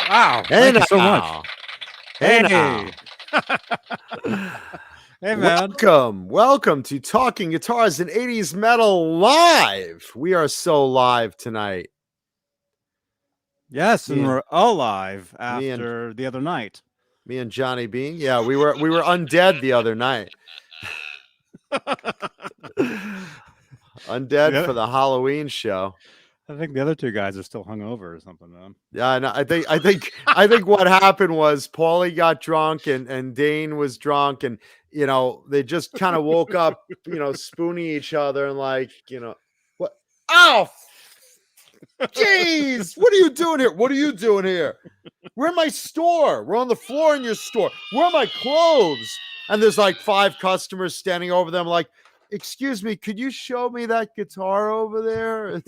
Wow. Hey Thank you so much. now. Hey. now. Hey, man. Welcome to Talking Guitars and 80s Metal Live. We are so live tonight. Yes, and Me- we're alive me and- after the other night. Me and Johnny Beane. Yeah, we were undead the other night. Undead Yeah. for the Halloween show. I think the other two guys are still hungover or something, man. Yeah, no, I think what happened was Paulie got drunk and Dane was drunk, and they just kind of woke up, spooning each other and what? Ow! Jeez, what are you doing here? What are you doing here? We're in my store. We're on the floor in your store. Where are my clothes? And there's like 5 customers standing over them, like, excuse me, could you show me that guitar over there?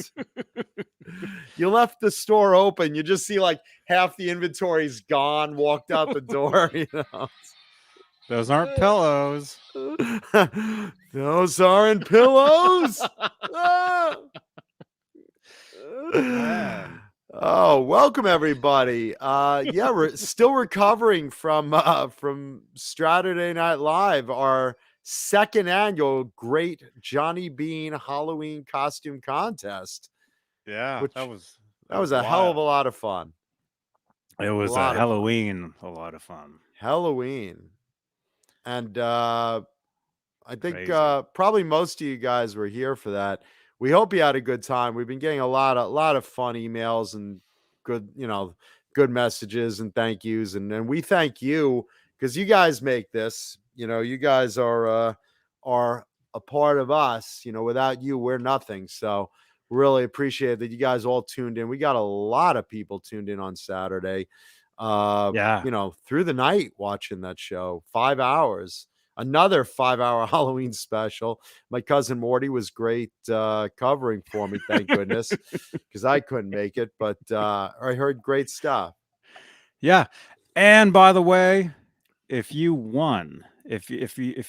You left the store open. You just see like half the inventory's gone, walked out the door, Those aren't pillows. Those aren't pillows. Man. Oh, welcome everybody. Yeah, we're still recovering from Saturday Night Live, our second annual Great Johnny Beane Halloween Costume Contest. Yeah, that was a hell of a lot of fun. It was a Halloween, a lot of fun. Halloween. And I think Crazy. probably most of you guys were here for that. We hope you had a good time. We've been getting a lot of fun emails and good messages and thank yous. And we thank you because you guys make this. You guys are a part of us. Without you, we're nothing. So really appreciate that you guys all tuned in. We got a lot of people tuned in on Saturday. Through the night watching that show, 5 hours. Another 5-hour Halloween special. My cousin Morty was great covering for me, thank goodness, because I couldn't make it. But I heard great stuff. Yeah, and by the way, if you won, if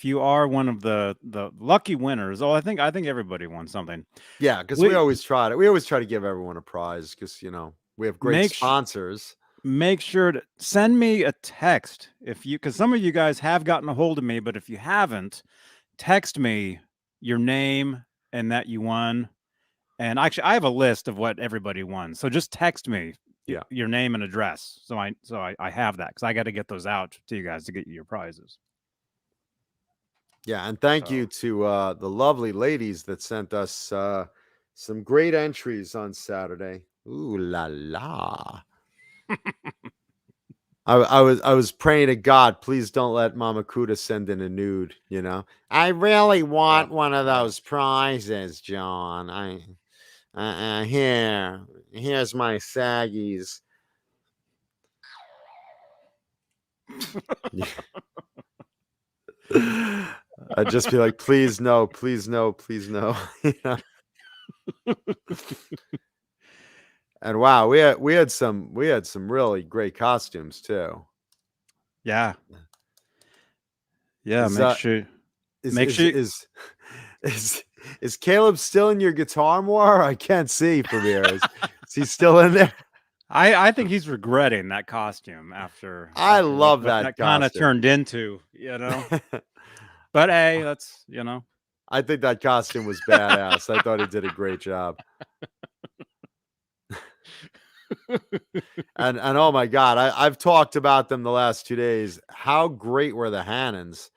you are one of the lucky winners, I think everybody won something. Yeah, because we always try to. We always try to give everyone a prize because we have great sponsors. Make sure to send me a text because some of you guys have gotten a hold of me, but if you haven't, text me your name and that you won. And actually, I have a list of what everybody won. So just text me your name and address. So I have that because I got to get those out to you guys to get you your prizes. Yeah, and thank you to the lovely ladies that sent us some great entries on Saturday. Ooh la la. I was praying to God, please don't let Mama Kuda send in a nude, I really want one of those prizes, John. Here's my saggies. I'd just be like, please no, please no, please no. And wow, we had some really great costumes too. Yeah. Make sure. Is Caleb still in your guitar more? I can't see from here. Is he still in there? I think he's regretting that costume after. I love that kind of turned into, But hey, that's I think that costume was badass. I thought he did a great job. and oh my God, I've talked about them the last 2 days. How great were the Hannons?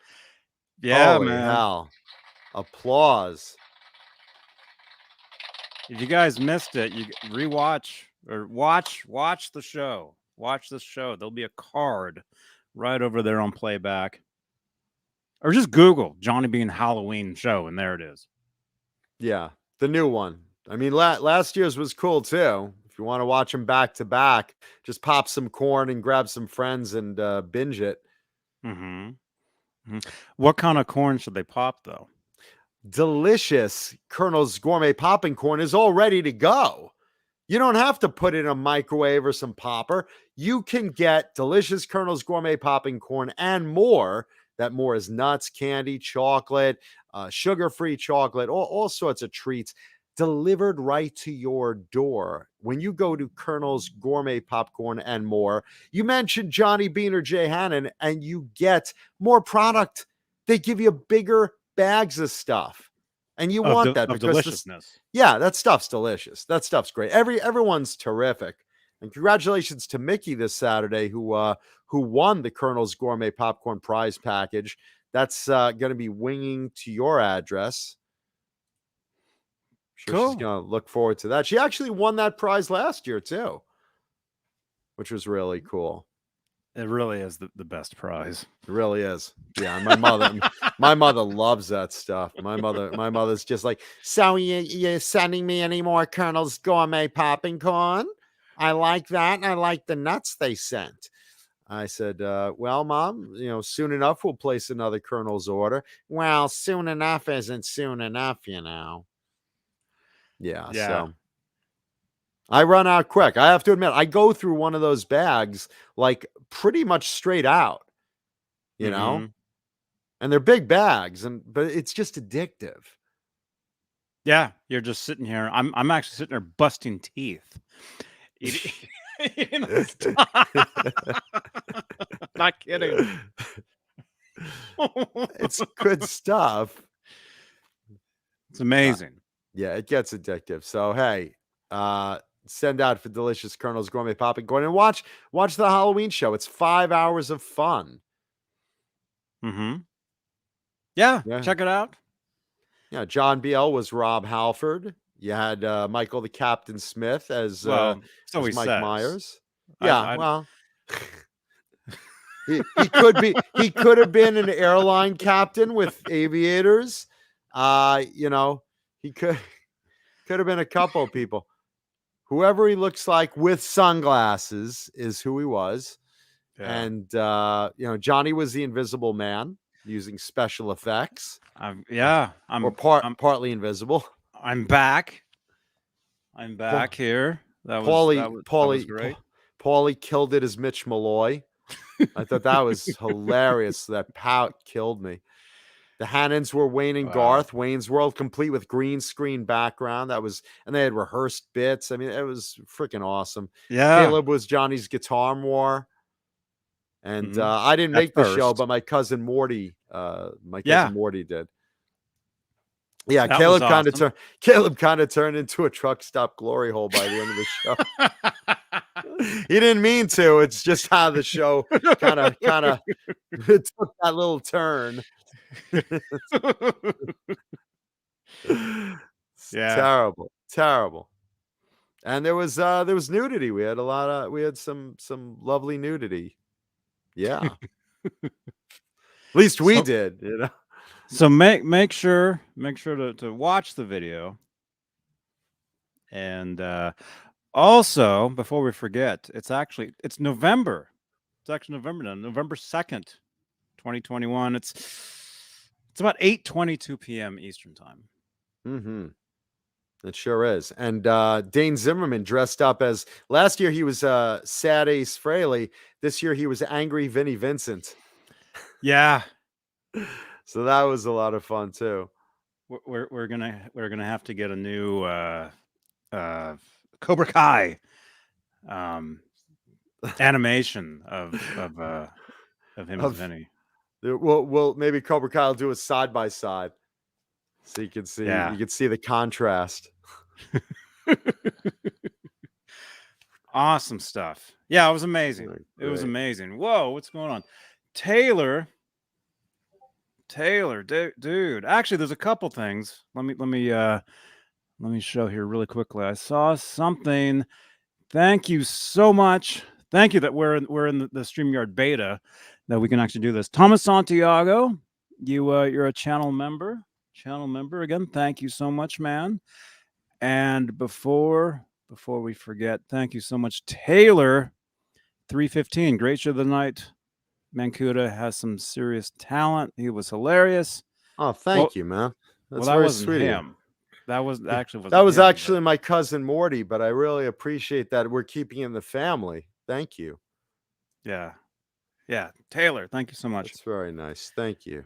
Yeah, holy man. Hell. Applause. If you guys missed it, you rewatch or watch the show. Watch the show. There'll be a card right over there on playback. Or just Google Johnny Beane Halloween show, and there it is. Yeah, the new one. I mean, last year's was cool too. If you want to watch them back to back, just pop some corn and grab some friends and binge it. Mm-hmm. Mm-hmm. What kind of corn should they pop, though? Delicious Colonel's Gourmet Popping Corn is all ready to go. You don't have to put it in a microwave or some popper. You can get delicious Colonel's Gourmet Popping Corn and more. That more is nuts, candy, chocolate, sugar-free chocolate, all sorts of treats. delivered right to your door. When you go to Colonel's Gourmet Popcorn and More, you mention Johnny Beane or Jay Hannon and you get more product. They give you bigger bags of stuff. And you want that of because deliciousness. yeah, that stuff's delicious. That stuff's great. Everyone's terrific. And congratulations to Mickey this Saturday who won the Colonel's Gourmet Popcorn prize package. That's going to be winging to your address. I'm sure Cool. she's going to look forward to that. She actually won that prize last year too, which was really cool. It really is the best prize. It really is. Yeah, my mother loves that stuff. My mother's just like, so you're sending me any more Colonel's Gourmet Popping Corn? I like that. I like the nuts they sent. I said, well, Mom, soon enough we'll place another Colonel's order. Well, soon enough isn't soon enough, Yeah, so I run out quick. I have to admit, I go through one of those bags like pretty much straight out, and they're big bags, but it's just addictive. Yeah, you're just sitting here. I'm actually sitting there busting teeth. Not kidding. It's good stuff. It's amazing. Yeah, it gets addictive. So hey, send out for delicious Colonel's Gourmet Popping Corn and watch the Halloween show. It's 5 hours of fun. Yeah, check it out. Yeah, John BL was Rob Halford. You had Michael the Captain Smith as so as Mike says. Myers. Yeah, I well, he could have been an airline captain with aviators. He could have been a couple of people. Whoever he looks like with sunglasses is who he was. Yeah. And Johnny was the Invisible Man using special effects. I'm partly invisible. I'm back. I'm back here. That was great. Paulie killed it as Mitch Malloy. I thought that was hilarious. That pout killed me. The Hannons were Wayne and Garth. Wayne's World complete with green screen background. And they had rehearsed bits. I mean, it was freaking awesome. Yeah. Caleb was Johnny's Guitar War. And I didn't make the show, but my cousin Morty, Morty did. Yeah, Caleb kind of turned into a truck stop glory hole by the end of the show. He didn't mean to. It's just how the show kind of it took that little turn. Terrible. And there was nudity. We had some lovely nudity. Yeah. At least we did, So make sure to watch the video. And also, before we forget, it's November. It's actually November now, November 2nd, 2021. It's about 8:22 p.m. Eastern time. It sure is. And Dane Zimmerman dressed up as last year he was Sad Ace Frehley. This year he was Angry Vinnie Vincent. Yeah. So that was a lot of fun too. We're gonna have to get a new Cobra Kai animation of him as Vinny. Well, maybe Cobra Kai will do a side by side, so you can see you can see the contrast. Awesome stuff. Yeah, it was amazing. It was amazing. Whoa, what's going on, Taylor, dude. Actually, there's a couple things. Let me show here really quickly. I saw something. Thank you so much. Thank you that we're in the StreamYard beta that we can actually do this. Thomas Santiago, you're a channel member. Again, thank you so much, man. And before we forget, thank you so much, Taylor 315. Great show of the night. Mancuda has some serious talent. He was hilarious. Oh, thank you, man. That's that very wasn't sweet. Him. That was actually my cousin Morty, but I really appreciate that we're keeping in the family. Thank you. Yeah. Taylor, thank you so much. That's very nice. Thank you.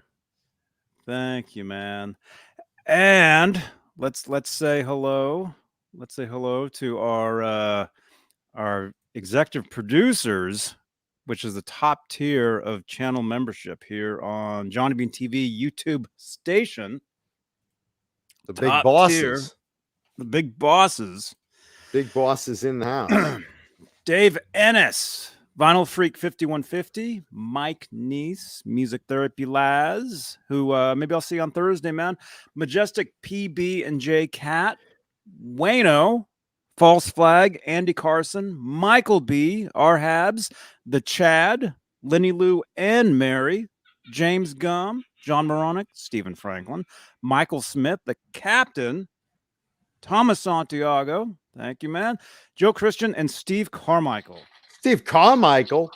Thank you, man. And let's say hello. Let's say hello to our executive producers, which is the top tier of channel membership here on Johnny Bean TV YouTube station. The big Top tier, bosses. the big bosses. Big bosses in the house. Dave Ennis, Vinyl Freak 5150, Mike Neese, Music Therapy Laz, who maybe I'll see on Thursday, man. Majestic PB and J Cat, Wayno, False Flag, Andy Carson, Michael B, R Habs, The Chad, Lenny Lou and Mary, James Gum, John Moronic, Stephen Franklin, Michael Smith, the Captain, Thomas Santiago, thank you, man, Joe Christian, and Steve Carmichael. Steve Carmichael.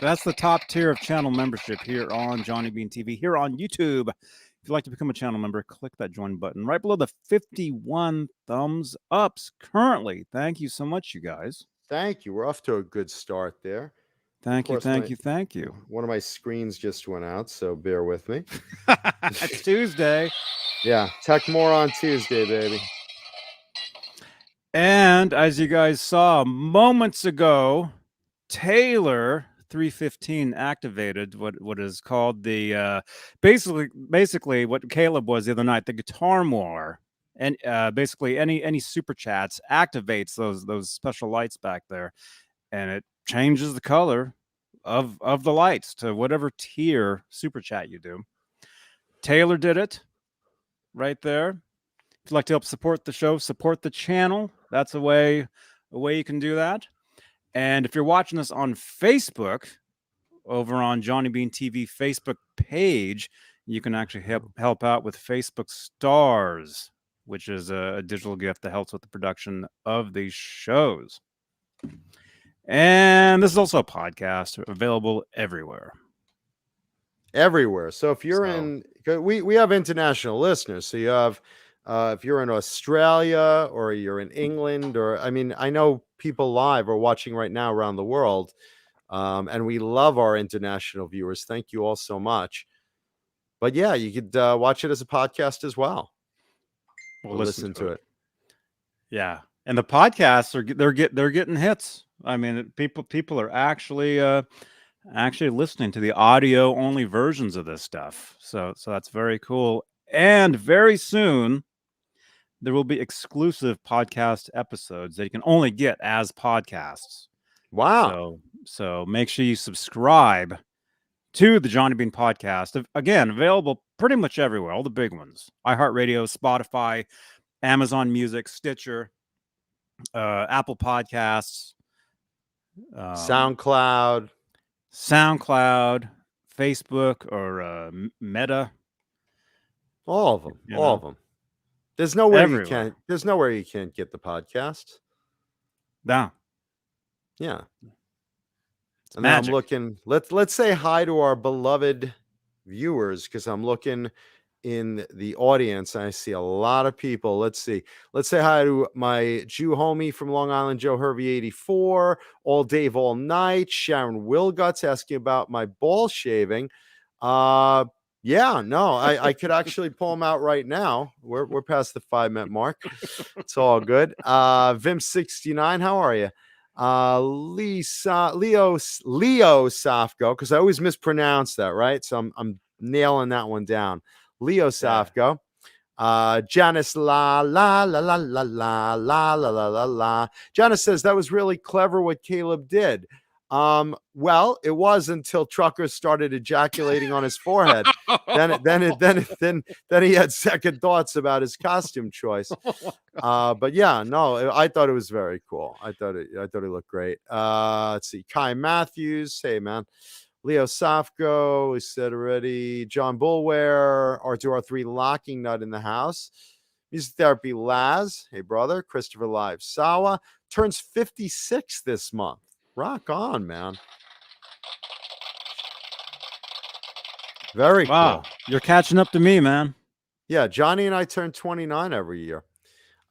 That's the top tier of channel membership here on Johnny Bean TV, here on YouTube. If you'd like to become a channel member, click that join button right below the 51 thumbs ups currently. Thank you so much, you guys. Thank you. We're off to a good start there. Thank you, thank you, thank you. One of my screens just went out, so bear with me. It's Tuesday. Yeah, tech more on Tuesday, baby. And as you guys saw moments ago, Taylor 315 activated what is called the basically what Caleb was the other night, the Guitar War. And basically any super chats activates those special lights back there, and it changes the color of the lights to whatever tier super chat you do. Taylor did it right there. If you'd like to help support the show, support the channel, that's a way you can do that. And if you're watching this on Facebook, over on Johnny Bean TV Facebook page, you can actually help out with Facebook Stars, which is a digital gift that helps with the production of these shows. And this is also a podcast available everywhere. Everywhere. So if you're in, we have international listeners. So you have, if you're in Australia or you're in England, or I mean, I know people live or watching right now around the world, and we love our international viewers. Thank you all so much. But yeah, you could watch it as a podcast as well. We'll listen to it. Yeah, and the podcasts they're getting hits. I mean, people are actually listening to the audio only versions of this stuff. So that's very cool. And very soon there will be exclusive podcast episodes that you can only get as podcasts. Wow. So make sure you subscribe to the Johnny Bean podcast. Again, available pretty much everywhere, all the big ones. iHeartRadio, Spotify, Amazon Music, Stitcher, Apple Podcasts, SoundCloud, Facebook, or Meta. All of them. All of them. There's nowhere you can't. There's nowhere you can't get the podcast. No. Yeah. And I'm looking. Let's say hi to our beloved viewers, because I'm looking in the audience and I see a lot of people. Let's see. Let's say hi to my Jew homie from Long Island, Joe Hervey 84, All Dave All Night, Sharon Wilguts asking about my ball shaving. Yeah, no, I could actually pull them out right now. We're past the 5-minute mark. It's all good. Vim69, how are you? Leo Safko, because I always mispronounce that, right? So I'm nailing that one down. Leo Safko. Janice la la la la la la la la la la la. Janice says that was really clever what Caleb did. Well, it was until truckers started ejaculating on his forehead. Then he had second thoughts about his costume choice. But yeah, no, I thought it was very cool. I thought it looked great. Let's see, Kai Matthews, hey man, Leo Safko, we said already. John Bulware, R2R3 Locking Nut in the house. Music Therapy Laz, hey brother. Christopher Live Sawa turns 56 this month. Rock on, man. Very cool. You're catching up to me, man. Yeah, Johnny and I turn 29 every year.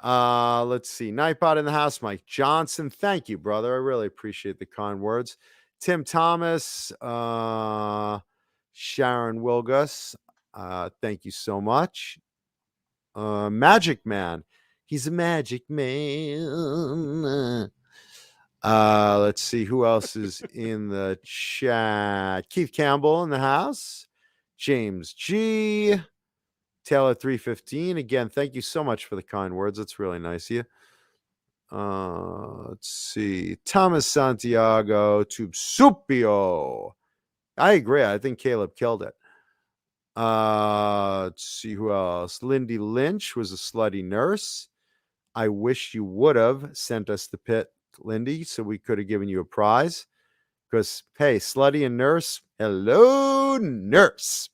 Let's see. Nightbot in the house, Mike Johnson. Thank you, brother. I really appreciate the kind words. Tim Thomas, Sharon Wilgus. Thank you so much. Magic Man. He's a magic man. Let's see who else is in the chat. Keith Campbell in the house. James G. Taylor 315. Again, thank you so much for the kind words. That's really nice of you. Let's see. Thomas Santiago Tubsupio. I agree. I think Caleb killed it. Let's see who else. Lindy Lynch was a slutty nurse. I wish you would have sent us the pit, Lindy, so we could have given you a prize. Because, hey, slutty and nurse, hello, nurse.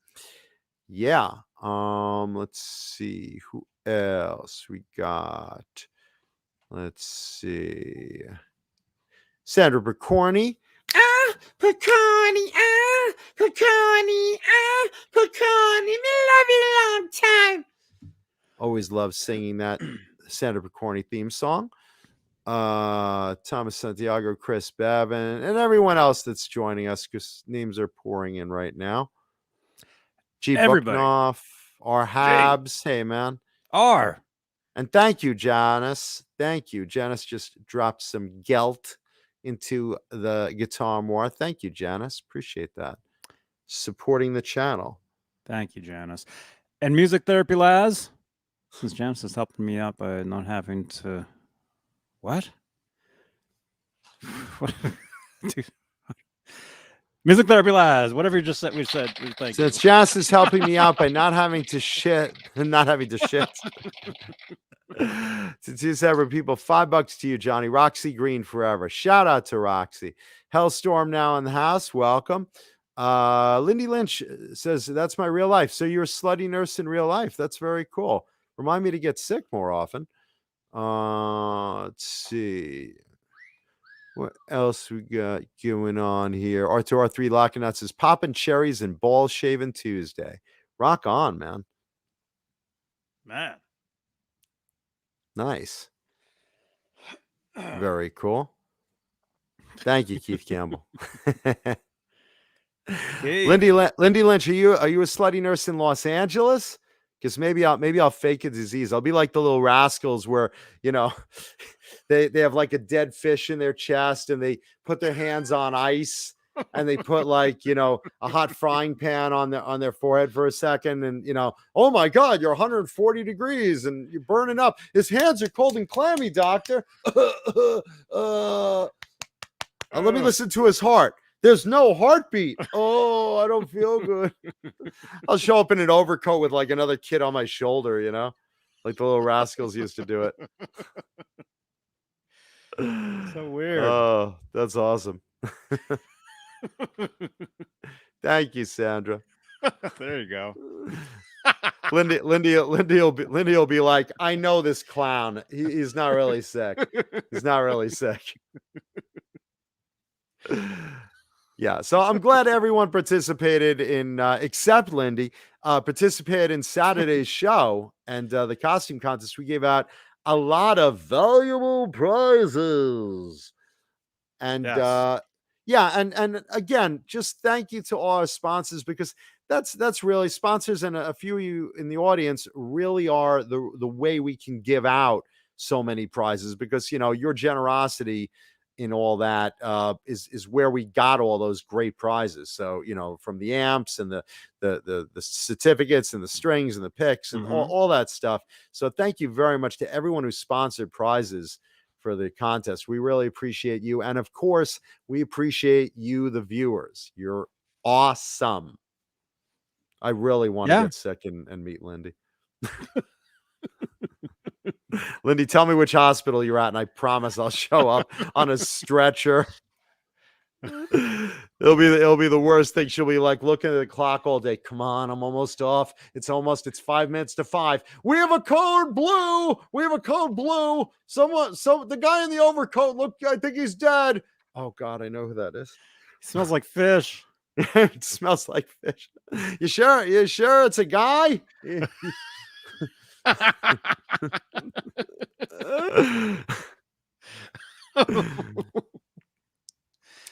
Yeah. Let's see who else we got. Let's see. Sandra Picorni. Picorni, Picorni, Picorni. We love you a long time. Always love singing that Sandra Picorni theme song. Thomas Santiago, Chris Babin, and everyone else that's joining us because names are pouring in right now. G. Bucknoff, R. Habs. Hey, man. R. And thank you, Janice. Thank you. Janice just dropped some gelt into the guitar more. Thank you, Janice. Appreciate that. Supporting the channel. Thank you, Janice. And Music Therapy Laz, since Janice is helping me out by not having to... What? Dude. Music Therapy Laz, whatever you just said, we said. Thank Since you. Janice is helping me out by not having to shit, not having to shit. To two separate people, $5 to you, Johnny. Roxy Green forever. Shout out to Roxy. Hellstorm now in the house. Welcome. Lindy Lynch says, that's my real life. So you're a slutty nurse in real life. That's very cool. Remind me to get sick more often. Let's see. What else we got going on here? R2R3 Locking Nuts says, popping cherries and ball shaving Tuesday. Rock on, man. Man. Nice. Very cool. Thank you, Keith Campbell. Hey. Lindy Lynch, are you a slutty nurse in Los Angeles? Because maybe I'll fake a disease. I'll be like the little rascals where, you know, they have like a dead fish in their chest and they put their hands on ice and they put like, you know, a hot frying pan on their forehead for a second and, you know, oh my God, you're 140 degrees and you're burning up. His hands are cold and clammy, doctor. Let me listen to his heart. There's no heartbeat. Oh, I don't feel good. I'll show up in an overcoat with like another kid on my shoulder, you know, like the little rascals used to do it. So weird. Oh, that's awesome. Thank you, Sandra. There you go. Lindy will be like, I know this clown. He's not really sick. He's not really sick. Yeah, so I'm glad everyone participated in, except Lindy, participated in Saturday's show and the costume contest. We gave out a lot of valuable prizes. And Yes. and again, just thank you to all our sponsors because that's really sponsors and a few of you in the audience really are the way we can give out so many prizes because, you know, your generosity in all that is where we got all those great prizes. So, you know, from the amps and the certificates and the strings and the picks and all that stuff. So thank you very much to everyone who sponsored prizes for the contest. We really appreciate you. And of course, we appreciate you, the viewers. You're awesome. I really want to get sick and meet Lindy. Lindy, tell me which hospital you're at, and I promise I'll show up on a stretcher. It'll be the worst thing. She'll be like looking at the clock all day. Come on, I'm almost off. It's 5 minutes to 5. We have a code blue. The guy in the overcoat, look, I think he's dead. Oh God, I know who that is. He smells like fish. It smells like fish. You sure it's a guy?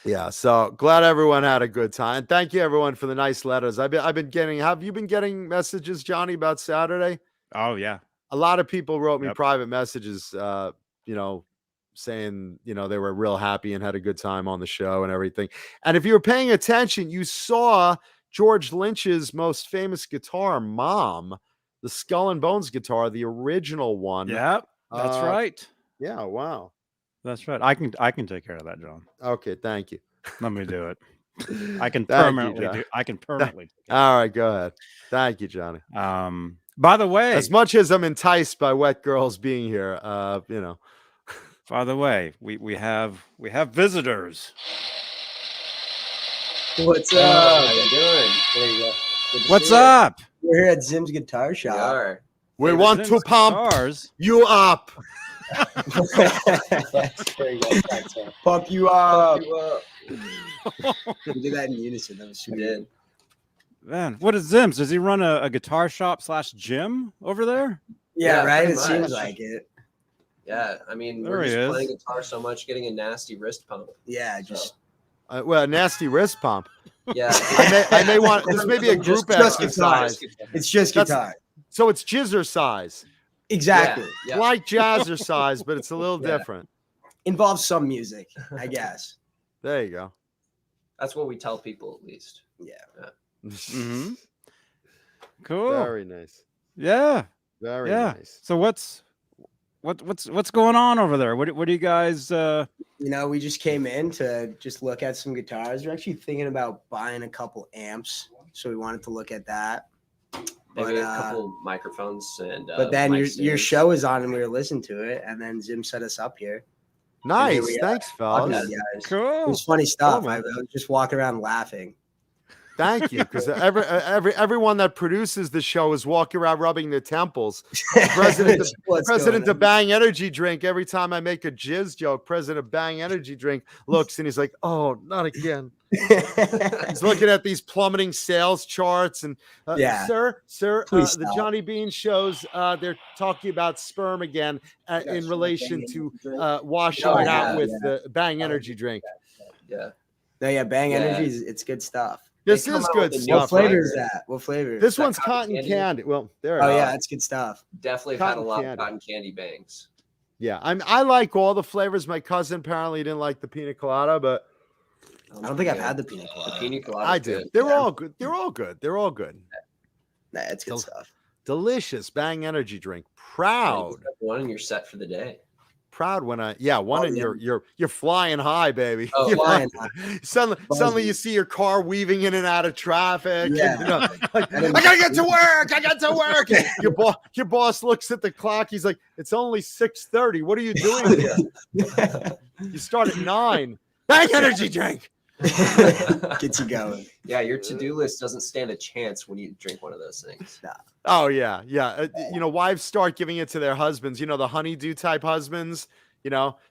Yeah, so glad everyone had a good time. Thank you everyone for the nice letters. I've been getting. Have you been getting messages, Johnny, about Saturday? Oh yeah, A lot of people wrote me Yep. private messages, saying, they were real happy and had a good time on the show and everything. And if you were paying attention, you saw George Lynch's most famous guitar, Mom, the Skull and Bones guitar, the original one. Yep. That's right. Yeah. Wow. That's right. I can take care of that, John. Okay. Thank you. Let me do it. I can Thank you, permanently John. do. I can permanently. All right. Go ahead. Thank you, Johnny. By the way, As much as I'm enticed by wet girls being here, by the way, we have visitors. What's up? How you doing? There you go. What's up? We're here at Zim's Guitar Shop. We want to pump you up. There you go. Pump you up. We did that in unison. That was sweet. We did. Man, what is Zim's? Does he run a guitar shop / gym over there? Yeah, right. It much. seems like it. Yeah, I mean, There we're he just is. playing guitar so much, getting a nasty wrist pump. Yeah, just Well, a nasty wrist pump. Yeah, I may want this. May be a group just exercise. it's just guitar. So it's jizzercise, Exactly. Yeah. like jazzercise, but it's a little Yeah. different. Involves some music, I guess. There you go. That's what we tell people, at least. Yeah. Mm-hmm. Cool. Very nice. Yeah. Very Yeah. nice. So what's going on over there? What do you guys? We just came in to just look at some guitars. We're actually thinking about buying a couple amps, so we wanted to look at that. Maybe But, a couple microphones and. But then mic your stands. show was on and we were listening to it, and then Zim set us up here. Nice. we are. Thanks, Talking fellas. to you guys. It Cool. was funny stuff. Cool, I man. was just walking around laughing. Thank you, because everyone that produces the show is walking around rubbing their temples. President of Bang Energy Drink. Every time I make a jizz joke, President of Bang Energy Drink looks and he's like, "Oh, not again." He's looking at these plummeting sales charts and, Yeah. sir, Please the stop. Johnny Bean shows. They're talking about sperm again in relation to washing Oh, it out yeah, with the Bang Energy Drink. Yeah. No, yeah, Bang Yeah. Energy, it's good stuff. This They come is out good with a new What stuff. flavor flavor. is that? What flavor? This that one's cotton cotton candy? candy. Well, there. Oh it yeah, is. it's good stuff. Definitely have had a Cotton lot candy. of cotton candy bangs. Yeah, I like all the flavors. My cousin apparently didn't like the pina colada, but I don't think I've had the pina The colada. pina colada. I did. They're all good. They're all good. They're all good. Nah, it's good Del- stuff. Delicious Bang Energy Drink. You Proud. just have one and you're set for the day. Proud when one Oh, and yeah. you're flying high, baby. Oh, You're flying Suddenly you see your car weaving in and out of traffic. and, Yeah. like, I gotta get to work. I got to work. And your boss looks at the clock. He's like, "It's only 6:30. What are you doing here? You start at 9. Bang Energy Drink." Gets you going. Yeah, your to-do list doesn't stand a chance when you drink one of those things. Oh yeah. Wives start giving it to their husbands. The honeydew type husbands.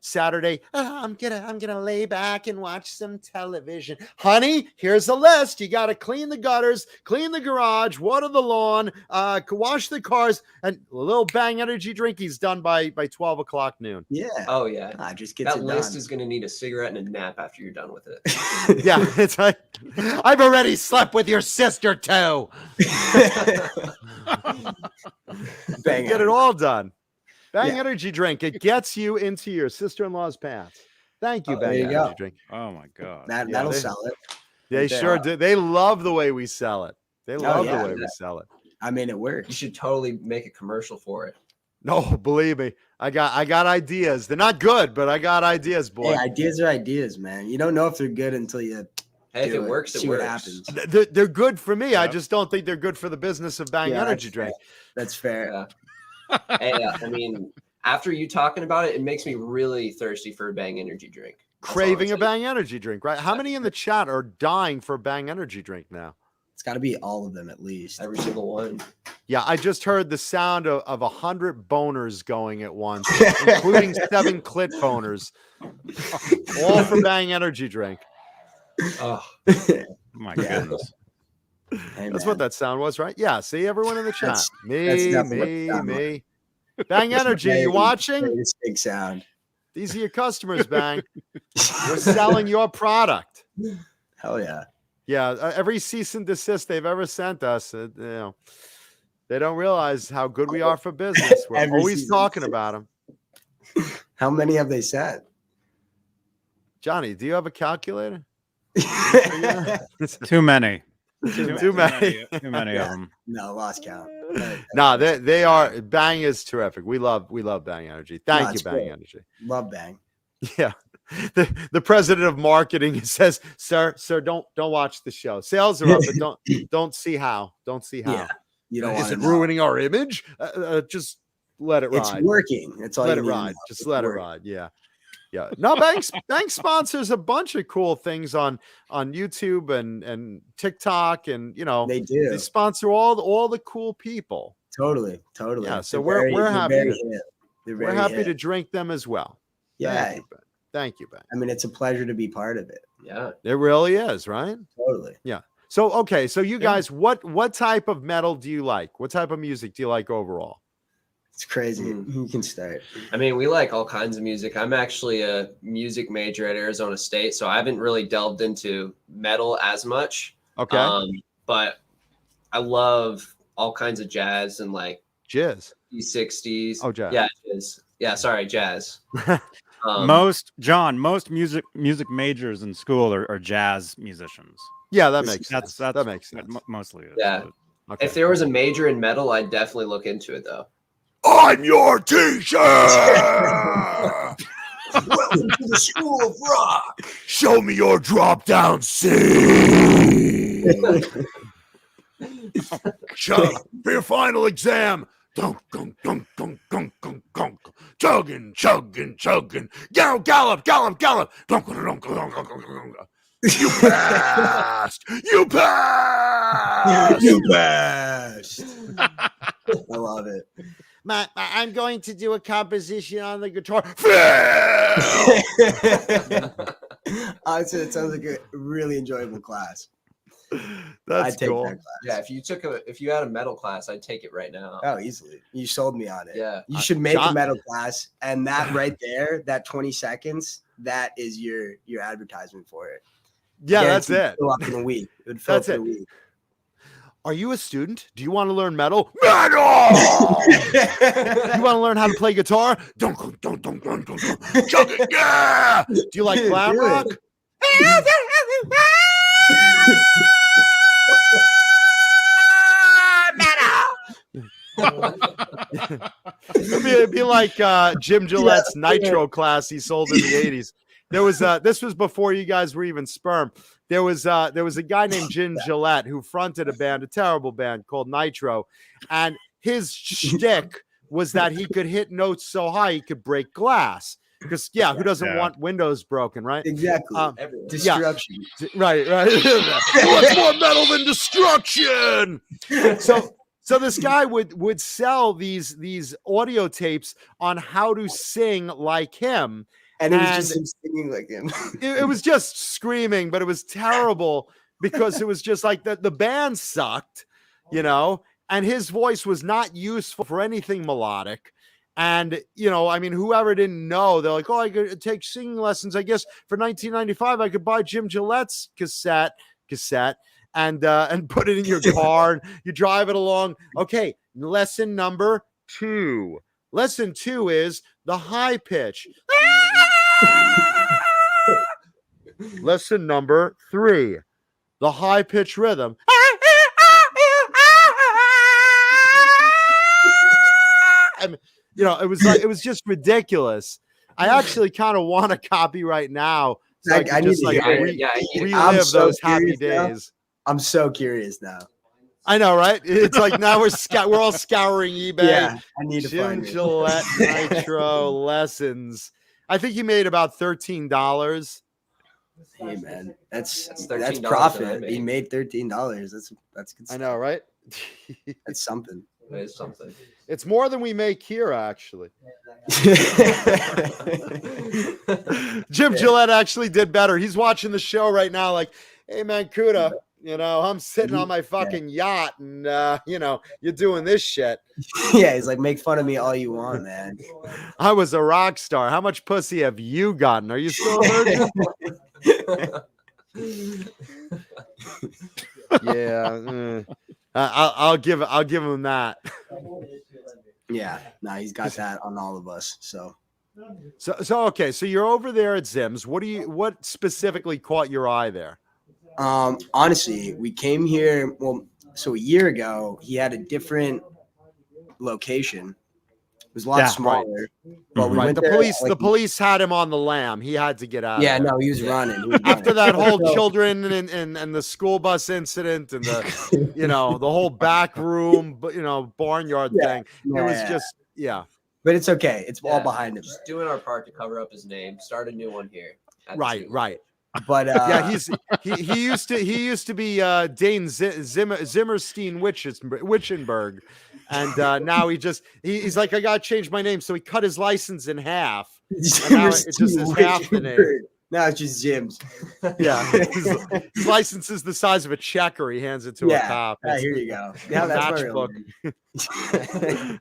Saturday, I'm gonna lay back and watch some television. Honey, here's a list. You got to clean the gutters, clean the garage, water the lawn, wash the cars, and a little Bang Energy Drink. He's done by 12 o'clock noon. Yeah. Oh yeah. Just gets That it list done. is going to need a cigarette and a nap after you're done with it. Yeah, it's like I've already slept with your sister too. Bang Get it all done. Bang Yeah. Energy Drink. It gets you into your sister-in-law's pants. Thank you, Oh, Bang there you Energy go. Drink. Oh my god. That'll they- sell it. They Right there. sure do. They love the way we sell it. They love yeah. the way we sell it. I mean, it You works. should totally make a commercial for it. No, believe me, I got ideas. They're not good, but I got ideas, boy. Hey, ideas are ideas, man. You don't know if they're good until you Hey, if do it works, it see works. what happens. They're good for me. I Yep. just don't think they're good for the business of Bang Yeah, Energy that's Drink. That's fair. Yeah. Hey, I mean, after you talking about it, it makes me really thirsty for a Bang Energy drink. That's all I'm Craving a saying. Bang Energy Drink, right? How many in the chat are dying for a Bang Energy Drink now? It's got to be all of them at least. Every single one. Yeah, I just heard the sound of 100 boners going at once, including 7 clit boners, all for Bang Energy Drink. Oh, My Yeah. goodness. Hey, That's man. what that sound was, right? Yeah. See everyone in the chat. That's Me, definitely what me, it sounded me. Bang Energy, you watching? This big sound. These are your customers, Bang. We're selling your product. Hell yeah. Yeah, every cease and desist they've ever sent us, They don't realize how good we are for business. We're Every always season. talking about them. How many have they sent? Johnny, do you have a calculator? Too many. Too many. Too many of them. No, lost count. No, they are. Bang is terrific. We love Bang Energy. Thank you, it's Bang great. Energy. Love Bang. Yeah. The president of marketing says, sir, don't watch the show. Sales are up, but don't see how. Don't see how. Yeah, you don't Is want it to ruining our image? Just let it It's ride. working. That's all Let you it need to ride. know. Just It's let it working. ride. Yeah. Yeah. No, Bang sponsors a bunch of cool things on YouTube and TikTok, and They do. they sponsor all the cool people. Totally. Yeah. So They're we're they're happy. very hip. They're We're very happy hip. to drink them as well. Yeah. Thank you, Ben. I mean, it's a pleasure to be part of it. Yeah. It really is, right? Totally. Yeah. So okay, so you guys, what type of metal do you like? What type of music do you like overall? It's crazy. Mm. Who can start? I mean, we like all kinds of music. I'm actually a music major at Arizona State, so I haven't really delved into metal as much. Okay. But I love all kinds of jazz and like Jizz. 60s. Oh, jazz. Yeah, jazz. Yeah, sorry, jazz. Most music majors in school are jazz musicians. Yeah, that makes sense. That's That makes what sense. mostly is. Yeah. but- Okay. If there was a major in metal, I'd definitely look into it though. I'm your teacher. Welcome to the School of Rock. Show me your drop down C. Chug for your final exam. Dunk, dunk, dunk, dunk, dunk, dunk, dunk. Chugging, chugging, chugging. Gallop, gallop, gallop. Dunk, dunk, dunk, dunk, dunk, dunk. You passed. You passed. You best. I love it. I'm going to do a composition on the guitar. Honestly, it sounds like a really enjoyable class. That's I'd take cool. that class. Yeah, if you had a metal class, I'd take it right now. Oh, easily. You sold me on it. Yeah. You should make John- a metal class, and that right there, that 20 seconds, that is your advertisement for it. Yeah, that's Guaranteed it. Fill up in a week. It would fill That's up in it. a week. Are you a student? Do you want to learn metal? Metal! You want to learn how to play guitar? Dunk, dunk, dunk, dunk, dunk, dunk. Chug it, yeah! Do you like glam Do rock? It'd be like Jim Gillette's Nitro class he sold in the 80s. There was this was before you guys were even sperm. There was a guy named Jim Gillette who fronted a band, a terrible band called Nitro, and his shtick was that he could hit notes so high he could break glass. Because who doesn't want windows broken, right? Exactly. Everyone. Destruction. Right. What's more metal than destruction? So this guy would sell these audio tapes on how to sing like him. And it was just him singing like him. It was just screaming, but it was terrible because it was just like the band sucked, and his voice was not useful for anything melodic. And, I mean, whoever didn't know, they're like, oh, I could take singing lessons. I guess for $19.95, I could buy Jim Gillette's cassette and put it in your car and you drive it along. Okay. Lesson number 2. Lesson 2 is the high pitch. Lesson number 3, the high pitch rhythm. And, it was just ridiculous. I actually kind of want a copy right now. So I I can need just to like hear it. I'm relive so those happy curious now. days. I'm so curious now. I know, right? It's like now we're all scouring eBay. Yeah, I need to Jim find it. Gillette Nitro lessons. I think he made about $13. Hey man, that's $13 that I profit. made. He made $13. That's good. I know, right? That's something. It is something. It's more than we make here, actually. Jim Gillette actually did better. He's watching the show right now, like, hey man, Kuda, I'm sitting on my fucking yacht and you're doing this shit. Yeah, he's like, make fun of me all you want, man. I was a rock star. How much pussy have you gotten? Are you still a virgin? Yeah. I'll give him that. Yeah, no, he's got that on all of us. So Okay, so you're over there at Zim's. What specifically caught your eye there? honestly, we came here. Well, so a year ago, he had a different location. It was a lot Yeah, smaller. But we Right, went the there, police like, the police had him on the lam. He had to get out. Yeah, of there. no, he was running. He was After running. that whole So- children and the school bus incident and the the whole back room barnyard Yeah, thing. It was yeah. just But it's okay. It's all Yeah, behind him. Just doing our part to cover up his name. Start a new one here. at the right, team. right. But Yeah, he used to be Dane Zimmerstein Witchenberg, and now he's like, I gotta change my name, so he cut his license in half. And now it just is half the name. Now it's just Zim's. Yeah, his license is the size of a checker. He hands it to a cop. Yeah, here you go. Yeah, that's my real matchbook. name.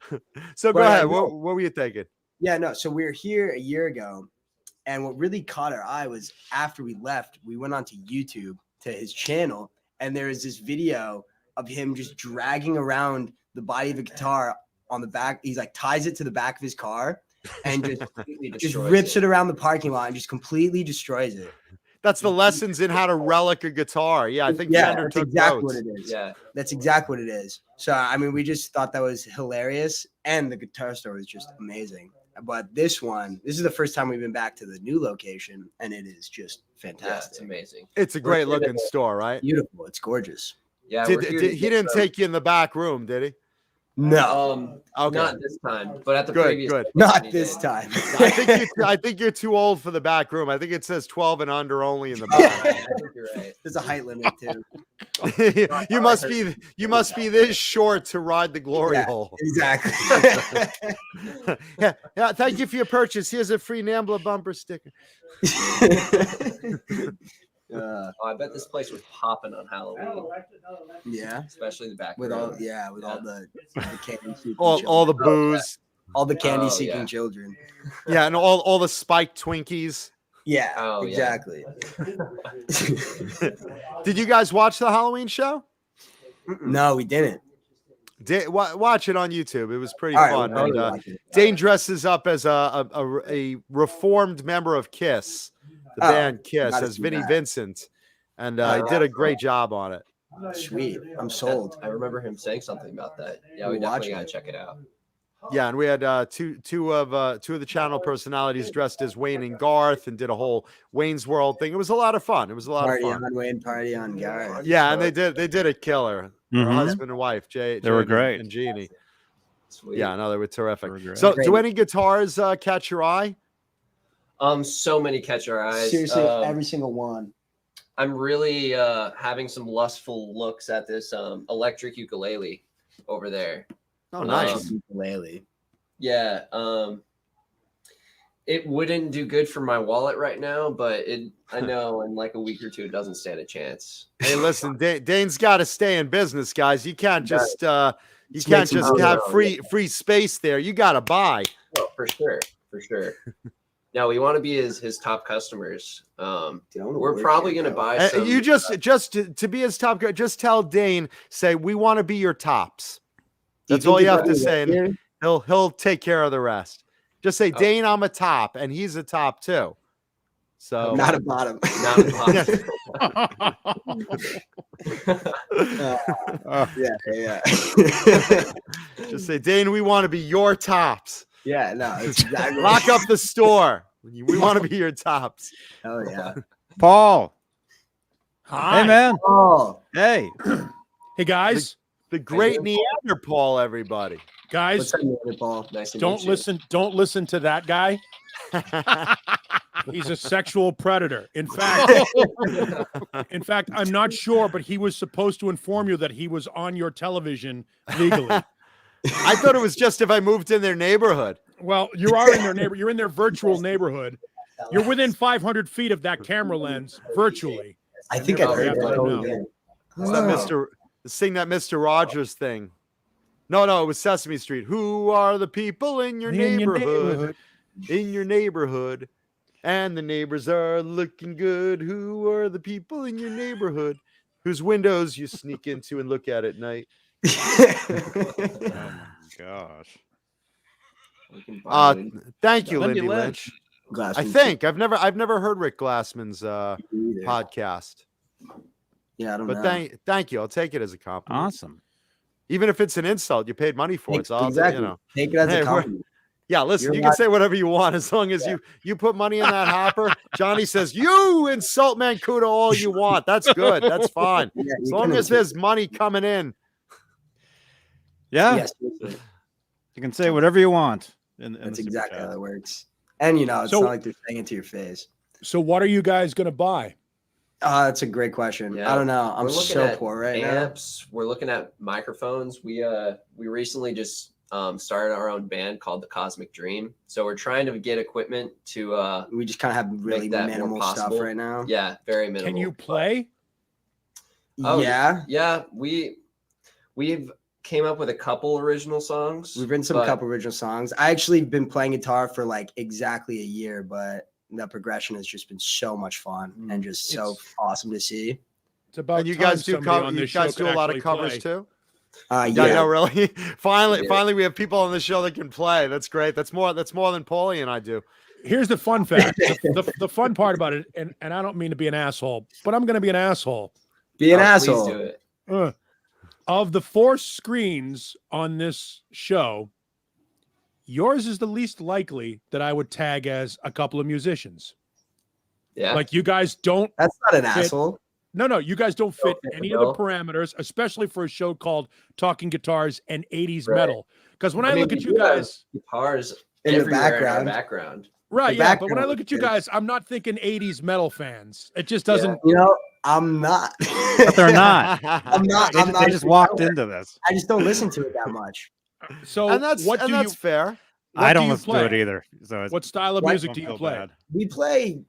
So go But, ahead. no. What were you thinking? Yeah, no. So we were here a year ago, and what really caught our eye was after we left, we went onto YouTube to his channel, and there is this video of him just dragging around the body of a guitar on the back. He's like ties it to the back of his car and just Completely just destroys rips it around the parking lot and just completely destroys it. That's the lessons in how to relic a guitar. Yeah, I think Fender that's took exactly notes. what it is. Yeah. That's exactly what it is. So I mean, we just thought that was hilarious, and the guitar store was just amazing. But this is the first time we've been back to the new location, and it is just Yeah, it's fantastic. amazing. It's a great looking store, right? Beautiful. It's gorgeous. Yeah, we're here to He get didn't some- take you in the back room, did he? No, Okay. Not this time, but at the Good, previous. good. location not he this did. time. I think you're too old for the back room. I think it says 12 and under only in the Yeah, back. I think you're right. There's a height limit too. you must be this short to ride the glory Yeah. hole. Exactly. Yeah. Thank you for your purchase. Here's a free Nambla bumper sticker. Uh, Oh, I bet this place was popping on Halloween, yeah. especially the back With room. all all the candy seeking All the booze. all the candy Oh, seeking yeah. children. Yeah, and all the spiked Twinkies. Yeah, Oh, yeah. exactly. Did you guys watch the Halloween show? No, we didn't. Watch it on YouTube. It was pretty All right, fun. we'll And, totally watch it. Dane dresses up as a reformed member of Kiss, the Oh, band Kiss, gotta as see Vinnie that. Vincent, and he did a great job on it. Sweet. I'm sold. I remember him saying something about that. Yeah, we We'll definitely watch gotta it. check it out. Yeah, and we had two of the channel personalities dressed as Wayne and Garth, and did a whole Wayne's World thing. It was a lot of fun. It was a lot Party of fun. on Wayne, party on Garrett. Yeah, and they did a killer. Her Mhm. husband and wife, Jay. They were Jay great. and Jeannie. Sweet. Yeah, no, they were terrific. They were great. So, Great. do any guitars catch your eye? So many catch our eyes. Seriously, every single one. I'm really having some lustful looks at this electric ukulele over there. Oh, Nice. nice. Ukulele. Yeah. It wouldn't do good for my wallet right now, but I know in like a week or two it doesn't stand a chance. Hey, listen, Dane's got to stay in business, guys. You can't just Just can't make some just money. have free space there. You got to buy. Oh, for sure. No, we want to be his top customers. We're probably gonna buy some. You just to be his top guy, just tell Dane, say we want to be your tops. That's all you have to say, and he'll take care of the rest. Just say, Dane, I'm a top, and he's a top too. So Not a bottom. Not a box. Yeah. just say, Dane, we want to be your tops. Yeah, no, it's exactly. Lock up the store. We want to be your tops. Oh yeah. Paul. Hi. Hey, man. Oh, Hey. Hey guys, The great Neanderthal, everybody. guys, what's up, Paul? Nice to don't meet you. listen. Don't listen to that guy. He's a sexual predator. In fact, I'm not sure, but he was supposed to inform you that he was on your television legally. I thought it was just if I moved in their neighborhood. Well, you are in their neighbor. You're in their virtual neighborhood. You're within 500 feet of that camera lens virtually. I think I heard Yeah, that. I Oh, know. yeah. It's that sing that Mr. Rogers thing. No, it was Sesame Street. Who are the people in your neighborhood? In your neighborhood. And the neighbors are looking good. Who are the people in your neighborhood whose windows you sneak into and look at night? Oh my gosh. We can buy weed. Thank you, Lindy Lindy Lynch. Lynch. I think I've never heard Rick Glassman's podcast. Yeah, I don't But know. thank you. I'll take it as a compliment. Awesome. Even if it's an insult, you paid money for it. So Exactly. you know. Take it as Hey, a compliment. Yeah, listen, You're you not- can say whatever you want as long as you put money in that hopper. Johnny says, you insult Mancuda all you want. That's good. That's fine. Yeah, As you long can as there's money coming in. Yeah. Yes, You can say whatever you want. In that's the super exactly chat. how that works. And you know, it's So- not like they're saying it to your face. So what are you guys going to buy? That's a great question. Yeah. I don't know. I'm We're looking so at poor right amps. We're looking at microphones. We recently just started our own band called the Cosmic Dream. So we're trying to get equipment to now. We just kind of have really make that more minimal stuff possible. right now. yeah, very minimal. Can you play? Oh, Yeah. Yeah, we've came up with a couple original songs. We've written some but- couple original songs. I actually been playing guitar for like exactly a year, but the progression has just been so much fun and just so It's- awesome to see. It's about And you time guys do somebody on you this show guys do could a lot of actually covers play. too? Yeah, Yeah, no, really. Finally, Yeah. finally, we have people on the show that can play. That's great. That's more than Paulie and I do. Here's the fun fact. The fun part about it, and I don't mean to be an asshole, but I'm going to be an asshole. be an Oh, asshole. Please do it. Of the 4 screens on this show, yours is the least likely that I would tag as a couple of musicians. Yeah. Like you guys don't. That's not an Fit- asshole. No, you guys don't fit fit the any of the bill. parameters, especially for a show called Talking Guitars and 80s Right. Metal. Because when I, mean, look at we you do have guys, guitars In the everywhere in our background. background. right? the Yeah, but when I background look at you is- guys, I'm not thinking 80s metal fans. It just doesn't. You know, I'm not. But they're not. I'm not. They, I'm just, not. they just walked into this. I just don't listen to it that much. So and that's what do you? fair. What I do don't you listen play? to it either. So it's, What style of What- music don't do you feel play? bad. We play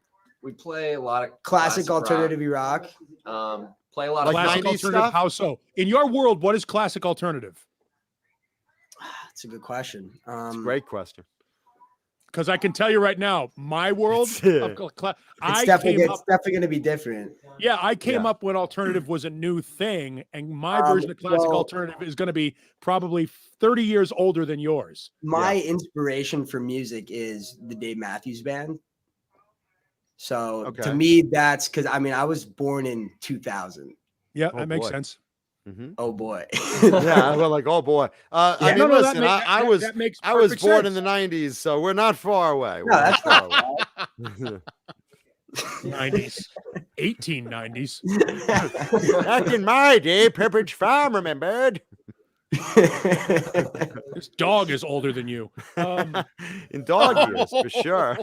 We play a lot of classic alternative rock. Play a lot Like of Classic 90s alternative. stuff? How so? In your world, what is classic alternative? That's a good question. It's a great question. Because I can tell you right now, my world. It's- Of It's I definitely, came up. it's definitely going to be different. Yeah, I came Yeah. up when alternative was a new thing, and my Um, version of classic well- alternative is going to be probably 30 years older than yours. My inspiration for music is the Dave Matthews Band. So Okay. to me, that's because I mean I was born in 2000. Yeah, Oh, that makes boy. sense. Mhm. Oh boy. Yeah, we're like, oh boy. I Yeah. mean, No, listen, that I that- was that makes I was perfect born in sense. the '90s, so we're not far away. We're No, not that's far not away. 90s, 1890s. Back in my day, Pepperidge Farm, remembered? This dog is older than you. In dog years, for sure.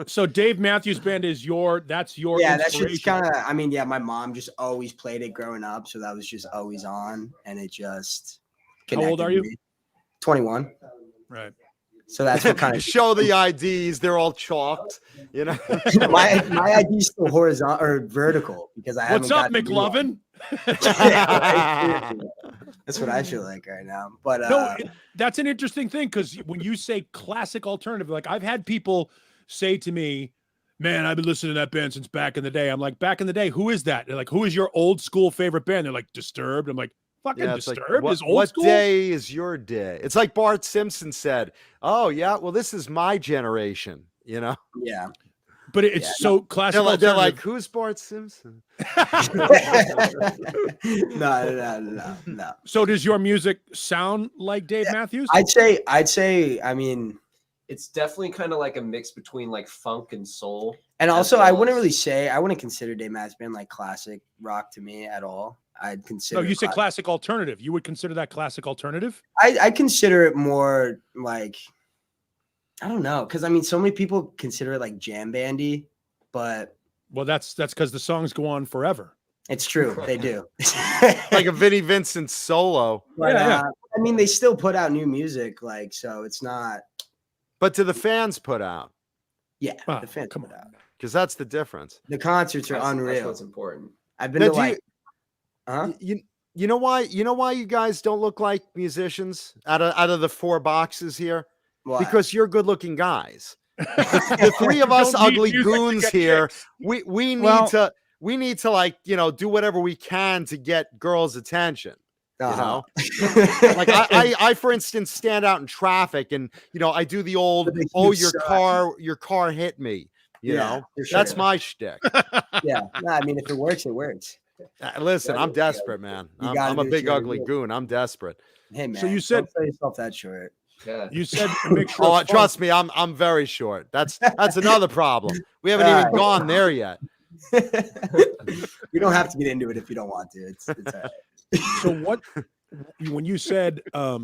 So Dave Matthews Band is that's your Yeah, that's just inspiration. kind of. I mean, yeah, my mom just always played it growing up, so that was just always on, and it just. How old connected are to you? me. 21. Right. So that's what kind of. Show the IDs; they're all chalked. You know. my ID is still horizontal or vertical because I What's haven't up, gotten a new one. McLovin? That's what I feel like right now. But No, that's an interesting thing because when you say classic alternative, like I've had people say to me, "Man, I've been listening to that band since back in the day." I'm like, "Back in the day, who is that?" They're like, "Who is your old school favorite band?" They're like, "Disturbed." I'm like, "Fucking Yeah, it's like, Disturbed is old what school." day is your day? It's like Bart Simpson said, "Oh yeah, well this is my generation." You know, yeah. But it's Yeah, so classic. they're like, alternative. "Who's Bart Simpson?" No. So does your music sound like Dave Matthews? I'd say, I mean, It's definitely kind of like a mix between like funk and soul. and as also I well wouldn't as- really say, I wouldn't consider Dave Matthews Band like classic rock to me at all. I'd consider. No, you said cla- classic alternative. You would consider that classic alternative? I consider it more like, I don't know, because I mean, so many people consider it like jam bandy, but Well, that's because the songs go on forever. it's true, they do. Like a Vinnie Vincent solo. But, Yeah. I mean, they still put out new music, like, so it's not. But to the fans put out, Yeah, Ah, the fans come put on. out. because that's the difference. The concerts are That's unreal. what's important. I've been Now, to do like, huh? you know why you guys don't look like musicians out of the 4 boxes here? Why? Because you're good looking guys. The 3 of us Don't need ugly music to goons get here, chicks. we need Well- to we need to like, do whatever we can to get girls' attention. Uh-huh. Like I, for instance, stand out in traffic and, I do the old, With a oh, huge your car hit me. You know, for sure. that's my shtick. Yeah. No, I mean, if it works, it works. Listen, Yeah, I'm desperate, man. you I'm gotta a do what big you gotta ugly do. goon. I'm desperate. Hey, man. So you said- don't sell yourself that short. Yeah. You said a mixture Oh, of trust me, I'm very short. That's another problem. We haven't even gone there yet. We don't have to get into it if you don't want to. It's all right. So when you said a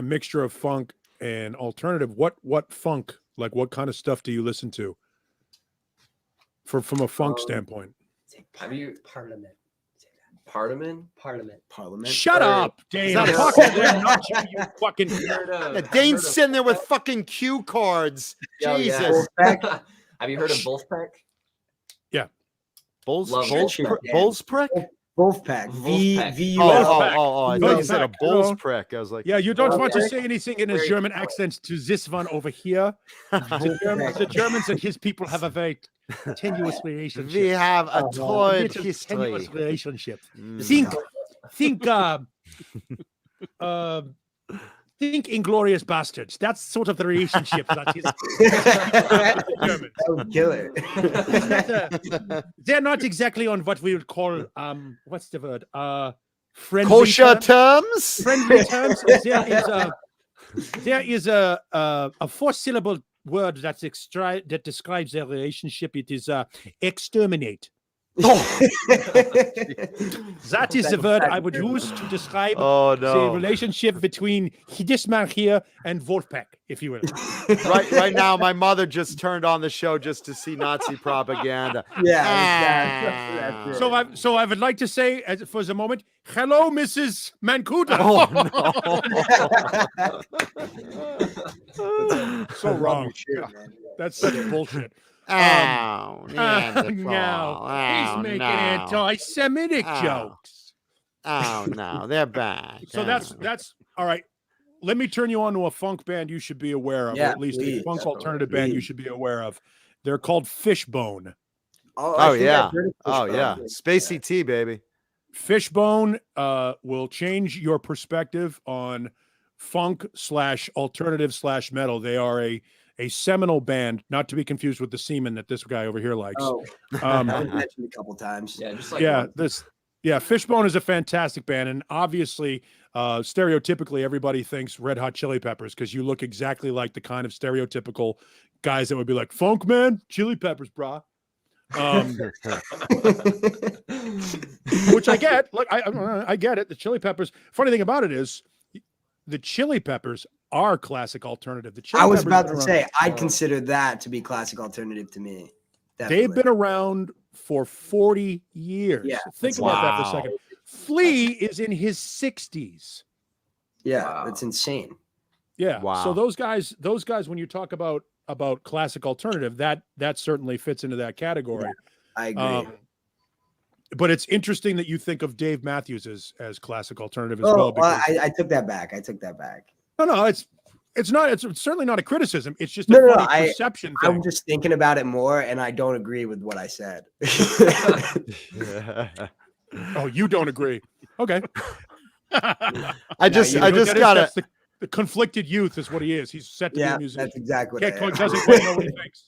mixture of funk and alternative, what funk, like what kind of stuff do you listen to from a funk standpoint? Have you Parliament. Parliament? Parliament. Shut Or- up, Dane. I'm that- talking to them, not you, you fucking. Dane's sitting there with fucking cue cards. Yo, yeah. Jesus. Have you heard of Wolfpack? Bulls, Love bulls, that shit, pr- Dan. bulls prick? Wolfpack. Wolfpack. V-U-L. Wolfpack. I thought you said a Wolfpack, bull's you know. prick. I was like, Yeah, you don't want to Okay. say anything in a Very German good. accent to this one over here. The Germans and his people have a very tenuous relationship. we have a Oh, torrid Little history. tenuous relationship. Mm. Think Inglorious Bastards. That's sort of the relationship that is. Germans. That would kill it. They're not exactly on what we would call what's the word? Friendly Kosher terms. terms? Friendly terms. There is a 4-syllable word that describes their relationship. It is exterminate. That is the word I would use to describe Oh, the no. relationship between this man here and Wolfpack, if you will. Right now, my mother just turned on the show just to see Nazi propaganda. Yeah, exactly. So I would like to say, for the moment, hello, Mrs. Mancuda. Oh, So wrong. Shit, man. That's such bullshit. Ow, Neanderthal. No, Ow, he's making no. anti-Semitic Ow. jokes. Oh, no, they're back. So that's all right. Let me turn you on to a funk band you should be aware of, or Yeah, at least a please. funk alternative band you Please. should be aware of. They're called Fishbone. I Oh, think yeah. I've heard of Oh, Fishbone. yeah. Spacey T, baby. Fishbone will change your perspective on funk / alternative / metal. They are a seminal band, not to be confused with the Seaman that this guy over here likes. Oh, Um, I've mentioned a couple times. Yeah, just like yeah, Fishbone is a fantastic band, and obviously, stereotypically, everybody thinks Red Hot Chili Peppers because you look exactly like the kind of stereotypical guys that would be like, "Funk man, Chili Peppers, brah." Which I get. Look, I get it. The Chili Peppers. Funny thing about it is, the Chili Peppers are classic alternative. The Chili I was Peppers about been to around- say, I'd consider that to be classic alternative to me. They've been around for 40 years. Yeah, Think that's about that for a wow. second. Flea is in his 60s. Yeah, Wow. that's insane. Yeah. Wow. So those guys, when you talk about classic alternative, that certainly fits into that category. I agree. But it's interesting that you think of Dave Matthews as classic alternative as Oh, well. Because I took that back. no, it's not. It's certainly not a criticism. It's just a No, funny perception thing. I'm just thinking about it more, and I don't agree with what I said. Oh, you don't agree? Okay. I just You know what that is? gotta. That's the conflicted youth is what he is. He's set to be Yeah, a musician. that's exactly what I am. Doesn't quite know what he thinks.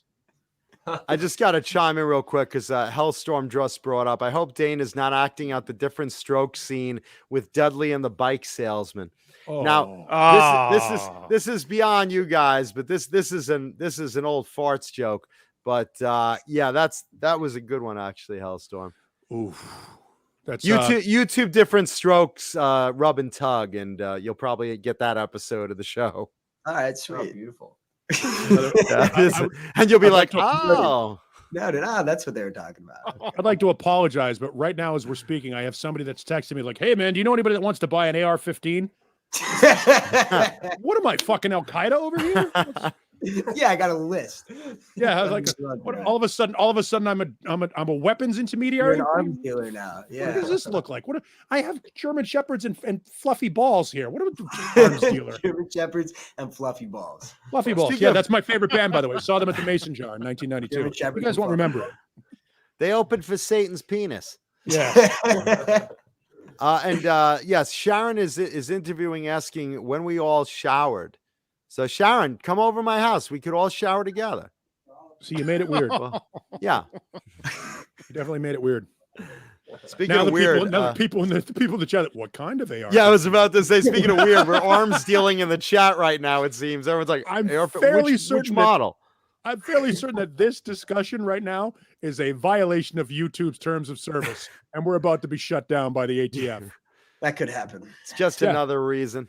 I just got to chime in real quick because Hellstorm just brought up. I hope Dane is not acting out the different stroke scene with Dudley and the bike salesman. Oh. Now, this is beyond you guys, but this is an old farts joke. But yeah, that was a good one actually, Hellstorm. Oof. That's YouTube different strokes, rub and tug, and you'll probably get that episode of the show. All right, Oh, sweet. beautiful. And you'll be I'd like, like to- oh. No, that's what they were talking about. I'd like to apologize, but right now as we're speaking, I have somebody that's texting me like, "Hey man, do you know anybody that wants to buy an AR-15?" What am I, fucking Al Qaeda over here? Yeah, I got a list. Yeah, I was like, what, all of a sudden, I'm a weapons You're intermediary. an arms dealer now. What Yeah. does this look like? I have German shepherds and fluffy balls here. What am I, arms dealer? German shepherds and fluffy balls. Fluffy balls. Speaking Yeah, of- that's my favorite band, by the way. Saw them at the Mason Jar in 1992. German You shepherds guys and won't fluffy remember it. They opened for Satan's penis. Yeah. Yes, Sharon is interviewing, asking when we all showered. So Sharon, come over to my house. We could all shower together. See, you made it weird. Well, yeah. You definitely made it weird. Speaking Now of the weird, people, now the people in the chat, what kind of AR? yeah, I was about to say. Speaking of weird, we're arms dealing in the chat right now. It seems everyone's like, I'm AR, fairly which certain model? I'm fairly certain that this discussion right now is a violation of YouTube's terms of service, and we're about to be shut down by the ATF. That could happen. It's just another reason.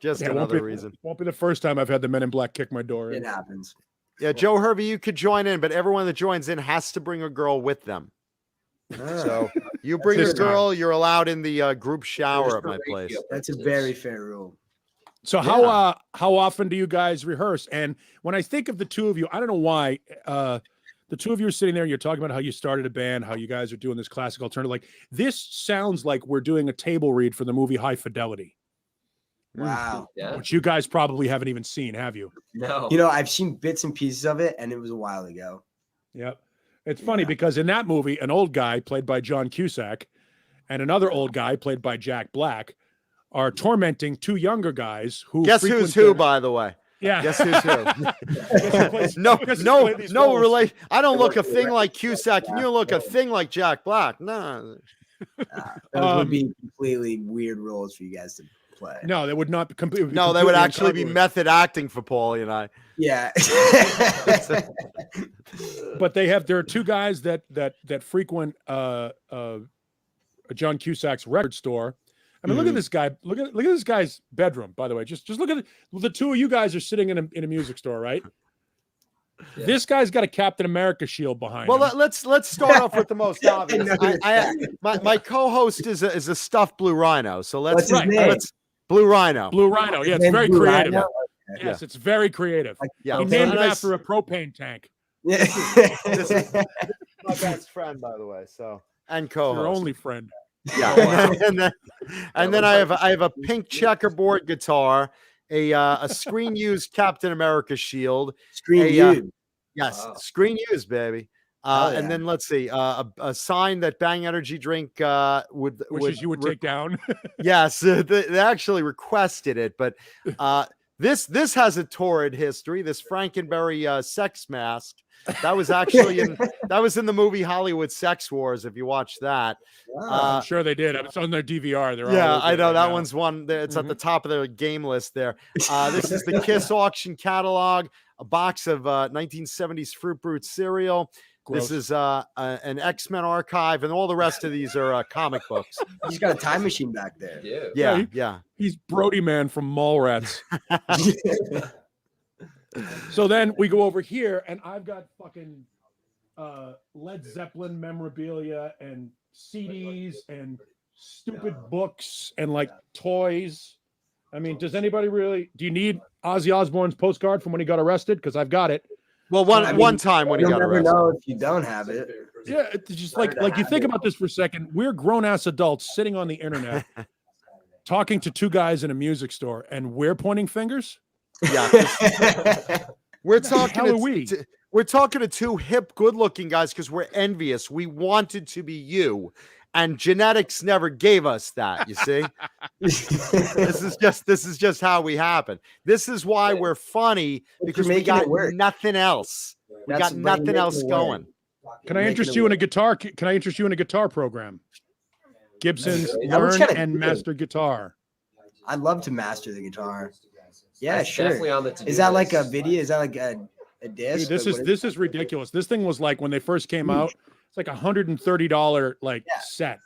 Just another reason. Won't be the first time I've had the Men in Black kick my door in. It happens. Yeah, Joe Hervey, you could join in, but everyone that joins in has to bring a girl with them. So you bring This a girl, you're allowed in the group shower at my place. That's a very fair rule. So how often do you guys rehearse? And when I think of the two of you, I don't know why the two of you are sitting there. You're talking about how you started a band, how you guys are doing this classic alternative. Like this sounds like we're doing a table read for the movie High Fidelity, Wow. Yeah. which you guys probably haven't even seen, have you? No. You know, I've seen bits and pieces of it, and it was a while ago. Yep. It's funny Yeah. because in that movie, an old guy played by John Cusack and another old guy played by Jack Black are tormenting two younger guys who Guess frequent who's who, their- by the way. Yeah. Guess who's who. No, no relate. I don't look a thing like Cusack, and you don't look a thing like Jack Black. No. Those would be completely weird roles for you guys to play. No, they would not be completely. No, they would actually be method acting for Paulie and I. Yeah. But there are two guys that frequent John Cusack's record store. I mean, look at this guy. Look at this guy's bedroom. By the way, just look at it. The two of you guys are sitting in a music store, right? Yeah. This guy's got a Captain America shield behind Well, him. let's start off with the most obvious. My co-host is a stuffed blue rhino. So What's his name? Blue Rhino. Blue Rhino. Yeah, it's Named very Blue creative. Rhino? Yes, it's very creative. Yeah, He Okay. named it Nice. after a propane tank. Yeah. This is my best friend, by the way. So and co-host. Your only friend. Yeah, and then I have a pink checkerboard guitar, a screen used Captain America shield. Screen you. Yes, Wow. screen used, baby. Hell yeah. And then let's see, a sign that Bang Energy Drink would You would take down. Yes, they actually requested it, but this has a torrid history. This Frankenberry sex mask that was actually in the movie Hollywood Sex Wars. If you watch that, I'm sure they did. It's on their DVR. They're all yeah, over I it know right that now. one's one. It's at the top of the game list there. This is the Kiss auction catalog, a box of 1970s Fruit Brute cereal. Gross. This is an X-Men archive, and all the rest of these are comic books. He's got a time machine back there. Yeah. Yeah, he- yeah. He's Brody Man from Mallrats. So then we go over here, and I've got fucking Led Zeppelin memorabilia and CDs and stupid books and like toys. I mean, do you need Ozzy Osbourne's postcard from when he got arrested? Because I've got it. Well, I mean, one time when he You'll got never arrested. know if you don't have it. Yeah, it's just like you think about this for a second. We're grown ass adults sitting on the internet talking to two guys in a music store, and we're pointing fingers. Yeah, we're talking. hell are we? We're talking to two hip, good-looking guys because we're envious. We wanted to be you, and genetics never gave us that. You see, this is just how we happen. This is why we're funny because we making got it work. nothing else. We That's got what nothing making else it work. going. Can I Making interest it you in a work. guitar? Can I interest you in a guitar program? Gibson's That was Learn kinda and cool. Master Guitar. I'd love to master the guitar. Yeah, That's sure. definitely on the to-do Is that like a list. video? Is that like a disc? Dude, Like, what this is ridiculous. This thing was like when they first came out, it's like $130 like Yeah. set.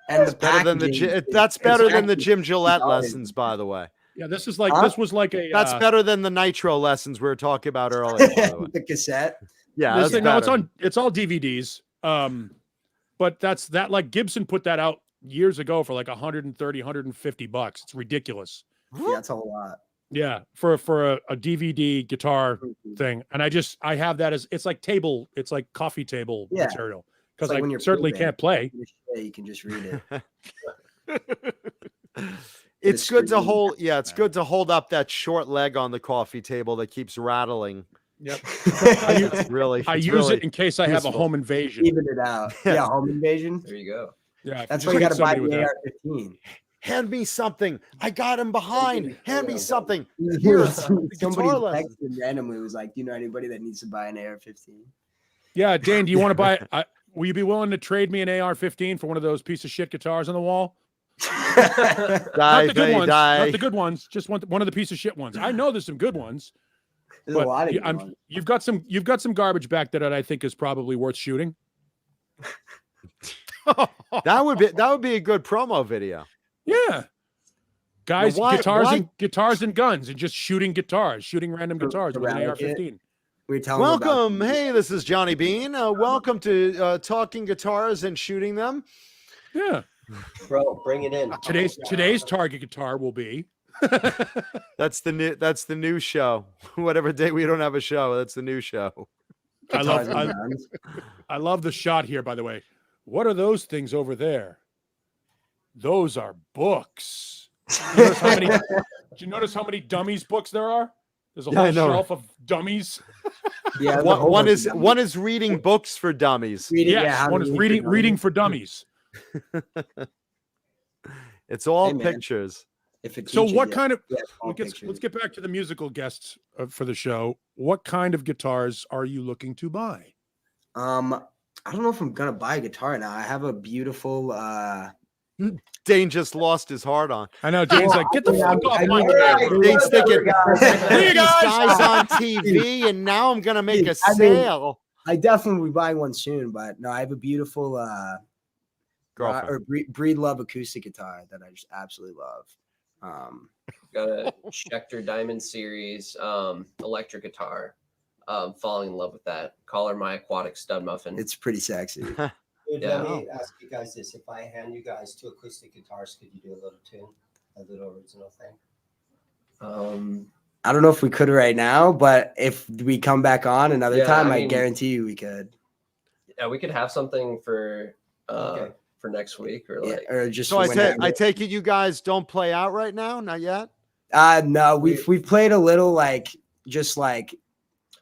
and the Better than the packaging is- that's better it's than the actually Jim Gillette $50. lessons, by the way. Yeah, this is like Huh? this was like a That's better than the Nitro lessons we were talking about earlier. By the way. the cassette. Yeah, This that's thing, no, better. it's all DVDs. But that like Gibson put that out years ago for like $150. It's ridiculous. Yeah, that's a whole lot. Yeah, for a DVD guitar thing. And I have that as it's like coffee table Yeah. material because like I when you're certainly pooping. can't play. Yeah, you can just read it. It's good to screen. hold. Yeah, it's good to hold up that short leg on the coffee table that keeps rattling Yep. It's really. I it's use really it in case I have a useful. home invasion. Even it out. Yeah, home invasion. There you go. Yeah, if That's you why you hit got to buy somebody with the that. AR-15. Hand me something. I got him behind. Hand me something. Somebody guitar lesson. texted randomly was like, "Do you know anybody that needs to buy an AR-15?" Yeah, Dane, do you want to buy? Will you be willing to trade me an AR-15 for one of those piece of shit guitars on the wall? Not the good ones. Not the good ones. Just one of the piece of shit ones. I know there's some good ones. There's a lot of good ones. You've got some garbage back there that I think is probably worth shooting. That would be a good promo video. Yeah, guys, Now, guitars and guns, and just shooting random guitars with an AR-15. We tell them Welcome. Hey, this is Johnny Beane. Welcome to Talking Guitars and Shooting Them. Yeah, Bro, bring it in. Today's target guitar will be. That's the new show. Whatever day we don't have a show, that's the new show. I love the shot here, by the way. What are those things over there? Those are books. Do you notice how many dummies books there are? There's a whole shelf of dummies. Yeah, one is reading books for dummies. One is reading for dummies. It's all man. Pictures. So what kind of let's get back to the musical guests for the show. What kind of guitars are you looking to buy? I don't know if I'm gonna buy a guitar now. I have a beautiful Dane just lost his heart on. I know Dane's like, get the fuck off my camera. Dane's thinking, Hey, these guys. guys on TV, and now I'm gonna make a sale. I definitely will be buying one soon, but no, I have a beautiful Breed Love acoustic guitar that I just absolutely love. Got a Schecter Diamond Series electric guitar. Falling in love with that. Call her my aquatic stud muffin. It's pretty sexy. Dude, Yeah. let me ask you guys this. If I hand you guys two acoustic guitars, could you do a little tune? A little original thing? I don't know if we could right now, but if we come back on another time, I guarantee you we could. Yeah, we could have something for Okay. for next week or like Or just So whenever. I take it you guys don't play out right now? Not yet? No, we've played a little just like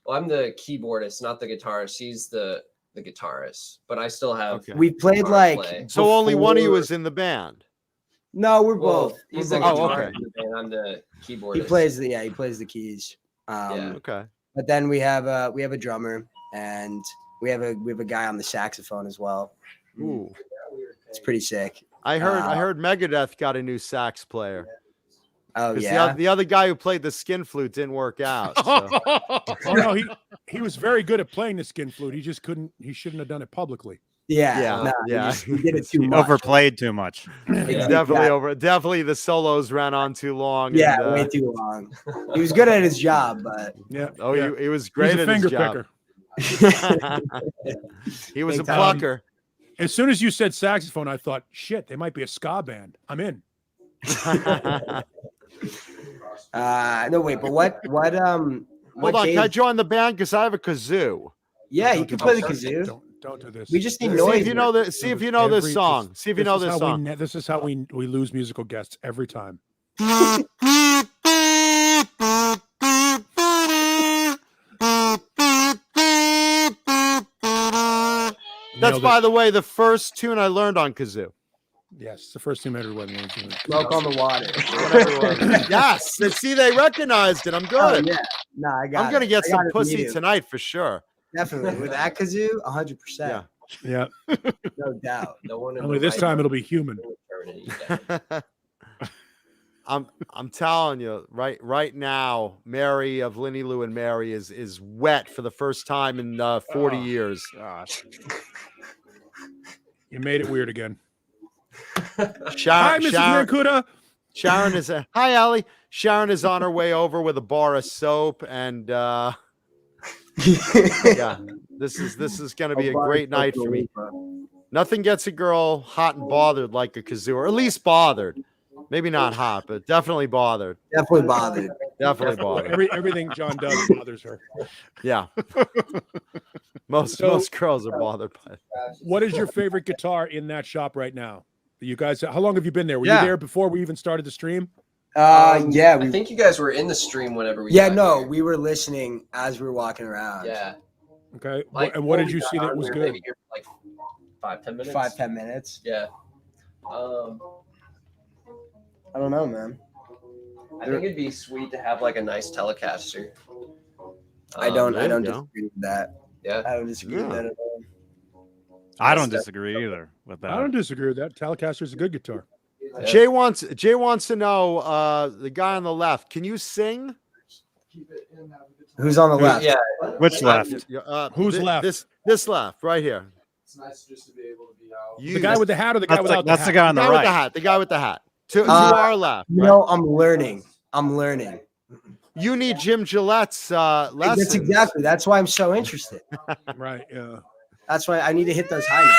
well, I'm the keyboardist, not the guitarist. He's the guitarist, but I still have Okay. we played guitar like play. So only one of you before- is in the band. No, we're Well, both. he's the We're both. guitarist okay. and I'm the keyboardist. He plays the keys. Yeah. Okay. But then we have a drummer and we have a guy on the saxophone as well. Ooh. It's pretty sick. I heard Megadeth got a new sax player. Oh 'Cause yeah. the other guy who played the skin flute didn't work out. So. Oh no, he was very good at playing the skin flute. He just couldn't. He shouldn't have done it publicly. Yeah. Yeah, No, yeah. He did it too He much. overplayed too much. It's definitely over. Definitely the solos ran on too long. Yeah, and, way too long. He was good at his job, but Yeah. Oh, yeah. he was He's great a at his finger job. picker. He was a Big time. plucker. As soon as you said saxophone, I thought, shit, they might be a ska band. I'm in. no wait, but what Hold on, can I join the band? Because I have a kazoo. Yeah, you Don't can do play the this. kazoo. Don't do this. We just need See noise. if you know this. See if you know this song. See if you know this song. This is how we lose musical guests every time. That's, Nailed by it. the way, the first tune I learned on kazoo. Yes, the first team everyone. Smoke on the water. Whatever it was. Yes. See, they recognized it. I'm Oh, good. yeah. No, I got I'm gonna it. get I some got it pussy immediately. tonight for sure. Definitely. With that kazoo, 100%. Yeah. Yeah. No doubt. No one. Only this time it'll be human. I'm telling you, right now, Mary of Linny Lou and Mary is wet for the first time in 40 Oh. years. Gosh. You made it weird again. Hi, Sharon, Mrs. Sharon, Mancuda. Sharon is hi, Allie. Sharon is on her way over with a bar of soap, and yeah, this is gonna be a great night for me. Nothing gets a girl hot and bothered like a kazoo, or at least bothered. Maybe not hot, but definitely bothered. Definitely bothered. Definitely bothered. Everything John does bothers her. Yeah. Most girls are bothered by it. What is your favorite guitar in that shop right now? You guys, how long have you been there? Were Yeah. you there before we even started the stream? Yeah, I think you guys were in the stream whenever we. yeah, got no, here. we were listening as we were walking around. Yeah. Okay. Like, And what did before you we got see that on, was we were good? maybe here for like 5-10 minutes. 5-10 minutes. Yeah. I don't know, man. I think it'd be sweet to have like a nice Telecaster. I don't there you go. disagree with that. Yeah. I don't disagree with Yeah. that at all. I don't disagree either with that. I don't disagree with that. Telecaster's a good guitar. Yeah. Jay wants to know the guy on the left. Can you sing? Who's on the left? Yeah. Which left? Who's left? This left, right here. It's nice just to be able to be out. You, The guy with the hat or the guy without That's the the hat? guy on the guy with right. the hat. The guy with the hat. To our left. You right? know, I'm learning. You need Jim Gillette's lessons. That's exactly. That's why I'm so interested. Right. Yeah. That's why I need to hit those high notes.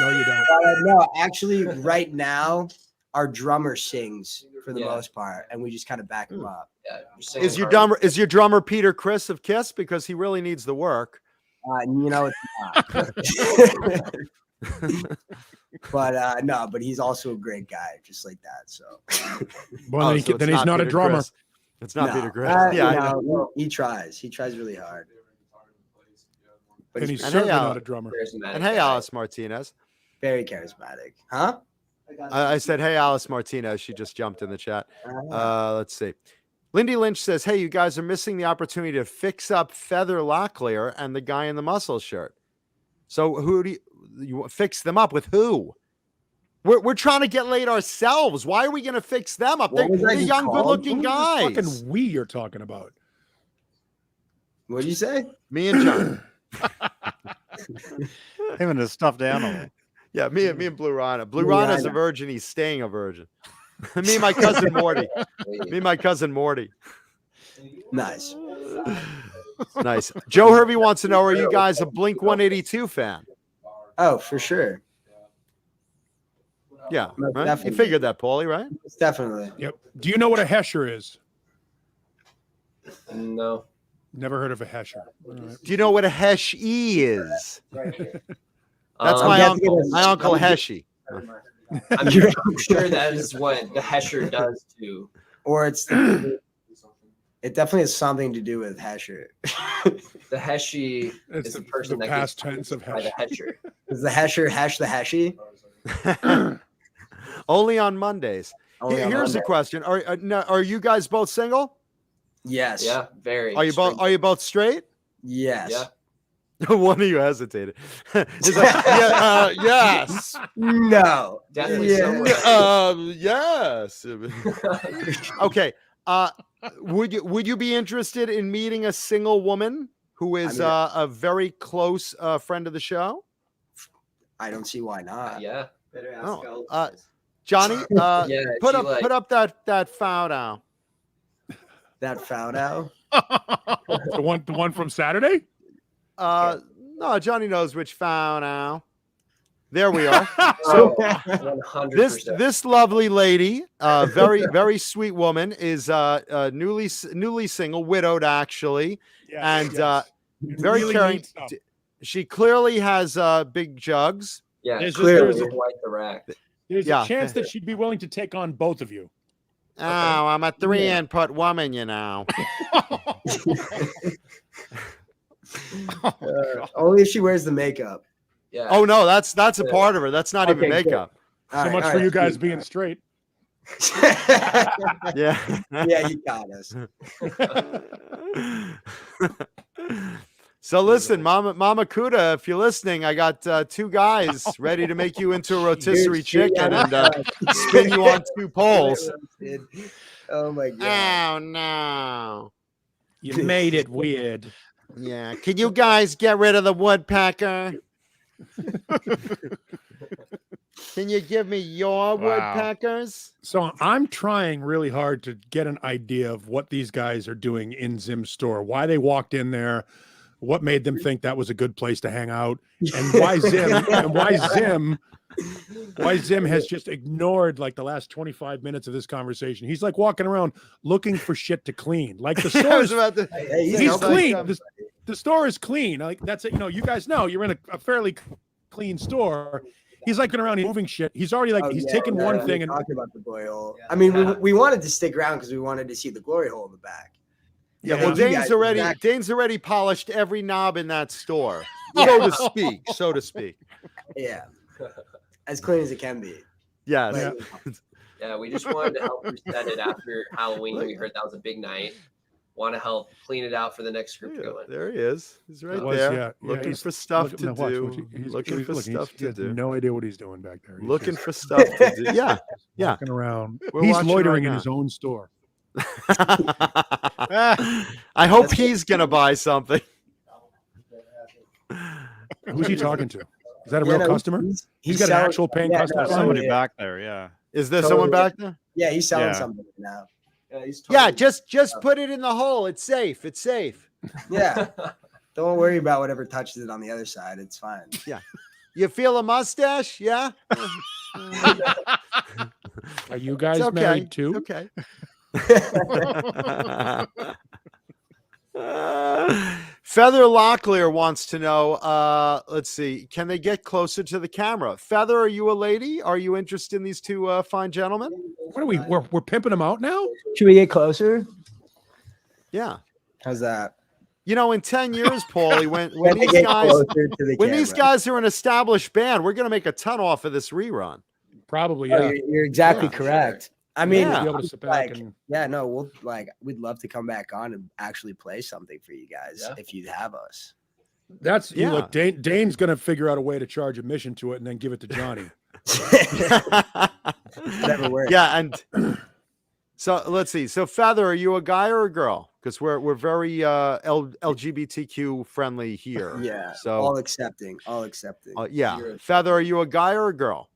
No, you don't. No, actually, right now, our drummer sings for the Yeah. most part, and we just kind of back him up. Yeah. You're singing Is your harmony. drummer Peter Criss of Kiss? Because he really needs the work. You know, it's not. But no, but he's also a great guy, just like that. So Well, then, so it's then he's not a Peter drummer. Criss. It's not No, Peter Criss. Yeah, I know. no, he tries. He tries really hard. But And he's he's And certainly hey, not a drummer. Charismatic And hey, guy. Alice Martinez. very charismatic, huh? I said, hey, Alice Martinez. She just jumped in the chat. Let's see. Lindy Lynch says, hey, you guys are missing the opportunity to fix up Feather Locklear and the guy in the muscle shirt. So who do you fix them up with? Who? We're trying to get laid ourselves. Why are we going to fix them up? What was They're that young, called? good-looking Who's this guys. fucking we you're talking about? What did you say? Me and John. Him and his stuffed animal. Yeah, me and Blue Rhino. Blue Yeah, I Rhino's a know. virgin. He's staying a virgin. Me and my cousin Morty. Me and my cousin Morty. Nice. Nice. Joe Hervey wants to know, are you guys a Blink 182 fan? Oh, for sure. Yeah. Most Right? You definitely. figured that, Paulie, right? Definitely. Yep. Do you know what a hesher is? No. Never heard of a hesher. All right. Do you know what a Hesh E is? That's Um, my guessing uncle. it is- My uncle Heshy. I'm sure that is what the Hesher does too. Or it definitely has something to do with Hesher. The Heshi It's is the the person that past gets tense of by the hesh. Hesher. Is the Hesher hash the Heshy? Only on Mondays. Only on Here's the Monday. question: Are you guys both single? Yes. Yeah, very. Are you both straight? Yes. Yeah. One of you hesitated. He's like, yeah, yes, No. Definitely Yeah. yes. Okay. Would you be interested in meeting a single woman who is a very close friend of the show? I don't see why not. Yeah. Better ask Oh, Alice. Johnny, Yeah. put she, up like, put up that photo. That found out. The one from Saturday? No, Johnny knows which photo. There we are. So So 100%. this lovely lady, very sweet woman, is newly single, widowed actually, Yes, and yes. very Really caring. neat stuff. She clearly has big jugs. Yeah, There's Clearly. a, quite the rack. there's Yeah. a chance that she'd be willing to take on both of you. Oh, I'm a 3-input woman, you know. Only if she wears the makeup. Yeah. Oh no, that's a part of her. That's not even Okay, good. makeup. So much for you guys being straight. Yeah. Yeah, you got us. So listen, Mama Kuda, if you're listening, I got 2 guys ready to make you into a rotisserie chicken and spin you on 2 poles. Oh my god. Oh no. You made it weird. Yeah. Can you guys get rid of the woodpecker? Can you give me your Wow. woodpeckers? So I'm trying really hard to get an idea of what these guys are doing in Zim's store, why they walked in there, what made them think that was a good place to hang out, and why Zim has just ignored like the last 25 minutes of this conversation. He's like walking around looking for shit to clean. Like the I store was is about to. Hey, he's Sounds like, clean. The store is clean. Like that's it. You know, you guys know you're in a fairly clean store. He's like going around moving shit. He's already like, Oh, he's yeah, taken yeah, one we thing were and talking about the glory hole. Yeah. I mean, we wanted to stick around because we wanted to see the glory hole in the back. Yeah, Yeah. well, You Dane's guys- already polished every knob in that store, so to speak. So to speak. Yeah, as clean as it can be. Yes. Like, Yeah, we just wanted to help reset it after Halloween. We heard that was a big night. Want to help clean it out for the next group to go in. There he is. He's right It was, there, yeah, looking he's- for stuff look- to no, watch, do. watch, he's- Looking for look, stuff he to has do. no idea what he's doing back there. He's Looking just for stuff to do. Yeah. Yeah. walking around. We're He's watching loitering right in now. his own store. I hope he's gonna buy something. Who's he talking to? Is that a yeah, real no, customer? He's got an selling- actual paying yeah, customer? no, Somebody yeah. back there, yeah. Is there Totally. someone back there? Yeah, he's selling Yeah. something now. Yeah, he's Yeah, totally- just put it in the hole. It's safe. It's safe. Yeah, don't worry about whatever touches it on the other side. It's fine. You feel a mustache? Yeah. Are you guys It's okay. married too? Okay. Feather Locklear wants to know, let's see, can they get closer to the camera? Feather, are you a lady? Are you interested in these two fine gentlemen? What are we? We're pimping them out now? Should we get closer? Yeah. How's that? You know, in 10 years, Paulie, when Gotta these get guys closer to the when these camera. guys are an established band, we're gonna make a ton off of this rerun. Probably, Oh, yeah. you're exactly Yeah, correct. I mean, Yeah. Be able to sit back like, and yeah, no, we'd love to come back on and actually play something for you guys Yeah. if you'd have us. that's you Yeah. look. Dane's gonna figure out a way to charge admission to it and then give it to Johnny. Whatever works. Yeah, and so let's see. So Feather, are you a guy or a girl? Because we're very LGBTQ friendly here. Yeah. So all accepting. yeah, You're- Feather, are you a guy or a girl?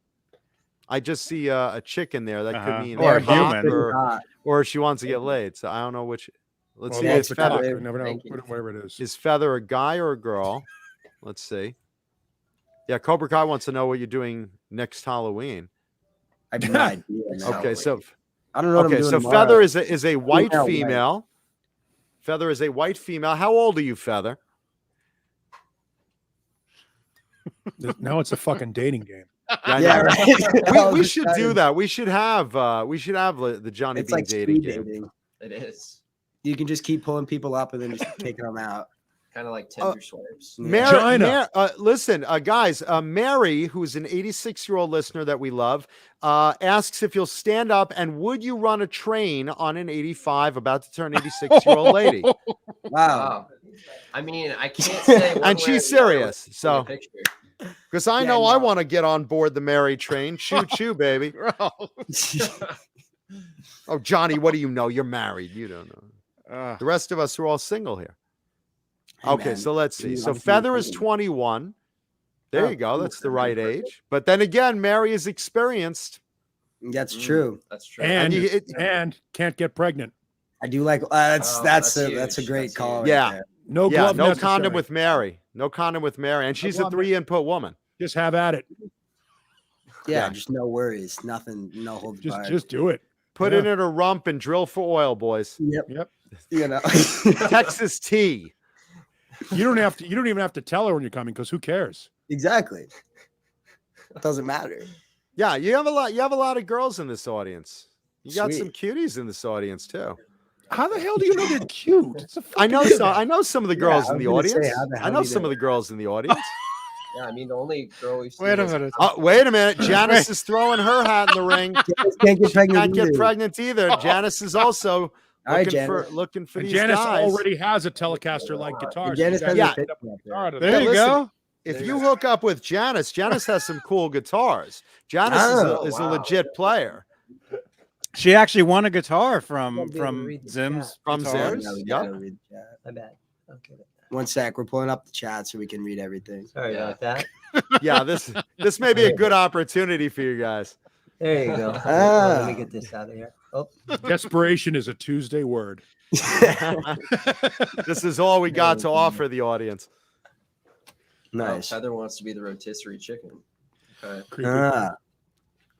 I just see a chick in there. That Uh-huh. could mean Or a hot human. or she wants to get laid. So I don't know which. Let's Well, see. yeah, Is it's the Feather, cock. You never know. Thank you. Whatever it is. is Feather a guy or a girl? Let's see. Yeah, Cobra Kai wants to know what you're doing next Halloween. I have no idea. man. Okay, so I don't know what I'm okay, doing so tomorrow. Feather is a white Female, white. female. Feather is a white female. How old are you, Feather? Now it's a fucking dating game. I Yeah, know. right. All We the should time. do that. We should have the Johnny It's Bean like dating speed game. dating. It is You can just keep pulling people up and then just taking them out. kind of like Tinder swipes. China. Listen, guys, Mary, who's an 86-year-old listener that we love, asks if you'll stand up and would you run a train on an 85 about to turn 86-year-old lady? Wow. Wow. I mean, I can't say. one And way she's or the other serious, with so- the picture. Because I Yeah, know I no. want to get on board the Mary train. Choo choo, baby. Oh, Johnny, what do you know? You're married. You don't know. The rest of us are all single here. Hey, Okay, man, so let's see. you So obviously Feather is single. 21. There Oh, you go. cool. That's the right age. But then again, Mary is experienced. That's Mm. true. That's true. And you- it- and can't get pregnant. I do like that's Oh, that's that's a huge. great That's call. huge. Right Yeah. there. No Yeah, glove no necessary. condom with Mary. No condom with Mary. And she's a glove 3 input woman. Just have at it. Yeah, Yeah. just no worries, nothing, no holds barred. Just do it. Put it in her rump and drill for oil, boys. Yep. Yep. You know. Texas tea. You don't have to. You don't even have to tell her when you're coming because who cares? Exactly. Doesn't matter. Yeah, you have a lot. You have a lot of girls in this audience. You got some Sweet. cuties in this audience too. How the hell do you know they're cute? It's a I know. fucking- So I know some of the Yeah, girls I in the was gonna say, audience. how the I hell know do you some know? of the girls in the audience. Yeah, I mean, the only girl we've seen. Wait a is- minute. Oh, wait a minute. Janice is throwing her hat in the ring. Janice can't get pregnant. Can't get either. pregnant either. Janice is also All right, looking for Janice. looking for And these Janice guys. already has a Telecaster like guitar. And Janice She's has got Yeah. a fit a up there. guitar to There Yeah, you listen, go. If you hook up with Janice, Janice has some cool guitars. Janice Oh, is a wow. legit player. She actually won a guitar Won't from be able to read the Zim's From guitars. Zim's? No, we Yep. gotta read the chat. My bad. Okay. One sec, we're pulling up the chat so we can read everything. Sorry Yeah. about that. Yeah, this may be a good opportunity for you guys. There you go. Let Ah. me get this out of here. Oh, Desperation is a Tuesday word. This is all we got to offer the audience. Nice. Heather wants to be the rotisserie chicken. Okay. Creepy. Ah.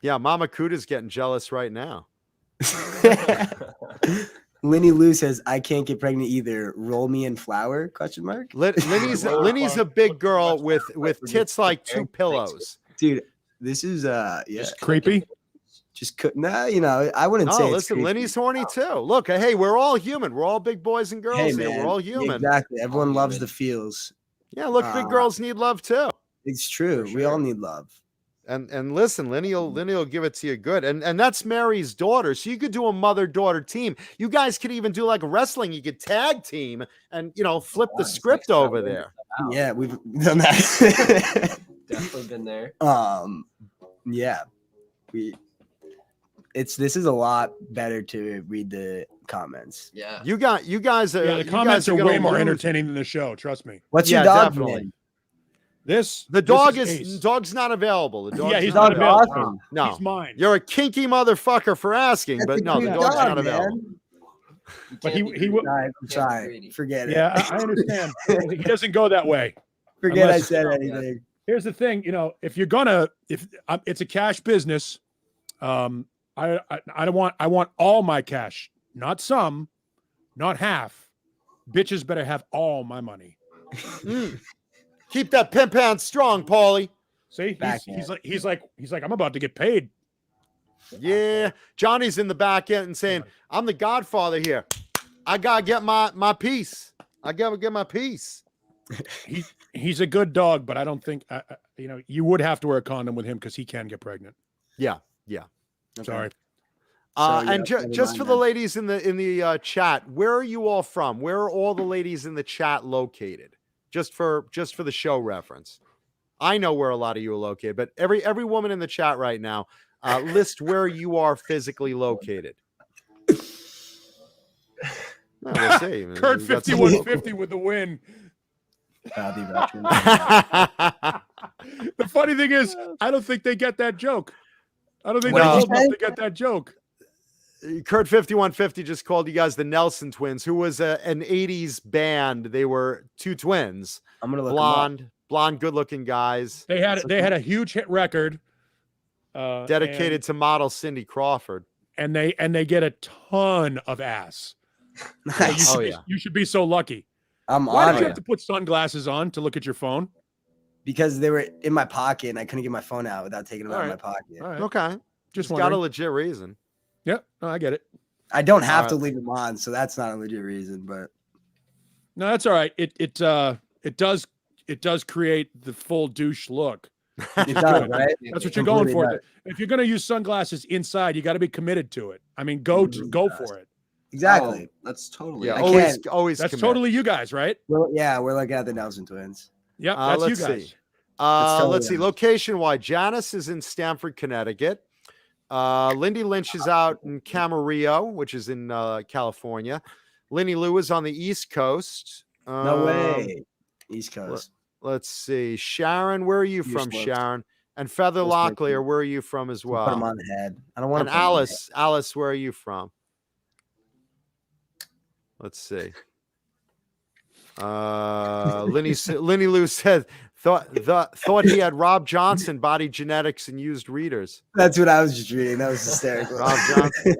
Yeah, Mama Kuda's getting jealous right now. Lenny Lou says, "I can't get pregnant either. Roll me in flour?" Question mark. Lenny's a big girl with tits like two pillows. Dude, This is yeah, Just Creepy. just nah, you know, I wouldn't No, say it's listen, creepy. Lenny's horny too. Look, hey, we're all human. We're all big boys and girls Hey, here. man, We're all human. Exactly. Everyone All loves human. the feels. Yeah, look, big girls need love too. It's true. For We all sure. need love. And listen, Lenny will give it to you good. And that's Mary's daughter. So you could do a mother-daughter team. You guys could even do like wrestling. You could tag team and flip the It's script like over something. there. Wow. Yeah, we've done that. Definitely been there. Yeah. This is a lot better to read the comments. Yeah. You guys are Yeah, the you comments guys are gonna way more lose. entertaining than the show. Trust me. What's Yeah, your dog definitely. name? The dog this is Ace. dog's not available. The dog's Yeah, he's not not Dog's available. awesome. No, He's mine. you're a kinky motherfucker for asking, That's but a no, the cute dog's dog, not available. man. You But can't he be will. I'm Can't be sorry. greedy. Forget it. Yeah, I understand. He doesn't go that way. Forget I Unless- said anything. Here's the thing, if you're if it's a cash business, I want all my cash, not some, not half. Bitches better have all my money. Keep that pimp hand strong, Paulie. See, Backhand. he's like I'm about to get paid. Yeah, Johnny's in the back end and saying, "I'm the Godfather here. I gotta get my piece. I gotta get my piece." He's a good dog, but I don't think you would have to wear a condom with him because he can get pregnant. Yeah. Sorry. And just for the ladies in the chat, where are you all from? Where are all the ladies in the chat located? Just for the show reference. I know where a lot of you are located, but every woman in the chat right now, list where you are physically located. We'll see. Kurt We got some- 5150 with the win. The funny thing is, I don't think they get that joke. I don't think What they're did old you enough say? to get that joke. Kurt 5150 just called you guys the Nelson twins, who was an 80's band. They were two twins, I'm gonna look 'em up. blonde, good-looking guys, They had a huge hit record, dedicated to model Cindy Crawford. and they get a ton of ass. Nice. Oh, yeah. You should be so lucky. I'm Why did on you it have to put sunglasses on to look at your phone? because they were in my pocket and I couldn't get my phone out without taking them out of my Alright. pocket. All right, Okay, just got a wondering. legit reason. Yeah, no, I get it. I don't have to Alright. leave them on, so that's not a legit reason. But No, that's all right. It does create the full douche look. it does, right? That's what you're going Completely for. does. If you're going to use sunglasses inside, you got to be committed to it. I mean, go for it. Exactly. Oh, that's totally. Yeah, I always That's commit. totally you guys, right? We're looking at the Nelson twins. Yep, that's you Let's guys. see. totally Let's see. us. Location-wise, Janice is in Stamford, Connecticut. Lindy Lynch is out in Camarillo, which is in California. Lenny Lou is on the East Coast. No way. East Coast. Let's see. Sharon, where are you You're from, sloped. Sharon? And Feather Just like Locklear, you. where are you from as Put them well? on the head. I don't want And to. Alice, where are you from? Let's see. Lenny Lou said thought he had Rob Johnson body genetics and used readers. That's what I was just reading. That was hysterical. Rob Johnson.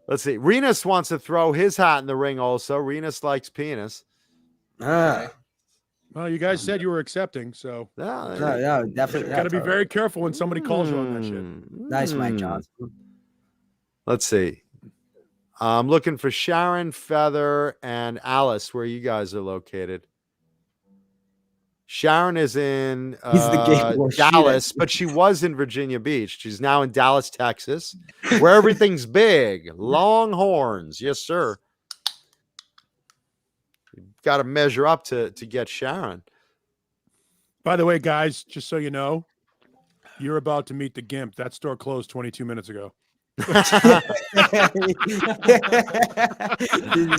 Let's see. Renus wants to throw his hat in the ring also. Renus likes penis. Ah, Well, you guys said you were accepting, so Yeah, no, definitely. got to be very careful when somebody calls you on that shit. Nice, Mike Johnson. Let's see. I'm looking for Sharon, Feather, and Alice, where you guys are located. Sharon is in He's the gay boy. Dallas, but she was in Virginia Beach. She's now in Dallas, Texas, where everything's big. Longhorns. Yes, sir. You've got to measure up to get Sharon. By the way, guys, just so you know, you're about to meet the Gimp. That store closed 22 minutes ago. He just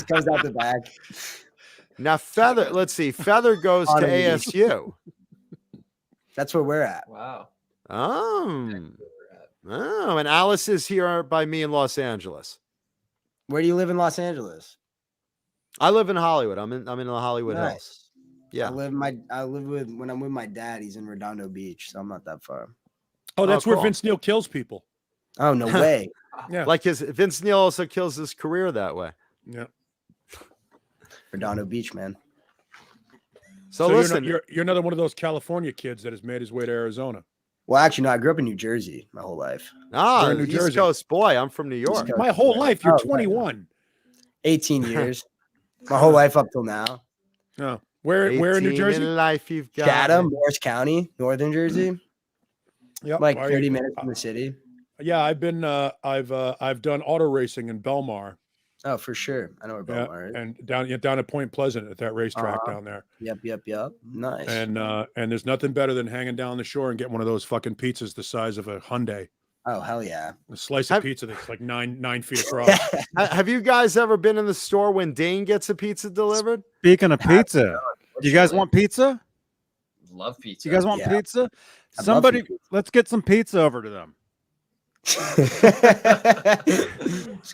comes out the back. Now, Feather, let's see. Feather goes to Oddity. ASU. That's where we're at. Wow. Oh, and Alice is here by me in Los Angeles. Where do you live in Los Angeles? I live in Hollywood. I'm in the Hollywood Hills. Nice. Yeah. I live with when I'm with my dad. He's in Redondo Beach, so I'm not that far. Oh, that's cool. where Vince Neil kills people. Oh no way! Yeah. Like Vince Neil also kills his career that way. Yeah. Redondo Beach, man. So, listen, you're another one of those California kids that has made his way to Arizona. Well, actually, no. I grew up in New Jersey my whole life. You're New East Jersey. Coast boy. I'm from New York. Coast. My whole life, you're Oh, right. 21. 18 years. My whole life up till now. Oh, where in New 18 Jersey? in life you've got. Chatham, Morris County, Northern Jersey. Yep. Like 30 minutes from the city. Yeah, I've been. I've done auto racing in Belmar. Oh, for sure. I know where Belmar is. And down at Point Pleasant at that racetrack down there. Yep. Nice. And there's nothing better than hanging down the shore and getting one of those fucking pizzas the size of a Hyundai. Oh, hell yeah. A slice of pizza that's like nine feet across. Have you guys ever been in the store when Dane gets a pizza delivered? Speaking of pizza, do you guys want pizza? Love pizza. Do you guys want Yeah. pizza? I'd love Somebody, pizza. let's get some pizza over to them.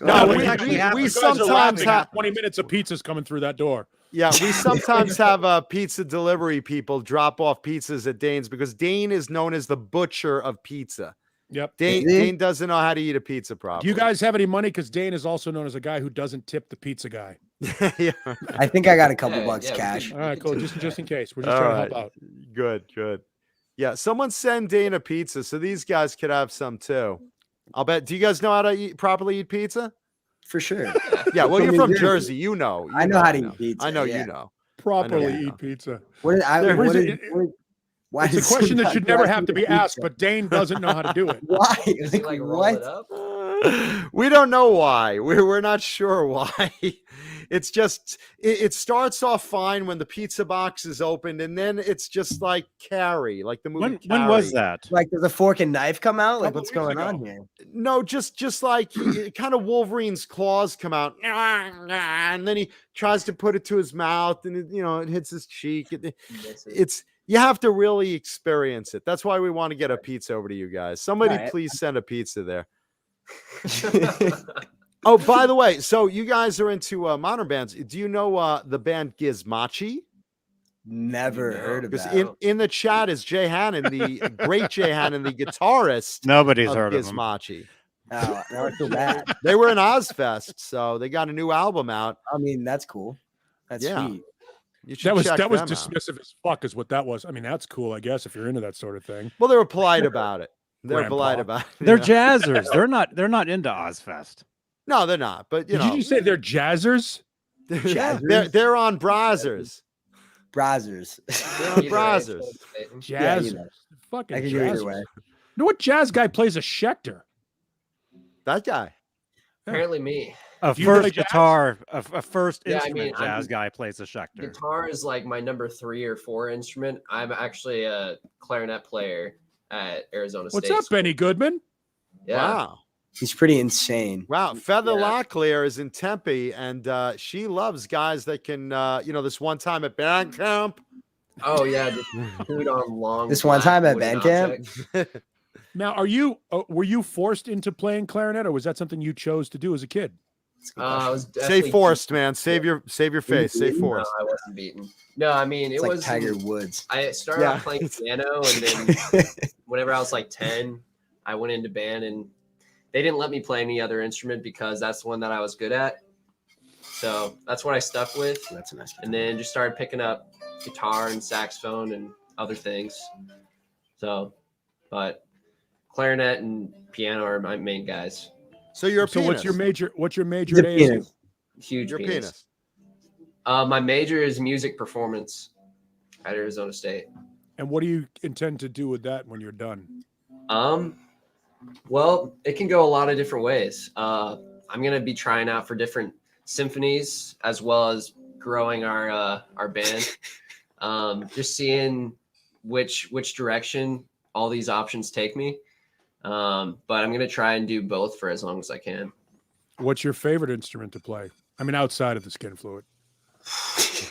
No, we we actually have- we You guys are sometimes laughing. have 20 minutes of pizza's coming through that door. we sometimes have pizza delivery people drop off pizzas at Dane's because Dane is known as the butcher of pizza. Yep. Dane doesn't know how to eat a pizza Do properly. you guys have any money? Because Dane is also known as a guy who doesn't tip the pizza guy. Yeah. I think I got a couple Yeah, bucks yeah, we cash. can- All right, cool. do Just in that. case. We're just All trying to right. help out. Good. Yeah, someone send Dane a pizza so these guys could have some too. I'll bet. Do you guys know how to properly eat pizza? For sure. Yeah, well, From you're New from Jersey. Jersey. You know. I know how to eat pizza. I know yeah. you know. Properly you know. eat pizza. What why It's a does question that somebody should never like have to eat be pizza? asked, but Dane doesn't know how to do it. Why? Does he like roll what? it up? We don't know why. We're not sure why. It's just it starts off fine when the pizza box is opened, and then it's just like Carrie, like the movie. When was Carrie. that? Like, does a fork and knife come out? Like, Couple what's weeks going ago. on here? No, just like kind of Wolverine's claws come out, and then he tries to put it to his mouth, and it hits his cheek. It's you have to really experience it. That's why we want to get a pizza over to you guys. Somebody Right. please send a pizza there. Oh, by the way, so you guys are into modern bands. Do you know the band Gizmachi? Never No. heard of Because that. in the chat is Jay Hannon, the great Jay Hannon, the guitarist Nobody's of heard of them. Gizmachi. Oh, now I feel bad. They were in Ozfest, so they got a new album out. I mean, that's cool. That's Yeah. sweet. You should That was check them out. dismissive as fuck, is what that was. I mean, that's cool, I guess, if you're into that sort of thing. Well, they were polite about it. They're Grandpa. polite about it. They're yeah. jazzers. They're not into Ozfest. No, they're not. But you Did know, you just say they're jazzers? they're on Brazzers. Brazzers. They're on Either way, Brazzers. it's Yeah, Jazzers. you know. Fucking I can go either jazzers. way. You know what jazz guy plays a Schecter? That guy. apparently me. A Do you play first jazz? guitar, a first Yeah, I instrument mean, jazz I'm- guy plays a Schecter. Guitar is like my number 3 or 4 instrument. I'm actually a clarinet player at Arizona What's State. up, Benny Goodman? Yeah. Wow. He's pretty insane. Wow. Feather Yeah. Locklear is in Tempe, and she loves guys that can, this one time at band camp. Oh yeah, just food on long. This one flat time at wooden band camp? object. Now, were you forced into playing clarinet, or was that something you chose to do as a kid? I was Say definitely forced, man. Save your face. Say beaten? No, forced. I wasn't beaten. No, I mean It's it like was Tiger Woods. I started Yeah. off playing piano, and then whenever I was like 10, I went into band, and they didn't let me play any other instrument because that's the one that I was good at. So that's what I stuck with, That's a nice. and then just started picking up guitar and saxophone and other things. So, but clarinet and piano are my main guys. So you're a So pianist. what's your major? What's your major He's a at ASU? pianist. Huge You're a penis. pianist. My major is music performance at Arizona State. And what do you intend to do with that when you're done? Well, it can go a lot of different ways. I'm gonna be trying out for different symphonies as well as growing our band. Just seeing which direction all these options take me. But I'm gonna try and do both for as long as I can. What's your favorite instrument to play? I mean, outside of the skin fluid.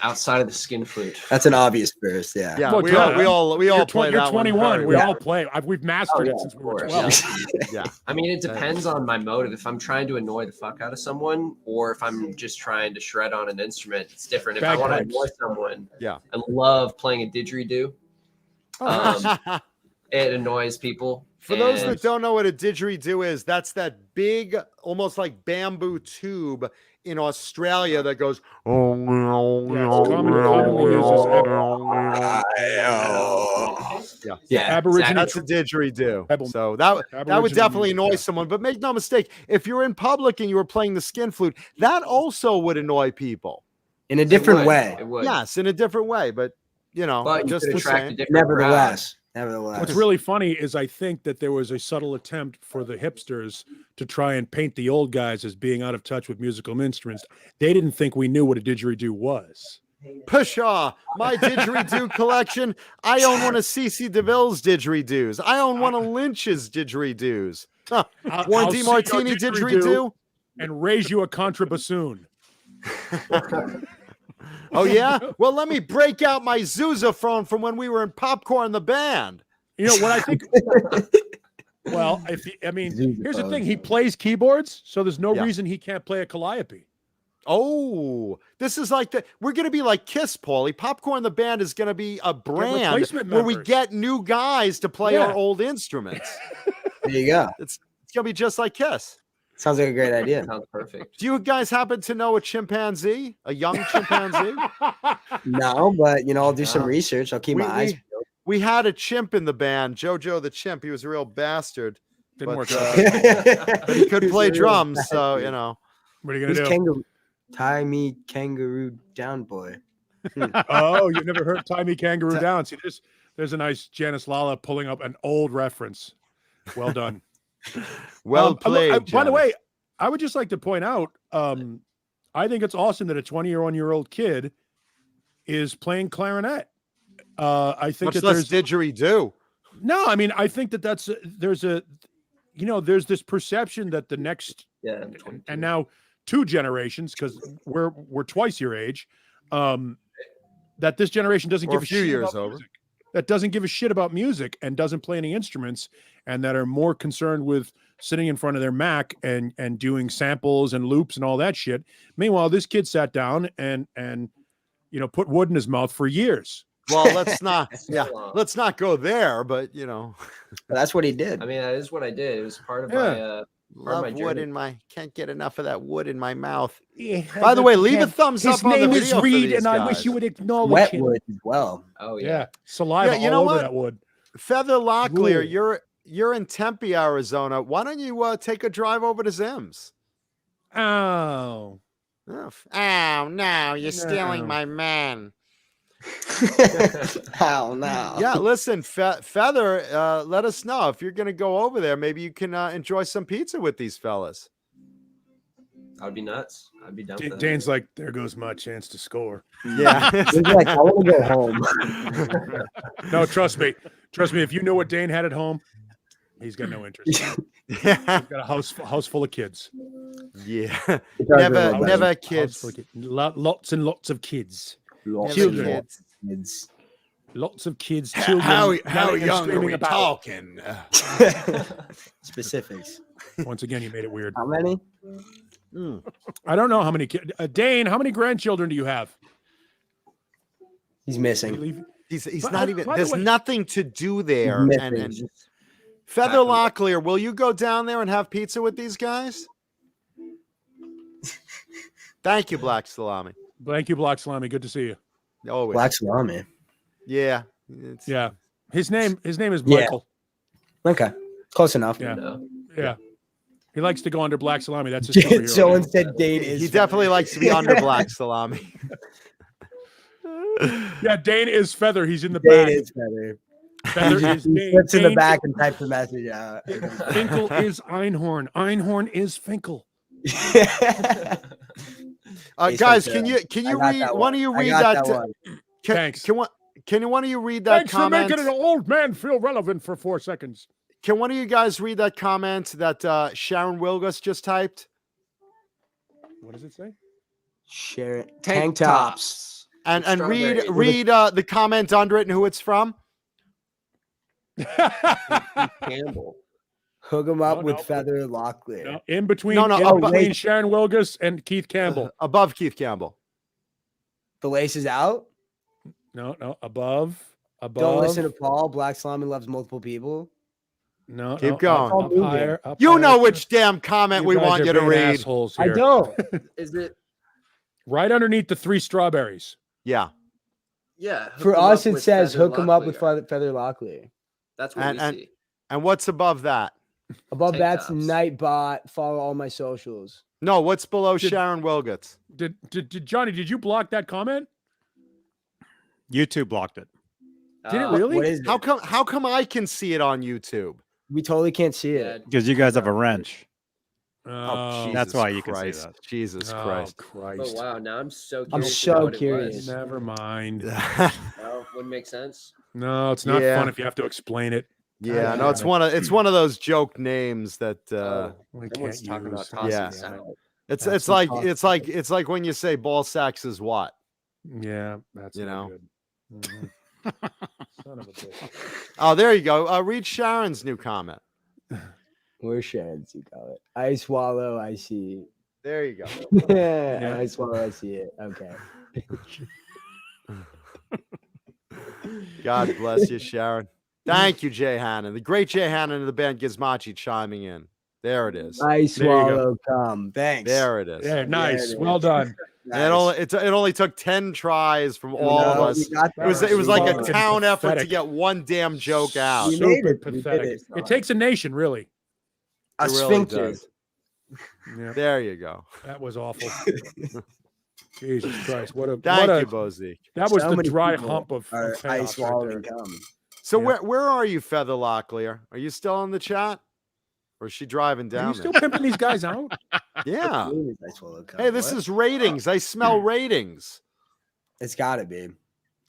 Outside of the skin flute. That's an obvious first. Yeah. Yeah, Well, we yeah. all play You're that one 21. very We well. all play. We've mastered Oh, it yeah, since of we were course, 12. Yeah. I mean, it depends on my motive. If I'm trying to annoy the fuck out of someone, or if I'm just trying to shred on an instrument, it's different. If I want to Bagpipes. annoy someone, Yeah. I love playing a didgeridoo. It annoys people. For those and- that don't know what a didgeridoo is, that's that big, almost like bamboo tube in Australia that goes. Oh, commonly used as yeah. Aboriginal. That's a didgeridoo. Tribal- So that would Aboriginal definitely music, annoy yeah. someone. But make no mistake, if you're in public and you were playing the skin flute, that also would annoy people. In a different way. It would. Yes, in a different way. But you know, But you just could the attract a same. different crowd. Nevertheless. What's really funny is I think that there was a subtle attempt for the hipsters to try and paint the old guys as being out of touch with musical instruments. They didn't think we knew what a didgeridoo was. Pshaw, my didgeridoo collection. I own one of CC DeVille's didgeridoos. I own one of Lynch's didgeridoos. Huh. Warren I'll D. see your Martini didgeridoo. And raise you a contrabassoon. Oh yeah? Well, let me break out my sousaphone from when we were in Popcorn the band. You know what I think? Well, here's the thing. He plays keyboards, so there's no Yeah. reason he can't play a calliope. Oh, this is like we're going to be like Kiss, Paulie. Popcorn the band is going to be a brand replacement where we members. get new guys to play Yeah. our old instruments. There you go. It's going to be just like Kiss. Sounds like a great idea. Sounds perfect. Do you guys happen to know a chimpanzee, a young chimpanzee? No, but I'll do some No. research. I'll keep my eyes peeled. We had a chimp in the band, Jojo the chimp. He was a real bastard, Didn't but, work out. but he could He's play a real drums. bastard. So What are you Who's gonna do? kangaroo? Tie me kangaroo down, boy. Oh, you've never heard "Tie Me Kangaroo Down"? See, there's a nice Janice Lala pulling up an old reference. Well done. well played. By the Janice. way, I would just like to point out, I think it's awesome that a 21-year-old kid is playing clarinet. I think much that less there's didgeridoo. no. I mean, I think that there's this perception that the next Yeah. I'm 22. and now 2 generations, because we're twice your age, that this generation doesn't Or give a a few shit years about over. music. That doesn't give a shit about music and doesn't play any instruments, and that are more concerned with sitting in front of their Mac and doing samples and loops and all that shit. Meanwhile, this kid sat down and put wood in his mouth for years. Well, let's not. Yeah, let's not go there. But But that's what he did. I mean, that is what I did. It was part of Yeah. love my wood journey. in my. Can't get enough of that wood in my mouth. Yeah, By the way, leave a thumbs his up on the name is video for Reed, these and I guys. wish you would acknowledge him. Wetwood as well. Oh Yeah, yeah. saliva Yeah, you all know over what? that wood. Feather Locklear, Ooh. you're in Tempe, Arizona. Why don't you take a drive over to Zim's? Oh, Oh no, you're stealing No. my man. Hell no. Yeah, listen, Feather, let us know if you're going to go over there. Maybe you can enjoy some pizza with these fellas. I would be nuts. I'd be down for that. Dane's like, there goes my chance to score. Yeah. He's like, I want to go home. No, trust me. If you know what Dane had at home, he's got no interest. He's yeah. got a house full of kids. Yeah. It does Never, really never House kids. full of kids. Lots and lots of kids. Lots Children. of kids. Lots of kids. Children. How yelling and young are screaming we about. talking? Specifics. Once again, you made it weird. How many? I don't know how many kids. Dane, how many grandchildren do you have? He's You missing. leave- He's By- not even. by the There's way- nothing to do there. He's And, missing. Feather Locklear, will you go down there and have pizza with these guys? Thank you, Black Salami. Thank you, Black Salami. Good to see you. Always. Black salami. Yeah. Yeah. His name is Yeah. Michael. Okay. Close enough. Yeah. No. Yeah. He likes to go under Black Salami. That's his superhero Someone name. said Dane is. He definitely likes to be under Black Salami. Yeah, Dane is Feather. He's in the Dane back. is better. Feather He is Dane. slips in the Dane- back and types the message out. Finkel is Einhorn. Einhorn is Finkel. Ace Guys, Ventura. can I you got read? that One of you I read got that? one. Thanks. Can one of you read that Thanks comment? for making an old man feel relevant for 4 seconds. Can one of you guys read that comment that Sharon Wilgus just typed? What does it say? Share it. Tank tops. And Strawberry. read the comment under it and who it's from. Campbell. Hook him up No, with no. Feather Locklear. No, in between, No, in oh, between wait. Sharon Wilgus and Keith Campbell. Above Keith Campbell. The lace is out. No, above. Don't listen to Paul. Black Salami loves multiple people. No, Keep no, going. Up higher, up You higher. know which damn comment we guys want are you to being read. assholes I here. don't. Is it? Right underneath the 3 strawberries. Yeah. Yeah. hook For them us, up it with says feather hook them up with locklear. feather locklear. That's what we And see. and what's above that? Above Tank that's tops. Nightbot. Follow all my socials. No, what's below Did- Sharon Wilgetts? Did Johnny? Did you block that comment? YouTube blocked it. Did it Uh, really? What is it? How come I can see it on YouTube? We totally can't see yeah, it. Because you guys have a wrench. Oh, That's Jesus why you can see Christ. that. Jesus Oh, Christ. Oh Christ. wow! Now I'm so curious. I'm to know so what it curious. was. Never mind. No, wouldn't make sense. No, it's not Yeah. fun if you have to explain it. Yeah, no, Yeah. it's one of those joke names that We Someone's can't talking about use. tossing Yeah. salad. it's That's it's like impossible. it's like when you say ball sacks is what? Yeah, that's You not know. good. Mhm. Son of a bitch. Oh, there you go. Read Sharon's new comment. Where's Sharon's? You call it. I swallow. I see. There you go. Yeah. I swallow. I see it. Okay. God bless you, Sharon. Thank you, Jay Hannon. The great Jay Hannon of the band Gizmachi chiming in. There it is. I There you go. swallow. Come. Thanks. There it is. Yeah, nice. it Well is. done. It only took 10 tries from all of No, us. we got It was that. it was We like got a it. fucking town effort to pathetic. get one damn joke out. We made Super it. We did pathetic. it. It takes a nation, really. A It really sphincter. does. Yeah, There you go. that was awful. Jesus Christ! What a Thank what you, a Bozik. that was So the many dry people hump of Are chaos I right swallowing there. cum? So Yeah. where are you, Feather Locklear? Are you still in the chat? Or is she driving Are down you there? still pimping these guys out? Yeah. I swallow cum. Hey, this What? is ratings. I smell ratings. It's got to be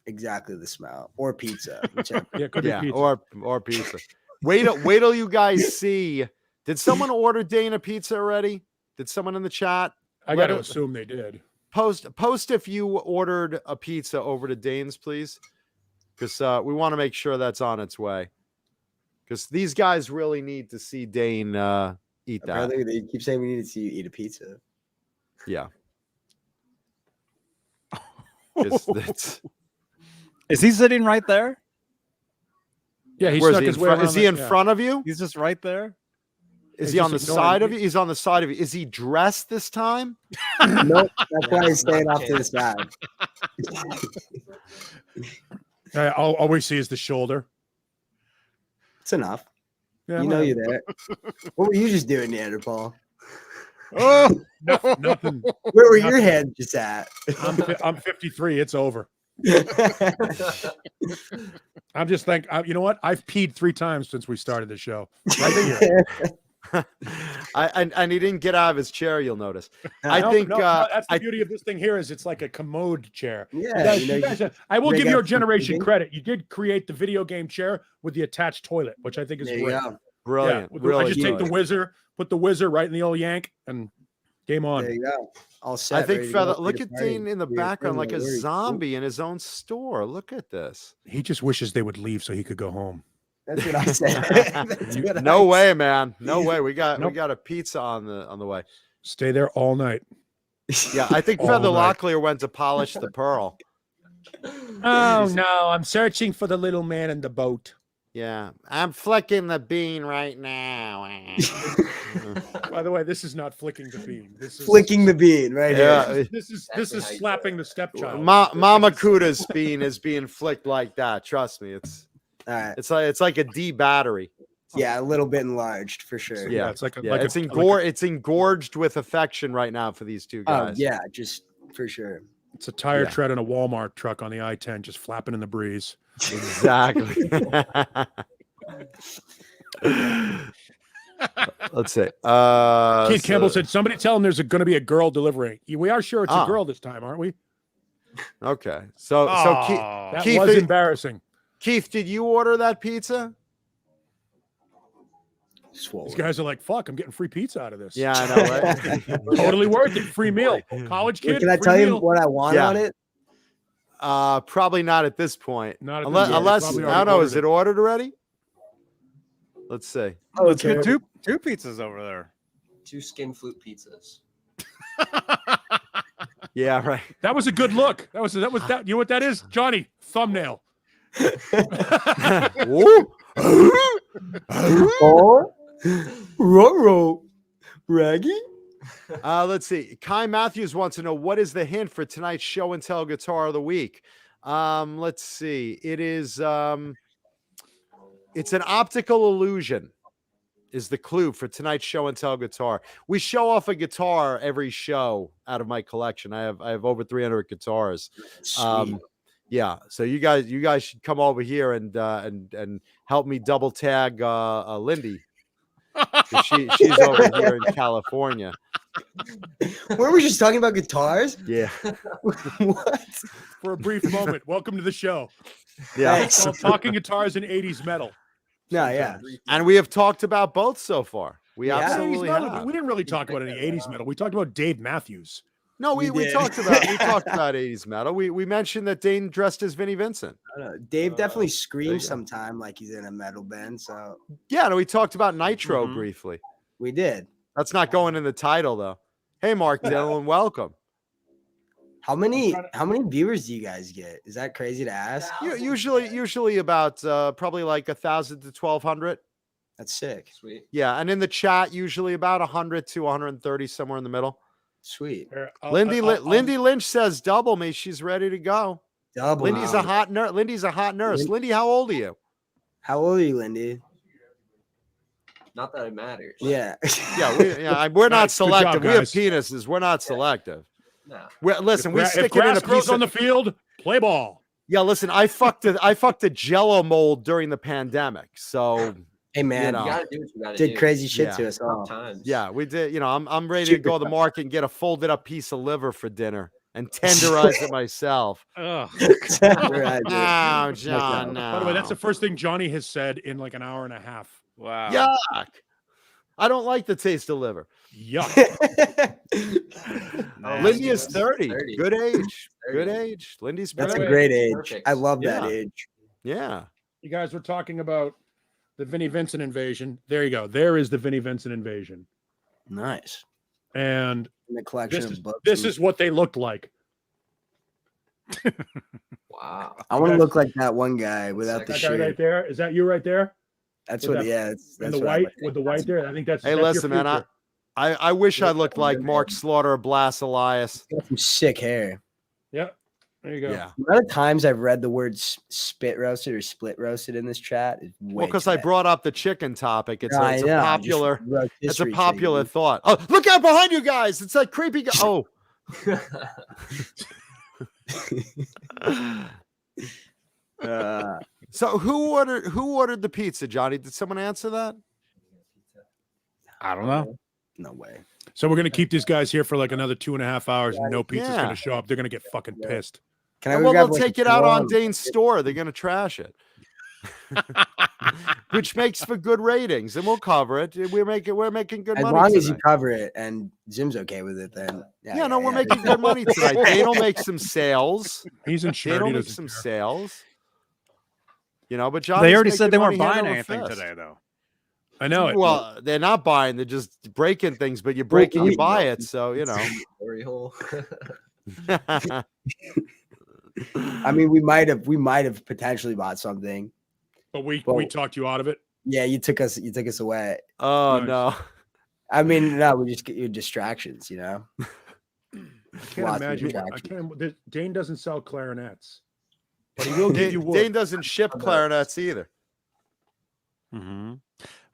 exactly the smell or pizza. Whichever. Yeah, could Yeah, be pizza. or pizza. Wait till you guys see. Did someone order Dana pizza already? Did someone in the chat I let got to it- assume they did. post if you ordered a pizza over to Dane's, please? Because we want to make sure that's on its way. Because these guys really need to see Dane eat that. Apparently, they keep saying we need to see you eat a pizza. Yeah. 'Cause that's- Is he sitting right there? Yeah, he where's snuck he in his way front? around. Is he in front of you? He's just right there. Is He's he on the just ignoring side of me. you? He's on the side of you. Is he dressed this time? Nope, that's why he's staying off to the side. All we see is the shoulder. It's enough. Yeah, You know well, you're there. What were you just doing, Neanderthal? Oh, nothing. Where were your hands just at? I'm 53. It's over. I'm just think. You know what? I've peed 3 times since we started the show. Right here. And he didn't get out of his chair. You'll notice. I No, think. no, that's the I, beauty of this thing here is it's like a commode chair. Yeah, You guys I will they give got your some generation seating. credit. You did create the video game chair with the attached toilet, which I think is there you great. go. brilliant. Yeah, really I just take the brilliant. whizzer, put the whizzer right in the old yank, and game on. There you go. All set. I think ready to go Feather. for Look the at party. Dean in the We're background, friendly, like a we're- zombie in his own store. Look at this. He just wishes they would leave so he could go home. That's what I said. That's what No I way, man. No way. We got Nope. a pizza on the way. Stay there all night. Yeah, I think All Feather night. Locklear went to polish the pearl. Oh no, I'm searching for the little man in the boat. Yeah, I'm flicking the bean right now. By the way, this is not flicking the bean. This is Flicking the bean right Yeah, here. This is Exactly how you do slapping it. the stepchild. Mama Kuda's bean is being flicked like that. Trust me, All right. it's like a D battery. Yeah, a little bit enlarged for sure. Yeah, it's like a, Yeah, like it's a, it's engorged with affection right now for these two Oh, guys. yeah, just for sure. it's a tire Yeah. tread in a Walmart truck on the I-10, just flapping in the breeze. Exactly. Let's see. Keith Campbell so- said, "Somebody tell him there's going to be a girl delivering." We are sure it's Oh. a girl this time, aren't we? Okay. So Aw. That Keith, was did- embarrassing. Keith, did you order that pizza? Swollen. These guys are like, "Fuck, I'm getting free pizza out of this." Yeah, I know, right? Totally worth it. Free meal. College Wait, kid. can I free tell you meal. what I want Yeah. on it? Probably not at this point. Not at Unless, this point. unless Probably I don't already know, is ordered it ordered already? Let's see. Oh, let's okay. get two pizzas over there. 2 skin flute pizzas. Yeah, right. That was a good look. That was that. You know what that is, Johnny? Thumbnail. Ooh. Oh, Roro, Raggy. Let's see. Kai Matthews wants to know, what is the hint for tonight's show and tell guitar of the week? Let's see. It is it's an optical illusion is the clue for tonight's show and tell guitar. We show off a guitar every show out of my collection. I have over 300 guitars. Sweet. Yeah, so you guys should come over here and help me double tag Lindy. 'Cause she's over here in California. Weren't we just talking about guitars? Yeah. What? For a brief moment, welcome to the show. Yeah. Thanks. Well, talking guitars and 80s metal. No, yeah. And we have talked about both so far. We Yeah. 80s absolutely metal. have. We didn't really talk about any 80s metal. We talked about Dave Matthews. No, we We did. talked about 80s metal. We mentioned that Dane dressed as Vinnie Vincent. I don't know. Dave definitely there you screams go. sometime like he's in a metal band. So Yeah, no, we talked about Nitro Mhm. briefly. we did. That's not going in the title though. Hey, Mark Dillon, welcome. How many viewers do you guys get? Is that crazy to ask? Usually about probably like 1,000 to 1,200. That's sick. Sweet. Yeah, and in the chat usually about 100 to 130, somewhere in the middle. Sweet. Here, Lindy Lynch says double me. She's ready to go. Double. Lindy's a hot nurse. Lindy, how old are you? How old are you, Lindy? Not that it matters. Yeah. We're not Nice. Good job, selective. We have guys. penises. We're not selective. No. Listen, we If stick it in grass a grows piece on of, the field, play ball. Yeah, listen, I fucked a Jello mold during the pandemic. So Hey man, You know. You gotta do what you gotta did do. crazy shit Yeah. to us all. Sometimes. yeah, we did. I'm ready to Super go to the tough. market and get a folded up piece of liver for dinner and tenderize it myself. Ugh. Right, dude. Oh, John, By the way, that's the no. first thing Johnny has said in like an hour and a half. Wow. Yuck. I don't like the taste of liver. Yuck. Lindy is 30. 30. Good age. 30. Good age. Lindy's That's a great. great age. Perfect. I love that Yeah. age. Yeah. You guys were talking about the Vinnie Vincent invasion. There you go. There is the Vinnie Vincent invasion. Nice. And In the collection this of books. this is what they looked like. Wow. I want to guys- look like that one guy without the That guy shirt. right there. Is that you right there? That's with what. that- Yeah. That's And the what I white like. with the white there. I think that's. Hey, that's your listen, man. future. I wish I looked like Mark Slaughter or Blas Elias. Got some sick hair. Yep. There you go. Yeah. The amount of times I've read the word spit roasted or split roasted in this chat is way Well, because too I bad. brought up the chicken topic. It's No, a, I it's know, a I just popular. wrote It's a history for popular you. thought. Oh, look out behind you guys! It's like creepy. Oh. So who ordered the pizza, Johnny? Did someone answer that? I don't know. No way. So we're gonna keep these guys here for like another 2.5 hours, and no pizza's Yeah. gonna show up. They're gonna get fucking pissed. Can I go Well, grab, they'll like, a take it out on twirl? Dane's store. They're gonna trash it, which makes for good ratings, and we'll cover it. We're making good As money. long as you tonight. cover it and Zim's okay with it, then Yeah, no, we're making good money tonight. Dane will make some sales. He's in Dane shirt. will He make doesn't some care. sales. But Johnny's They already said making they weren't money hand buying over anything fist. today, though. I know it. Well, they're not buying; they're just breaking things. But you break it, you buy it. So Glory hole. I mean, we might have potentially bought something. But we Well- talked you out of it. Yeah, you took us away. Oh Nice. no! I mean, no, we just get you distractions, you know. I can't Lots of imagine. I distractions. can't. Dane doesn't sell clarinets, but he will give you wood. Dane doesn't ship clarinets either. Mm-hmm.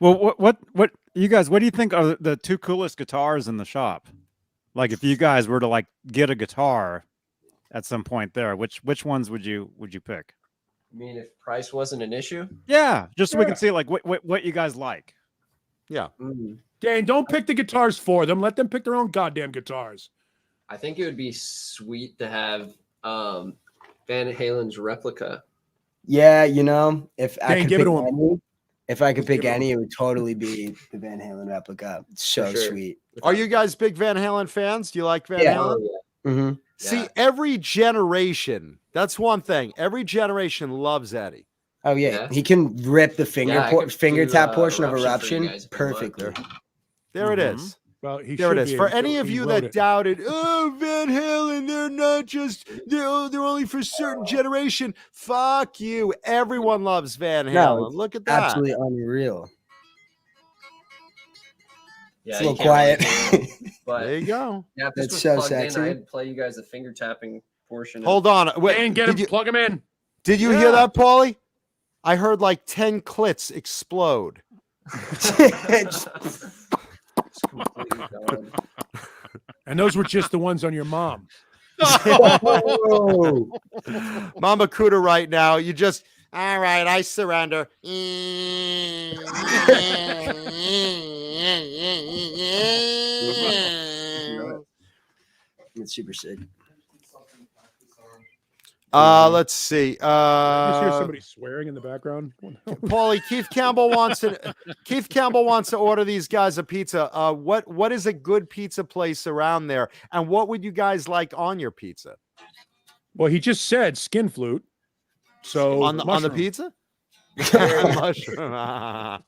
Well, what you guys? What do you think are the two coolest guitars in the shop? Like, if you guys were to like get a guitar at some point there, which ones would you pick? I mean, if price wasn't an issue, Yeah, just so we Yeah. can see like what you guys like. Yeah. Dane, don't pick the guitars for them. Let them pick their own goddamn guitars. I think it would be sweet to have Van Halen's replica. Yeah, you know, if I Dane, could give pick it to him. any, if I could Just pick give it to any, it would totally be the Van Halen replica. It's so For sure. sweet. Are you guys big Van Halen fans? Do you like Van Yeah. Halen? Oh, yeah. Mm-hmm. See, Yeah. every generation. That's one thing. Every generation loves Eddie. Oh yeah. Yeah. He can rip the finger Yeah, I could finger do, tap portion of Eruption for you Eruption guys if you want. perfectly. There it Mhm. is. Well, he There it should is. be For able to any if of he you wrote that it. doubted, oh, Van Halen, they're only for certain generation. Fuck you. Everyone loves Van No, Halen. it's Look at that. Absolutely unreal. Yeah, It's a you little can't really quiet. hear it, but There you go. yeah, if this That's was so plugged in, sexy. I'd play you guys the finger tapping portion. Hold on. Wait, Dan, get him, plug him in. did you hear that, Paulie? I heard like 10 clits explode. It's completely done. And those were just the ones on your mom. Oh, Mama Cuda right now, you just, all right, I surrender. it's super sick. Let's see. I just hear somebody swearing in the background. Paulie, Keith Campbell wants to order these guys a pizza. What is a good pizza place around there? And what would you guys like on your pizza? Well, he just said skin flute. So On the mushroom. pizza? Mushroom.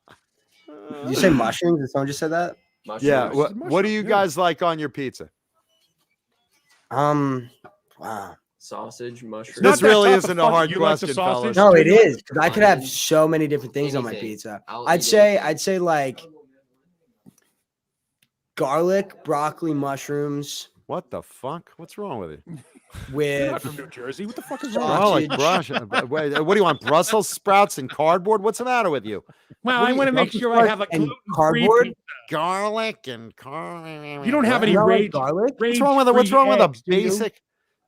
Did you say mushrooms? Did someone just said that? Yeah. Mushrooms. What do you Yeah. guys like on your pizza? Wow. Sausage, mushrooms. Not This that really tough isn't to a fuck. hard You like the question, sausage? fellas. No, it is because I could have so many different things on my Anything. pizza. I'll I'd eat say like garlic, broccoli, mushrooms What the fuck? What's wrong with you? You're with not from New Jersey. What the fuck is wrong? Sausage. Oh, like brush. Wait, what do you want? Brussels sprouts and cardboard? What's the matter with you? Well, What I do want to you- make sure I have a and gluten-free cardboard? pizza. Garlic and cardboard. You don't have any You don't like rage. garlic? What's wrong with it? What's wrong with eggs, a do you?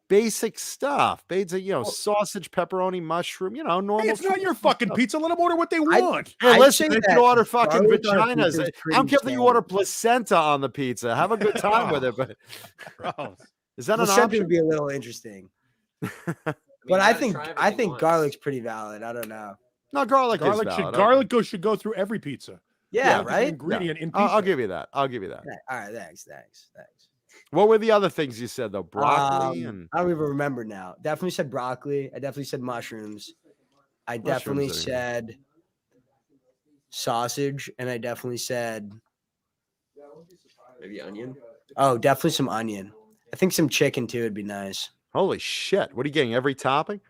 basic stuff? Basic, sausage, pepperoni, mushroom. Normal. Hey, it's not your fucking pizza. Let them order what they I- want. Hey, I'd listen, say if that you order fucking garlic on a pizza vaginas, is I don't pretty care if you order standard. placenta on the pizza. Have a good time with it. But is that an Placenta option? would be a little interesting, but I think garlic's pretty valid. I don't know. No, garlic is Garlic valid. should go through every pizza. Yeah, It's an right. ingredient in pizza. I'll give you that. I'll give you that. Yeah, all right, thanks. What were the other things you said though? Broccoli and I don't even remember now. Definitely said broccoli. I definitely said mushrooms. I definitely Mushrooms are- said sausage, and I definitely said Maybe onion. definitely some onion. I think some chicken too would be nice. holy shit! What are you getting? Every topping?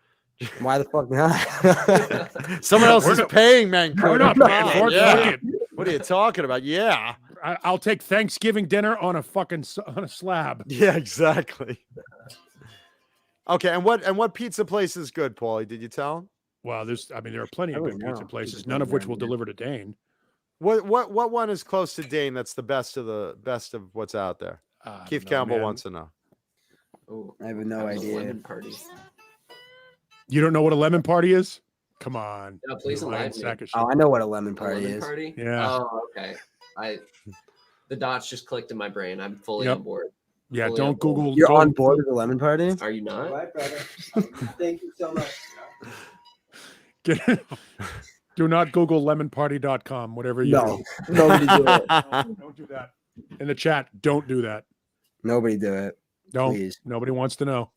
Why the fuck not? Someone else We're is not- paying, man. We're not Come paying on, for it. yeah. Fuck it. What are you talking about? Yeah. I'll take Thanksgiving dinner on a fucking on a slab. Yeah, exactly. Okay, and what pizza place is good, Paulie? Did you tell him? Well, there are plenty I of wouldn't good pizza know. places, Pizza's none of not which around will here. deliver to Dane. What one is close to Dane? That's the best of what's out there. I don't Keith know, Campbell man. wants to know. Oh, I have no that was a idea. lemon party. You don't know what a lemon party is? Come on. No, please you lying enlighten me. sack of shit. Oh, I know what a lemon A party lemon is. party? Yeah. Oh, okay. The dots just clicked in my brain. I'm fully Yep. on board. Yeah, fully don't on board. Google. You're don't- on board with the lemon party? Are you not? Right, brother. Thank you so much. Do not Google lemonparty.com, whatever you No, nobody do it. do. Don't do that. In the chat, don't do that. Nobody do it. No, Please. nobody wants to know.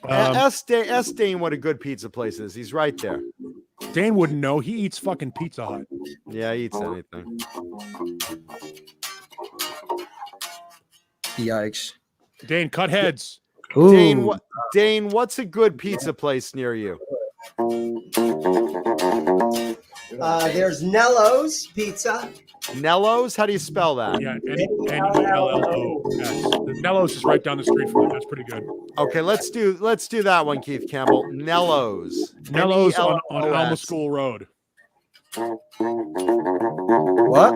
Ask Dane what a good pizza place is. He's right there. Dane wouldn't know. He eats fucking Pizza Hut. Yeah, he eats anything. Yikes. Dane, cut heads. Ooh. Dane, what's a good pizza place near you? There's Nello's Pizza. Nello's? How do you spell that? Yeah, N-E-L-L-O. Yes. The Nello's is right down the street from it. That's pretty good. Okay, let's do that one, Keith Campbell. Nello's. Nello's on N-E-L-L-O-S. Alma School Road. What?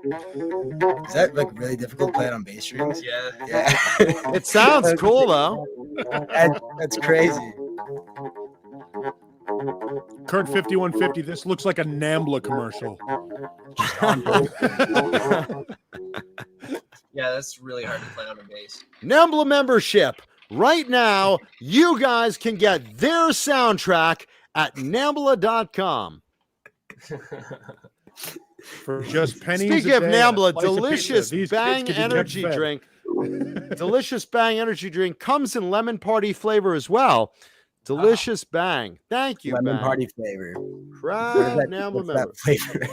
Is that like really difficult playing on bass strings? Yeah. Yeah. It sounds cool though. That's crazy. Kurt 5150. This looks like a Nambla commercial. Yeah, that's really hard to play on a bass. Nambla membership. Right now, you guys can get their soundtrack at nambla.com. For just pennies. Speaking a of day and a Nambla, slice of pizza, delicious these kids Bang can be kept energy fed. drink. Delicious Bang energy drink comes in lemon party flavor as well. Delicious Bang. Thank you, Lemon Bang. party flavor. Proud Nambla What's member. that flavor?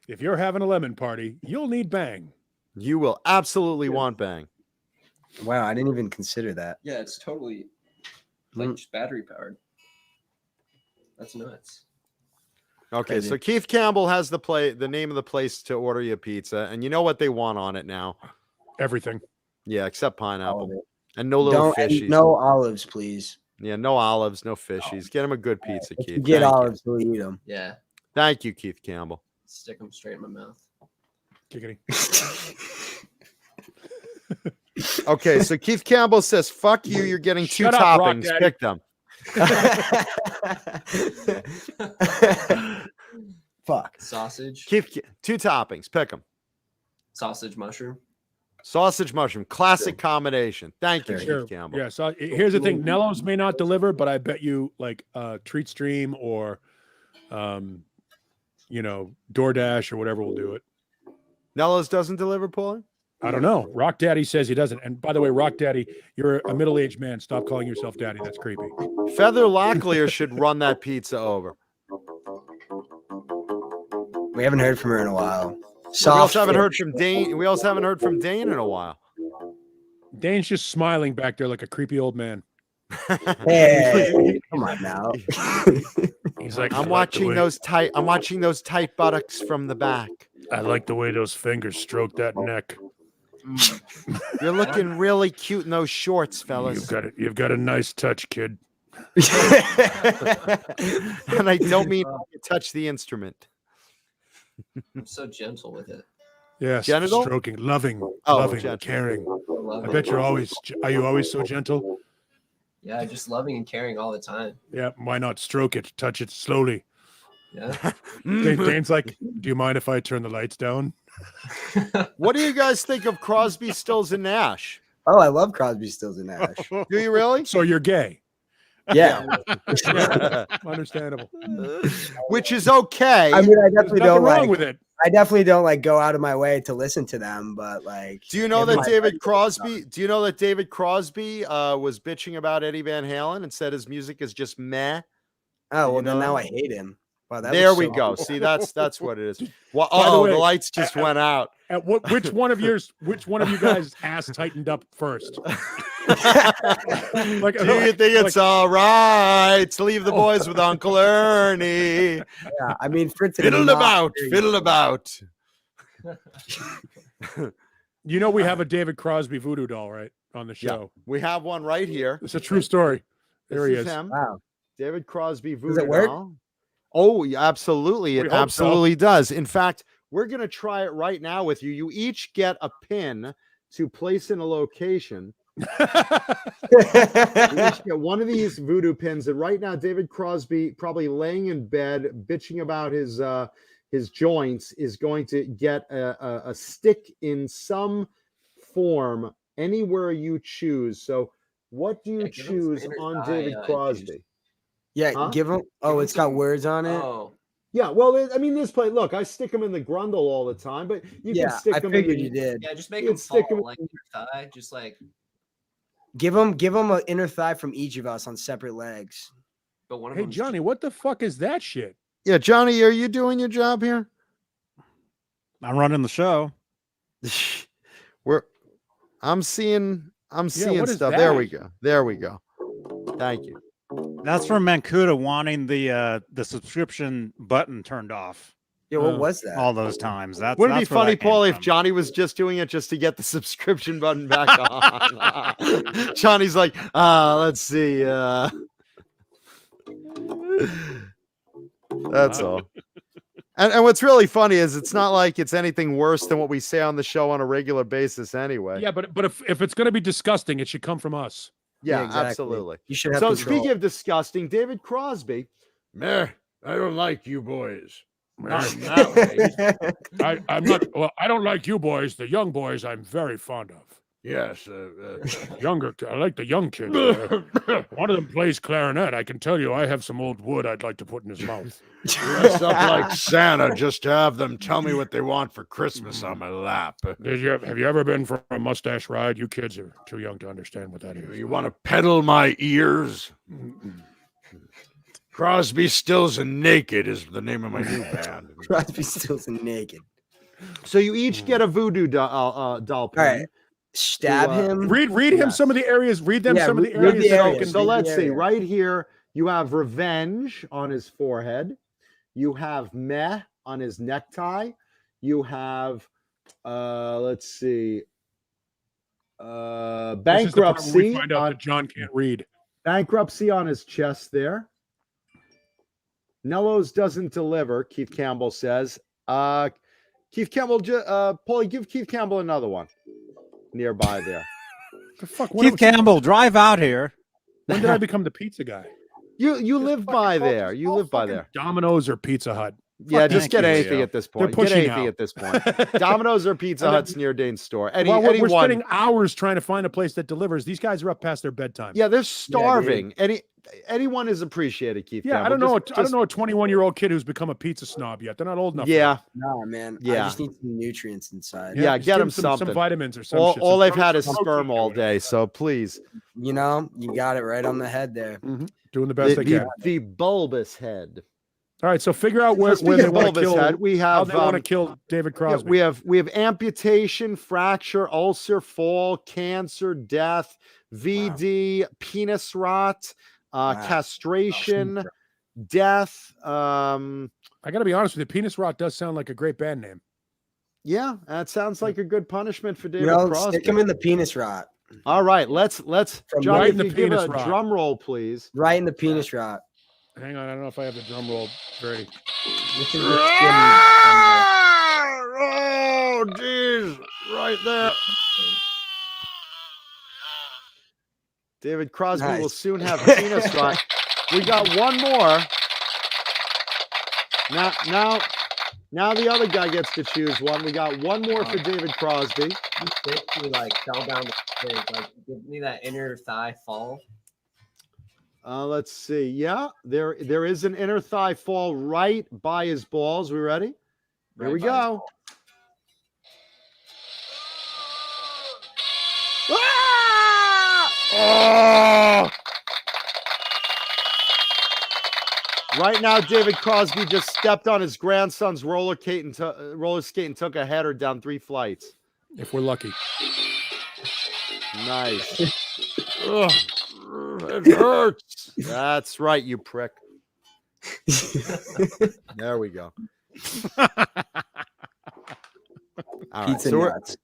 If you're having a lemon party, you'll need Bang. You will absolutely want Bang. Wow, I didn't even consider that. Yeah, it's totally like just battery powered. That's nuts. Okay, Crazy. so Keith Campbell has the name of the place to order you pizza, and you know what they want on it now. Everything. Yeah, except All of pineapple. it. And no little Don't, and fishies. no olives, please. Yeah, no olives, no fishies. Get him a good pizza, If Keith. you get Thank you. olives, we'll eat them. Yeah, Thank you, Keith Campbell. stick them straight in my mouth. Giggity. Okay, so Keith Campbell says, "Fuck you, you're getting two Shut up, Rock toppings. Daddy. Pick them." Fuck. Sausage, Keith, two toppings. Pick them. sausage mushroom. Sausage mushroom, classic combination. Thank you, Sure. Keith Campbell. Yeah. So here's the thing: Nello's may not deliver, but I bet you like Treat Stream or, DoorDash or whatever will do it. Nello's doesn't deliver, Paulie? I don't know. Rock Daddy says he doesn't. And by the way, Rock Daddy, you're a middle-aged man. Stop calling yourself Daddy. That's creepy. Feather Locklear should run that pizza over. We haven't heard from her in a while. We also haven't heard from Dane. We also haven't heard from Dane in a while. Dane's just smiling back there like a creepy old man. Hey, come on now. He's like, I'm watching those tight buttocks from the back. I like the way those fingers stroke that neck. You're looking really cute in those shorts, fellas. You've got a nice touch, kid. And I don't mean to touch the instrument. I'm so gentle with it. Yes, Genital? stroking, loving, gentle. caring. Love I it. bet are you always so gentle? Yeah, just loving and caring all the time. Yeah, why not stroke it, touch it slowly? Yeah. Dane's like, do you mind if I turn the lights down? What do you guys think of Crosby, Stills, and Nash? Oh, I love Crosby, Stills, and Nash. Do you really? So you're gay. Yeah. Understandable. Which is okay. I mean, I There's definitely nothing don't wrong like. with it. I definitely don't like go out of my way to listen to them, but like. Do you know if that my David friend- Crosby? Do you know that David Crosby was bitching about Eddie Van Halen and said his music is just meh? Oh well, you know then now that? I hate him. Wow, that There was we so- go. See, that's what it is. Well, By the way, the lights just went out. At which one of you guys' ass tightened up first? Like, Do you think it's all right to leave the boys with Uncle Ernie? Yeah, I mean, for today, Fiddle about, fiddle about. You know we have a David Crosby voodoo doll, right, on the Yeah. show. We have one right here. It's a true story. There This he is. him. Wow. David Crosby Does voodoo it work? doll. Oh, yeah, absolutely. We It hope so. absolutely does. In fact, we're going to try it right now with you. You each get a pin to place in a location. You each get one of these voodoo pins. And right now, David Crosby, probably laying in bed, bitching about his joints, is going to get a stick in some form anywhere you choose. So what do you Yeah, give him some choose inner on thigh, David Crosby? juice. Yeah, Huh? give them. Give Oh, him it's got some- words on it. Oh, Yeah, well, I mean, this play. Look, I stick them in the grundle all the time, but you Yeah, can stick I them in figured the, you did. yeah. Just make You him can stick fall him- like your thigh. Just like, Give them an inner thigh from each of us on separate legs. but one of Hey them. Johnny, what the fuck is that shit? Yeah, Johnny, are you doing your job here? I'm running the show. I'm seeing what is stuff. There that? we go. There we go. Thank you. That's from Mancuda wanting the subscription button turned off Yeah, what was that? all those times. That's Wouldn't it be that's where funny, that came Paul, if from. Johnny was just doing it just to get the subscription button back on? Johnny's like, let's see. That's all. And what's really funny is it's not like it's anything worse than what we say on the show on a regular basis anyway. Yeah, but if it's gonna be disgusting, it should come from us. Yeah, exactly. absolutely. You should have So control. speaking of disgusting, David Crosby, meh, I don't like you boys. Not in that way. I'm not. Well, I don't like you boys. The young boys, I'm very fond of. Yes, younger. I like the young kids. One of them plays clarinet. I can tell you, I have some old wood I'd like to put in his mouth. Dress up like Santa just to have them tell me what they want for Christmas on my lap. Have you ever been for a mustache ride? You kids are too young to understand what that is. You want to pedal my ears? Crosby, Stills, and Naked is the name of my new band. Crosby, Stills, and Naked. So you each get a voodoo doll pin. All right. Stab him. Read him some of the areas. Read them some of the read areas. the that I areas. can- So Read let's the see. area. Right here, you have revenge on his forehead. You have meh on his necktie. You have, let's see, This is the part where we bankruptcy find out on that John can't read. bankruptcy on his chest there. Nello's doesn't deliver, Keith Campbell says. Keith Campbell, Paulie, give Keith Campbell another one nearby there. The fuck? Keith Campbell, drive out here. When did I become the pizza guy? You live Fucking by call- there. You call live by fucking there. Domino's or Pizza Hut. Yeah, Fuck, just thank get you, anything Leo. at this They're point. Get pushing anything out. at this point. Domino's or Pizza And then- Hut's near Dane's store. We're We're spending hours trying to find a place that delivers. These guys are up past their bedtime. Yeah, they're starving. Anyone is appreciated, Keith. Yeah, I Campbell. don't know. I don't know a 21-year-old kid who's become a pizza snob yet. They're not old enough. for Yeah, Nah, man. I Yeah. just need some nutrients inside. that. Yeah, just get give him some something. vitamins or some all shit. all some they've protein- had is protein sperm or all whatever. day. So please, You know, you got it right on the head there. Doing the best they can. the bulbous head. All right, so figure out where Speaking they of want to bulbous kill. head, we How have they want to kill David yeah, Crosby. we have amputation, fracture, ulcer, fall, cancer, death, VD, penis rot, castration, death. I got to be honest with you. Penis rot does sound like a great band name. Yeah, that sounds like a good punishment for You David know, Crosby. stick him in the penis rot. All right, let's From Johnny, right if in the you give penis a rot. drum roll, please. Right in the penis rot. Hang on, I don't know if I have the drum roll ready. This is the skin. Oh, jeez, right there. David Crosby will Nice. soon have penis rot. We got one more. Now the other guy gets to choose one. We got one more for David Crosby. He like fell down the stairs. Like, give me that inner thigh fall. Let's see. Yeah, there is an inner thigh fall right by his balls. We ready? Here Right we by his go. Ah! Oh! Right now, David Crosby just stepped on his grandson's roller skate and took a header down 3 flights. If we're lucky. Nice. Ugh, it hurts. That's right, you prick. There we go. All right, Pizza so nuts.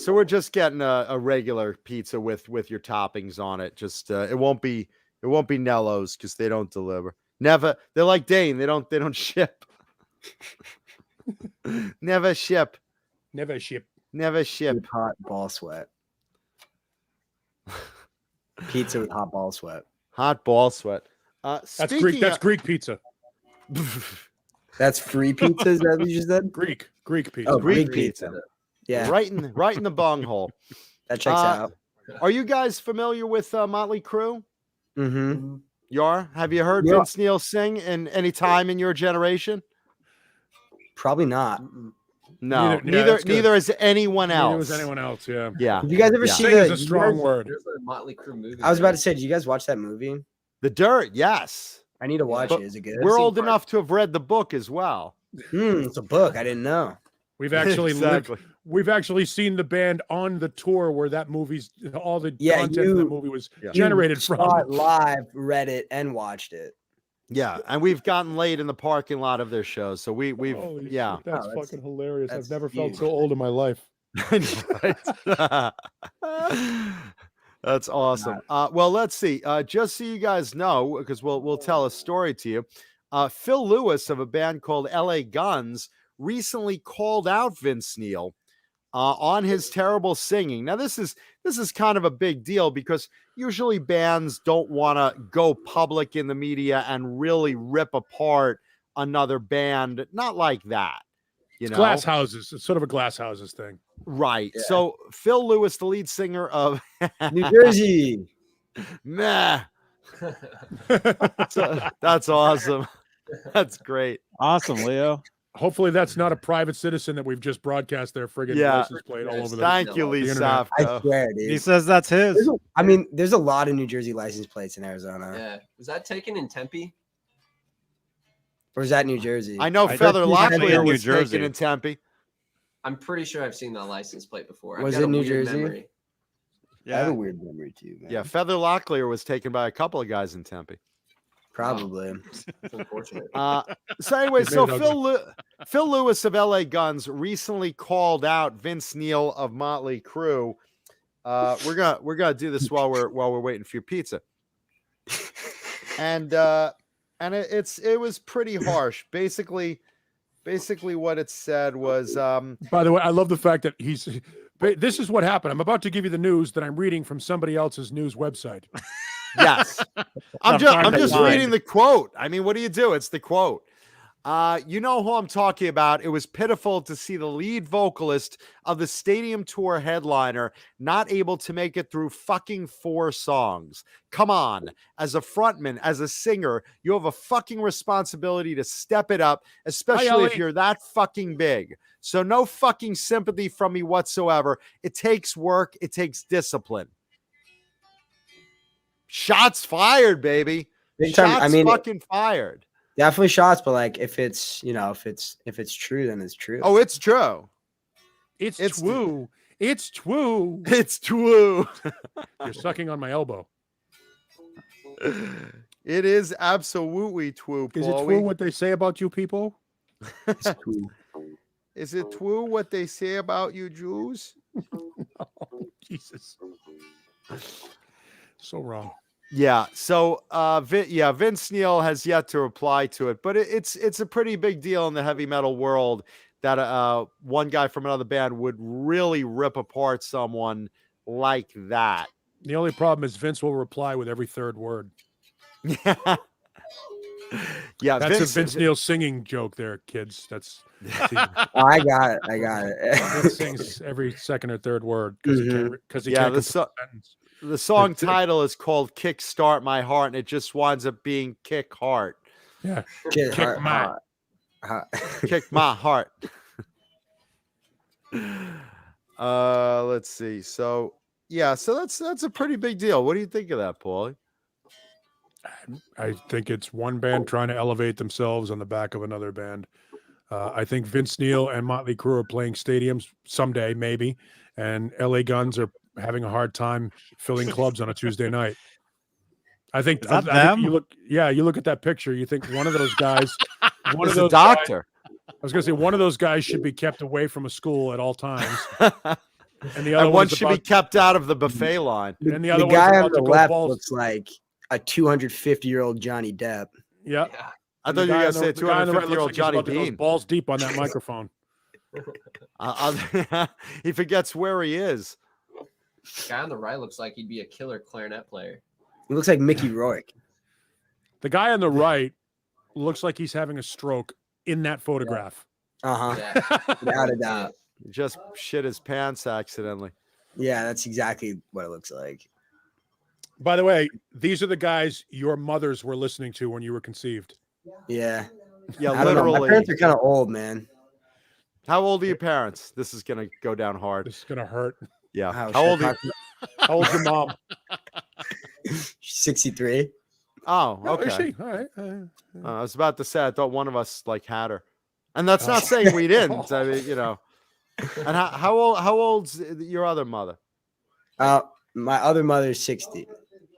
so we're just getting a regular pizza with your toppings on it. Just it won't be Nello's because they don't deliver. Never. They're like Dane. They don't ship. Never ship. Never ship. Never ship. With hot ball sweat. Pizza with hot ball sweat. Hot ball sweat. That's Greek. That's Greek pizza. That's free pizza. Is that what you just said? Greek pizza. Oh, Greek Greek pizza. pizza. Yeah, Right in the bunghole. that checks out. Are you guys familiar with Motley Crue? Mm-hmm. You are? Have you heard Yeah. Vince Neil sing in any time in your generation? Probably not. No, Neither- yeah, that's good. neither is anyone Neither else. was anyone else. Yeah. Yeah, Did you guys ever Yeah. see Sing is the? a strong word. There's a Motley Crue movie. I was about to say, did you guys watch that movie? The Dirt. Yes, I need to watch But it. Is it good? we're seen old part- enough to have read the book as well. It's a book. I didn't know. We've actually Exactly. we've actually seen the band on the tour where that movie's all the Yeah, content of the you- movie was Yeah. generated Saw from. it live, read it, and watched it. Yeah, and we've gotten laid in the parking lot of their shows, so we've Holy yeah. shit, that's Oh, that's- fucking hilarious. I've that's never felt huge. so old in my life. Right? That's awesome. Well, let's see. Just so you guys know, because we'll tell a story to you. Phil Lewis of a band called LA Guns recently called out Vince Neil on his terrible singing. Now, this is kind of a big deal because usually bands don't want to go public in the media and really rip apart another band. Not like that. You know? Glass houses. It's sort of a glass houses thing. Right. Yeah. So Phil Lewis, the lead singer of New Jersey. Meh. That's awesome. That's great. Awesome, Leo. Hopefully that's not a private citizen that we've just broadcast their friggin' Yeah. license plate all over the Thank you, Lee the internet. I Safko. swear, He dude. says that's his. I mean, there's a lot of New Jersey license plates in Arizona. Yeah. Was that taken in Tempe? Or is that New Jersey? I know I Feather think he's Locklear in New was Jersey. taken in Tempe. I'm pretty sure I've seen that license plate before. I've Was got it a New weird Jersey? memory. I have a Yeah. weird memory too, man. Yeah, Feather Locklear was taken by a couple of guys in Tempe. Probably. It's unfortunate. So anyway, He's so made it Phil Lewis of LA Guns recently called out Vince Neil of Motley Crue. We're gonna do this while we're waiting for your pizza. And it was pretty harsh. Basically what it said was By the way, I love the fact that this is what happened. I'm about to give you the news that I'm reading from somebody else's news website. yes. I'm just reading the quote. I mean, what do you do? It's the quote. You know who I'm talking about. It was pitiful to see the lead vocalist of the stadium tour headliner not able to make it through fucking 4 songs. Come on. As a frontman, as a singer, you have a fucking responsibility to step it up, especially if Ellie. you're that fucking big. So no fucking sympathy from me whatsoever. It takes work. It takes discipline. Shots fired, baby. Big time. Shots I mean, fucking fired. definitely shots, but like if it's if it's true, then it's true. Oh, it's true. It's It's- twoo. It's twoo. It's true. You're sucking on my elbow. It is absolutely true, Is it Paulie. true what they say about you people? It's cool. Is it true what they say about you Jews? Oh, Jesus. So wrong. Yeah. So, Vince Neil has yet to reply to it, but it's a pretty big deal in the heavy metal world that one guy from another band would really rip apart someone like that. The only problem is Vince will reply with every third word. Yeah. Yeah. That's a Vince Neil singing joke there, kids. That's Oh, I got it. Vince sings every second or third word because he can't Yeah, complete a sentence. The song That's it. title is called Kick Start My Heart, and it just winds up being Kick Heart. Yeah. Kick my- Kick my heart. Let's see. So yeah, so that's a pretty big deal. What do you think of that, Paulie? I think it's one band trying to elevate themselves on the back of another band. I think Vince Neil and Motley Crue are playing stadiums someday, maybe, and LA Guns are having a hard time filling clubs on a Tuesday night. I think, Is that I think them? you look at that picture, you think one of those guys, one of He's a those doctor. I was going to say one of those guys should be kept away from a school at all times, and the other And one one's should be kept out of the buffet line. and the The other one's guy on about the to go left balls. looks like a 250-year-old Johnny Depp. Yeah, Yeah. I and thought the you were guy gonna on say the guy on the right 250-year-old looks like he's Johnny about to go Beane. balls deep on that microphone. He forgets where he is. The guy on the right looks like he'd be a killer clarinet player. He looks like Mickey Rourke. The guy on the right looks like he's having a stroke in that photograph. Uh-huh. Yeah. Without a doubt. He just shit his pants accidentally. Yeah, that's exactly what it looks like. By the way, these are the guys your mothers were listening to when you were conceived. Yeah. Yeah, I don't know. My literally. parents are kind of old, man. How old are your parents? This is gonna go down hard. This is gonna hurt. Yeah. Wow, How should I old are you? talk to- How old's your mom? She's 63. Oh, Oh, okay. is she? All right. I was about to say I thought one of us like had her, and that's not saying we didn't. I mean, you know. And how old's your other mother? My other mother's 60.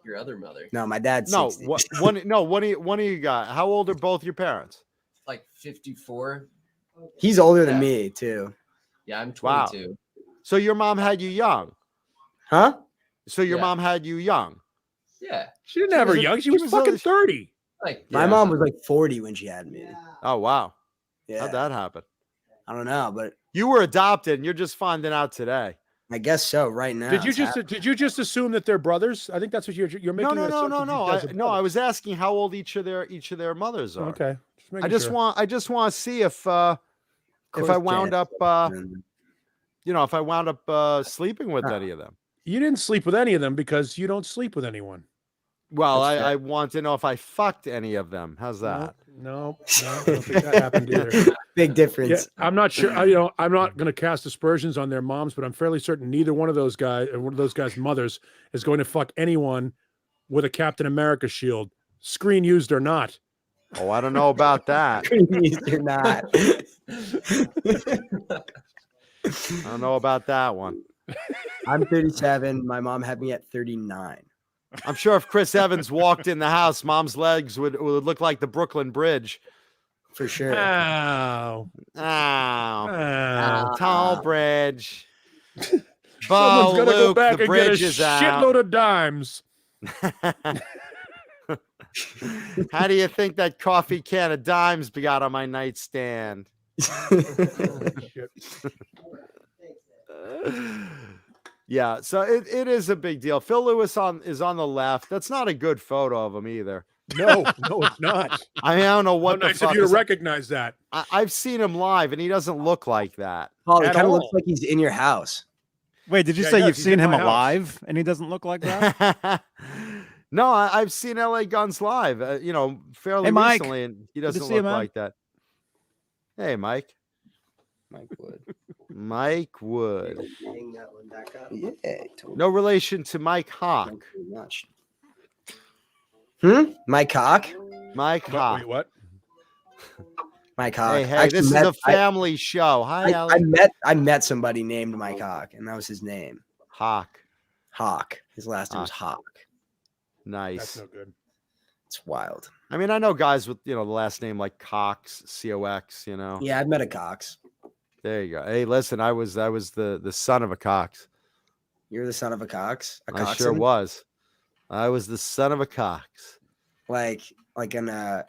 Your other mother, No, my dad's No, 60. one of you got. How old are both your parents? like 54. He's older than Yeah. me, too. Yeah, I'm Wow. 22. So your mom had you young. Huh? So your Yeah. mom had you young. Yeah, She didn't have her was a- young. She she was was fucking a- 30. like My Yeah. mom was like 40 when she had me. Oh wow, Yeah. how'd that happen? I don't know, but You were adopted, and you're just finding out today. I guess so right now. Did you It's just assume that they're brothers? I think that's what you're No, making. no, an no, assumption no, these no. guys I, are no, I brothers. was asking how old each of their mothers are. Okay. I just want to see if I wound up if I wound up sleeping with any of them. You didn't sleep with any of them because you don't sleep with anyone. Well, That's fair. I want to know if I fucked any of them. How's that? No, I don't think that happened either. Big Yeah, difference. I'm not sure. I'm not going to cast aspersions on their moms, but I'm fairly certain neither one of those guys, or one of those guys' mothers, is going to fuck anyone with a Captain America shield, screen used or not. Oh, I don't know about that. You're not. I don't know about that one. I'm 37. My mom had me at 39. I'm sure if Chris Evans walked in the house, mom's legs would look like the Brooklyn Bridge. For sure. Ow. Oh, Ow. tall bridge. Someone's Bo, going to go Luke, back the and get a bridge is out. shitload of dimes. How do you think that coffee can of dimes got on my nightstand? Shit. Yeah, so it is a big deal. Phil Lewis is on the left. That's not a good photo of him either. No, it's not. I don't know How what the nice fuck. of you to is- recognize that. I've seen him live, and he doesn't look like that. Paul, it At kind of all. looks like he's in your house. Wait, did you Yeah, say he does. you've He's seen in him my house. alive and he doesn't look like that? No, I've seen LA Guns live. Fairly Hey, Mike. recently, and he Good to doesn't see you, look man. like that. Hey, Mike. Mike Wood. Mike Wood. Hang that one back up. Yeah, totally. No relation to Mike Hawk. Thank you very much. My cock? Mike Hawk. Wait, what? My cock. Hey, I this is met- a family show. Hi, Ellie. I met somebody named Mike Hawk, and that was his name. Hawk. Hawk. His last name was Hawk. That's Nice. no good. It's wild. I mean, I know guys with the last name like Cox, Cox. Yeah, I've met a Cox. There you go. Hey, listen, I was the son of a Cox. You're the son of a Cox. A I sure coxswain? was. I was the son of a Cox. Like in a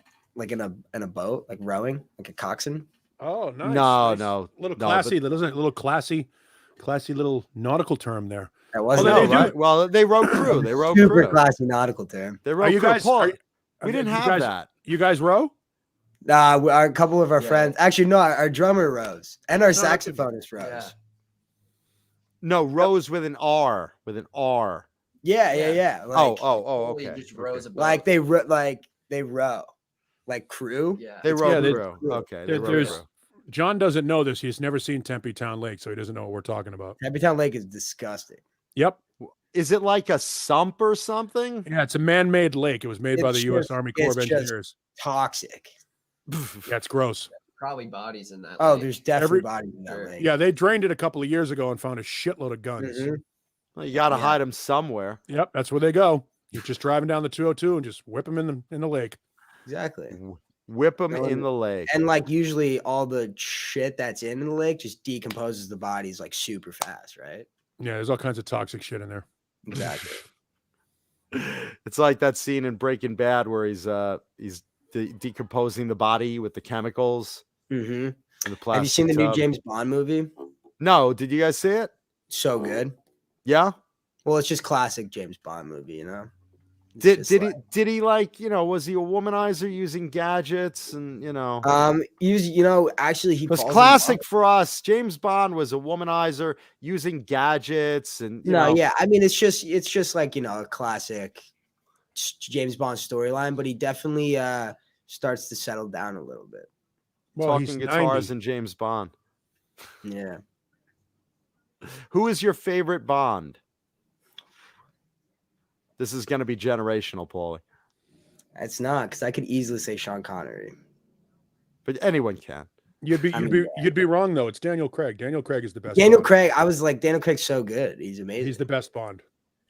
boat, like rowing, like a coxswain. Oh, nice. No, nice. no, Little no, classy, little classy little nautical term there. That Oh, wasn't they No, do- right? Well, they wrote crew. They wrote super crew. classy nautical term. They Are wrote you crew. guys? Paul, We we didn't have that. You guys row? A couple of our Yeah. friends, actually, no, our drummer rose and our that's a- saxophonist rose. Yeah. No, Rose with an R. With an R. Yeah. Oh, Like, okay. Just rows of like they row, like crew. Yeah. They It's- wrote yeah, they- crew. Okay. They There- wrote there's- crew. John doesn't know this. He's never seen Tempe Town Lake, so he doesn't know what we're talking about. Happy Town Lake is disgusting. Yep. Is it like a sump or something? Yeah, it's a man-made lake. It was made by It's the U.S. just- Army Corps of it's just- Engineers. Toxic. Yeah, it's gross. Probably bodies in that. Oh, lake. there's definitely Every- bodies in that Sure. lake. Yeah, they drained it a couple of years ago and found a shitload of guns. Mhm. Well, you got to Yeah. hide them somewhere. Yep, that's where they go. You're just driving down the 202 and just whip them in the lake. Exactly. Whip them No, in the lake. And like usually all the shit that's in the lake just decomposes the bodies like super fast, right? Yeah, there's all kinds of toxic shit in there. Exactly. It's like that scene in Breaking Bad where he's decomposing the body with the chemicals Mm-hmm. and the plastic. Have you seen the new tub. James Bond movie? No, did you guys see it? So good. Yeah. Well, it's just classic James Bond movie, you know. It's Did just did he like was he a womanizer using gadgets and actually he it was falls in classic love- for us. James Bond was a womanizer using gadgets and Yeah. I mean, it's just like a classic James Bond storyline, but he definitely starts to settle down a little bit. Well, he's talking guitars 90. and James Bond. Yeah. Who is your favorite Bond? This is going to be generational, Paulie, It's not because I could easily say Sean Connery. but anyone can. You'd be wrong though. It's Daniel Craig. Daniel Craig is the best. Daniel Bond. Craig, I was like, Daniel Craig's so good. He's amazing. He's the best Bond.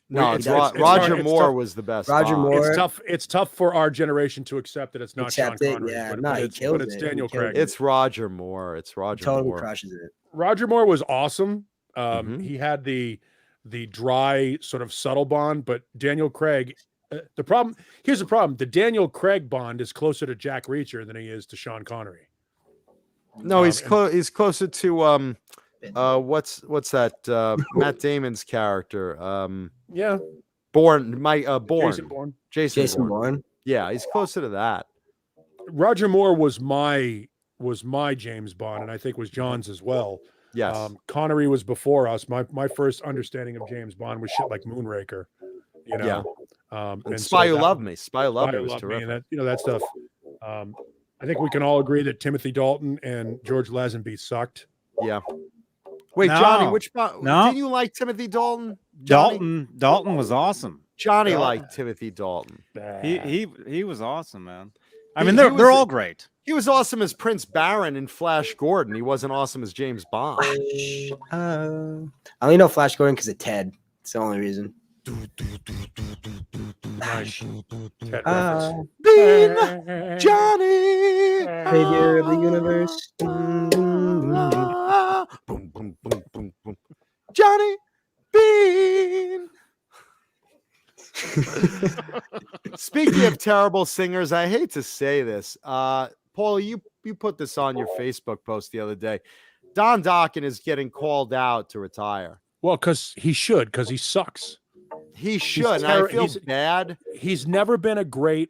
No, Well, it's it's- it's Roger hard- it's Moore tough- was the best. Roger Bond. Moore. It's tough for our generation to accept that it's not Accept Sean it, Connery. yeah. but, No, but he it's, kills but it's it. He Daniel kills Craig. it. It's Roger Moore. It's Roger totally Moore. crushes it. Roger Moore was awesome. Mhm. He had the dry sort of subtle Bond, but Daniel Craig. Here's the problem: the Daniel Craig Bond is closer to Jack Reacher than he is to Sean Connery. No, he's and- he's closer to what's that Matt Damon's character Yeah, Bourne Jason Bourne. Jason Bourne. Yeah, he's closer to that. Roger Moore was my James Bond, and I think was John's as well. Yes. Connery was before us. My first understanding of James Bond was shit like Moonraker, you know. And so Spy Who that Loved Me. Spy Who Loved Me was Loved Me, terrific. and that, you know, that stuff. I think we can all agree that Timothy Dalton and George Lazenby sucked. Yeah. Wait, Johnny, No. which Bond? No. Didn't you like Timothy Dalton? Johnny? Dalton was awesome. Johnny Dal- liked Timothy Dalton. He was awesome, man. I He- mean, he they're was- all great. He was awesome as Prince Baron in Flash Gordon. He wasn't awesome as James Bond. I only know Flash Gordon because of Ted. It's the only reason. Nice. Ted Beane, reference. Johnny, Savior of the universe. boom, boom, boom, boom, boom. Johnny Beane. Speaking of terrible singers, I hate to say this. Paul, you put this on your Facebook post the other day. Don Dokken is getting called out to retire. Well, because he sucks. He should. And I feel bad. He's never been a great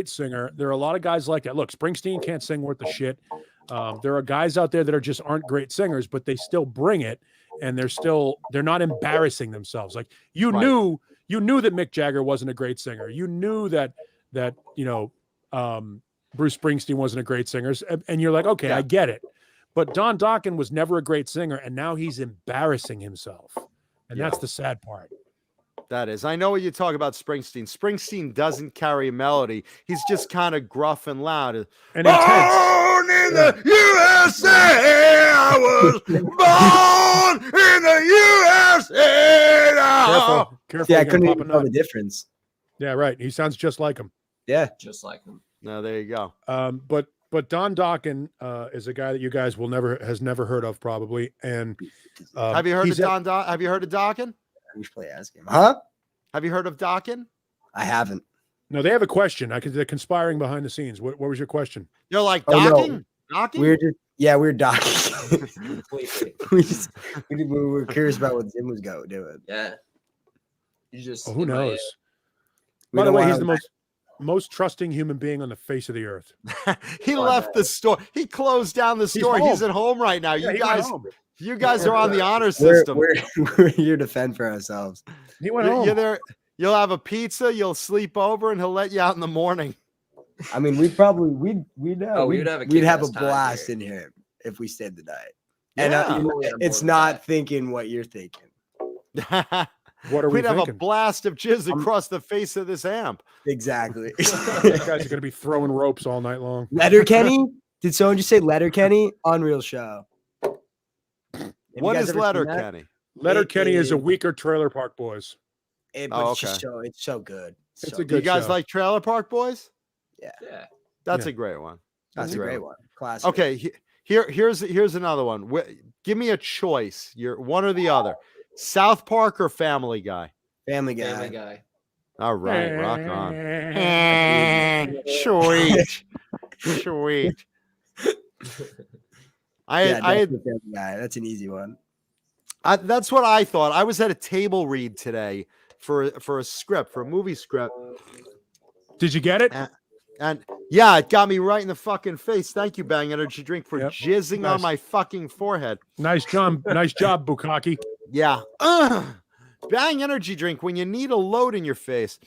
singer. There are a lot of guys like that. Look, Springsteen can't sing worth a shit. There are guys out there that are just aren't great singers, but they still bring it, and they're not embarrassing themselves. Like you knew that Mick Jagger wasn't a great singer. You knew that Bruce Springsteen wasn't a great singer, and you're like, okay, I get it. But Don Dokken was never a great singer, and now he's embarrassing himself, and that's the sad part. That is. I know what you talk about Springsteen. Springsteen doesn't carry a melody. He's just kind of gruff and loud. And intense. Born in the USA. I was born in the USA. Careful. Yeah, I you're couldn't gonna even pop a tell nut. the difference. Yeah, right. He sounds just like him. Yeah. Just like him. No, there you go. But Don Dokken is a guy that you guys has never heard of probably. And Have you heard of he's at- Have you heard of Dokken? We should play ask him. Huh? Have you heard of Dokken? I haven't. No, they have a question. They're conspiring behind the scenes. What was your question? You're like Oh, no. Docking? Docking? We're docking. Completely. we were curious about what Jim was doing. Yeah. You just Oh, who in my- knows? We By the don't way, wanna- he's the most trusting human being on the face of the earth. He left the store. He closed down the store. He's home. at home right now. Yeah, You he went guys, home. you guys are on the honor We're, system. we're here to fend for ourselves. He went home. You're there. You'll have a pizza. You'll sleep over, and he'll let you out in the morning. I mean, we'd know. Oh, we'd have a we'd have a kick-ass time blast here. in here if we stayed the night. Yeah. And We had it's more than not that. thinking what you're thinking. What are we We'd have a thinking? blast of jizz across the face of this amp. Exactly. You guys are going to be throwing ropes all night long. Letter Kenny? Did someone just say Letter Kenny? Unreal show. Have you What guys is ever seen Letter that? Kenny? Letter It Kenny is a is- weaker Trailer Park Boys. But Oh, it's just okay. it's so good. It's So a Do you good guys show. like Trailer Park Boys? Yeah. That's Yeah. a great one. That's a Mhm. great one. Classic. Okay, here's another one. Give me a choice. You're one or the other. South Park or Family Guy? Family Guy. Family Guy. All right, rock on. Sweet, sweet. Yeah, definitely Family Guy. That's an easy one. That's what I thought. I was at a table read today for a script, for a movie script, Did you get it? and yeah, it got me right in the fucking face. Thank you, Bang Energy Drink, for Yep. jizzing on Nice. my fucking forehead. Nice job, Bukaki. Yeah. Bang Energy Drink when you need a load in your face.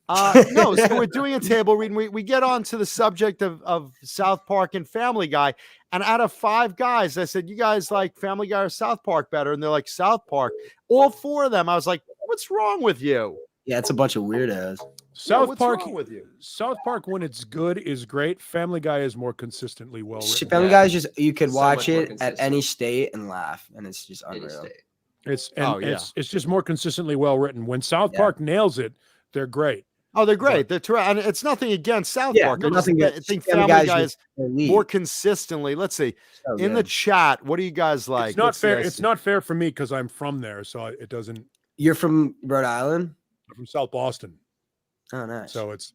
No, so we're doing a table read. And we get on to the subject of South Park and Family Guy. And out of 5 guys, I said, you guys like Family Guy or South Park better? And they're like, South Park. All 4 of them. I was like, what's wrong with you? Yeah, it's a bunch of weirdos. South what's Park wrong with you? South Park, when it's good, is great. Family Guy is more consistently well written. Family Yeah. Guy's just you could So watch much more it at any consistent. state and laugh, and it's just Any unreal. state. It's just more consistently well written. When South Yeah. Park nails it, they're great. Oh, they're great. They're terrific. And it's nothing against South Yeah, Park. I just nothing against- think Family Family Guy's Guy just is elite. more consistently. Let's see. So In the good. chat, what do you guys like? It's not Let's see, fair. I It's see. not fair for me because I'm from there, so it doesn't. You're from Rhode Island? I'm from South Boston, Oh, nice. so it's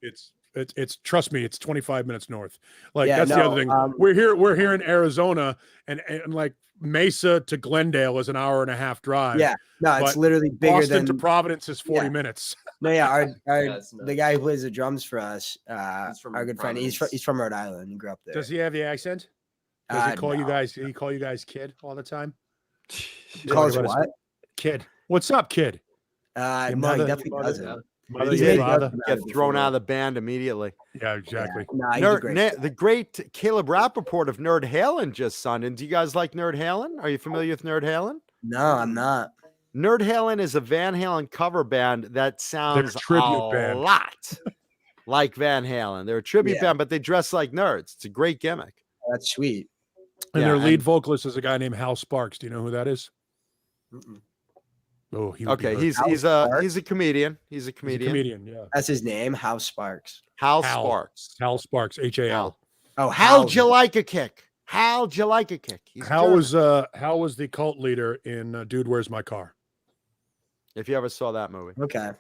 trust me, it's 25 minutes north. Like Yeah, that's the no, other thing. um, We're here in Arizona, and like Mesa to Glendale is an hour and a half drive. Yeah, no, it's but literally bigger Boston than to Providence is 40 Yeah. minutes. no. Yeah, our Yeah, it's the nuts. guy who plays the drums for us, He's from our good friend. Providence. He's from Rhode Island. He grew up there. Does he have the accent? Does he call you No. guys? Did he call you guys kid all the time? Call us Talk about his what? Kid. What's up, kid? Your No, he mother- definitely your mother- doesn't. Mother, He's your made father. jokes about Get it thrown out of before. the band immediately. Yeah, exactly. Nah, he's a great The great Caleb Rappaport of Nerd Halen just signed in. Do you guys like Nerd Halen? Are you familiar with Nerd Halen? No, I'm not. Nerd Halen is a Van Halen cover band that sounds tribute a band. lot like Van Halen. They're a tribute Yeah. band, but they dress like nerds. It's a great gimmick. That's sweet. And Yeah, their lead and- vocalist is a guy named Hal Sparks. Do you know who that is? Mm-mm. Oh, he would be Okay, hurt. he's a comedian. He's a He's a comedian. comedian. Yeah, That's his name, House Sparks. Hal Hal. Sparks. Hal Sparks. HAL. Oh, How'd you like a kick? How'd you like a kick? He's Hal German. was the cult leader in Dude, Where's My Car? If you ever saw that movie. Okay.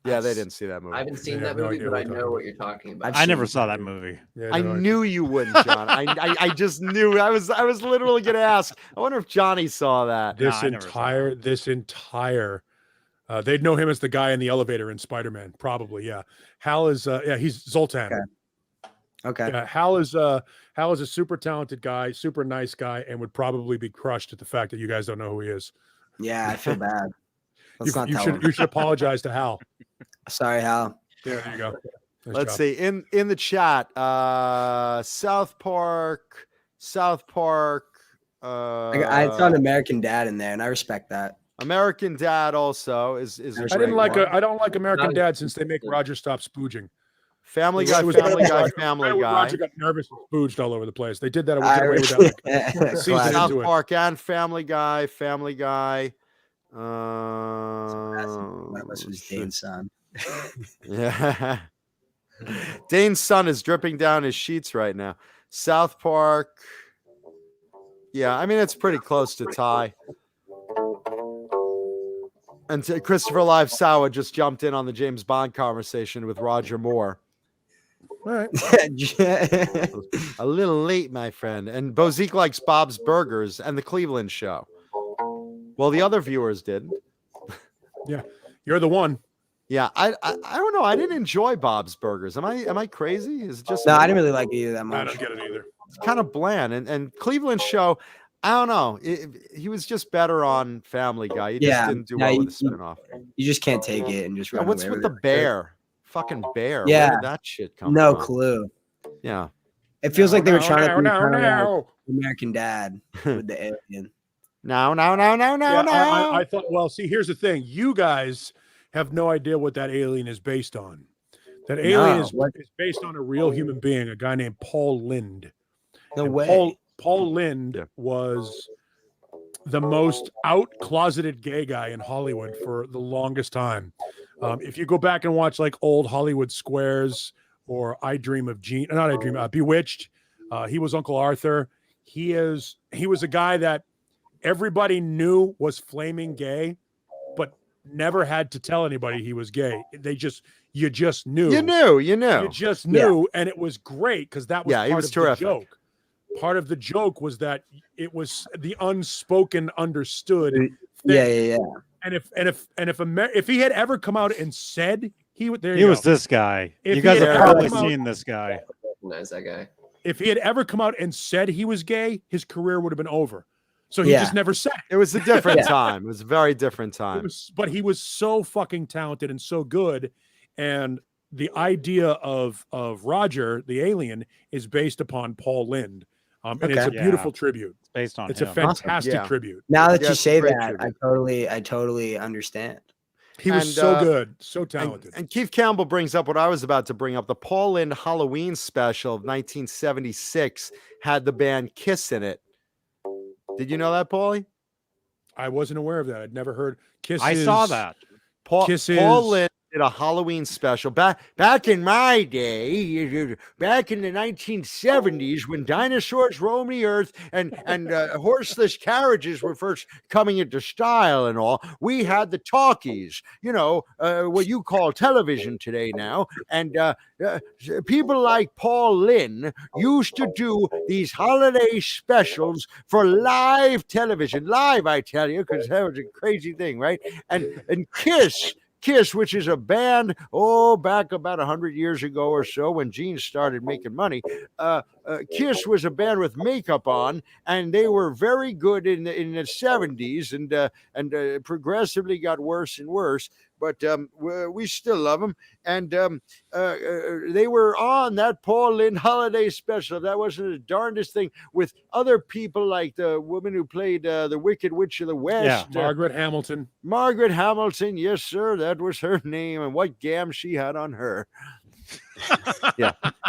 Yeah, they didn't see that movie. I haven't seen They have that no movie, idea but what I we're know talking what you're talking about. I've I never seen saw it. that movie. Yeah, I no, knew you wouldn't, John. I just knew. I was literally gonna ask. I wonder if Johnny saw that. this I never saw entire they'd know him as the guy in the elevator in Spider-Man, probably. Yeah. Hal is he's Zoltan. Okay. Yeah, Hal is a super talented guy, super nice guy, and would probably be crushed at the fact that you guys don't know who he is. Yeah, I feel bad. Let's not You tell should him. you should apologize to Hal. Sorry, Hal. Yeah, there you go. Nice Let's job. see. In the chat, South Park. I saw an American Dad in there, and I respect that. American Dad also is I a I respect great didn't like one. I don't like American Not- Dad since they make Roger stop spooging. Family Guy, It was Family bad Guy, when Family Roger Guy. got nervous and spooged all over the place. They did that. We I get away with that. respect- season Classic. South into it. Park and Family Guy, Family Guy. One of us was Dane's son. Yeah. Dane's son is dripping down his sheets right now. South Park. Yeah, I mean, it's pretty close to tie. And Christopher Live Sour just jumped in on the James Bond conversation with Roger Moore. All right. A little late, my friend. And Bozique likes Bob's Burgers and the Cleveland Show. Well, the other viewers didn't. You're the one. Yeah, I don't know. I didn't enjoy Bob's Burgers. Am I crazy? Is it just No, I didn't really like it either that I much. don't get it either. kind of bland? And Cleveland Show, I don't know. He was just better on Family Guy. He just Yeah, didn't do no, well you- with the spinoff. You just can't take it and just Yeah, run what's away with the it. bear? Fucking bear. Yeah. Where did that shit come No from? clue. Yeah. It feels like they were trying to do no, kinda like no. American Dad with the alien. No. Yeah, I thought. Well, see, here's the thing. You guys have no idea what that alien is based on. That alien No, is what? based on a real human being, a guy named Paul Lind. No And way. Paul Lind Yeah. was the most out-closeted gay guy in Hollywood for the longest time. If you go back and watch like old Hollywood Squares or Bewitched, he was Uncle Arthur. He was a guy that everybody knew was flaming gay, but never had to tell anybody he was gay. You just knew. You knew. You just knew, and it was great because that was Yeah, he part was of terrific. the joke. Part of the joke was that it was the unspoken, understood. Yeah, thing. yeah, yeah. And if he had ever come out and said he would, there He you was go. this guy. If You he guys had have ever probably come out- seen this guy. Recognize that guy. If he had ever come out and said he was gay, his career would have been over. So he Yeah. just never said it. It was a different Yeah. time. It was a very different time. But he was so fucking talented and so good. And the idea of Roger, the alien, is based upon Paul Lind. And it's a Okay. beautiful tribute. It's based on It's a him. fantastic Yeah. tribute. Now that Yeah, you it's a say great that, tribute. I totally understand. He was And, so good, so talented. And Keith Campbell brings up what I was about to bring up. The Paul Lind Halloween special of 1976 had the band Kiss in it. Did you know that, Paulie? I wasn't aware of that. I'd never heard Kiss. I saw that. Paul Kisses. Lind did a Halloween special back in my day, back in the 1970s, when dinosaurs roamed the earth and horseless carriages were first coming into style and all. We had the talkies, what you call television today now, and people like Paul Lind used to do these holiday specials for live television, live, I tell you, because that was a crazy thing, right? And Kiss, which is a band, back about 100 years ago or so when Gene started making money. Kiss was a band with makeup on, and they were very good in the 70s, and progressively got worse and worse. But we still love them. And they were on that Paul Lynde holiday special. That wasn't the darndest thing, with other people like the woman who played the Wicked Witch of the West. Margaret Hamilton. Margaret Hamilton, yes, sir. That was her name. And what gam she had on her.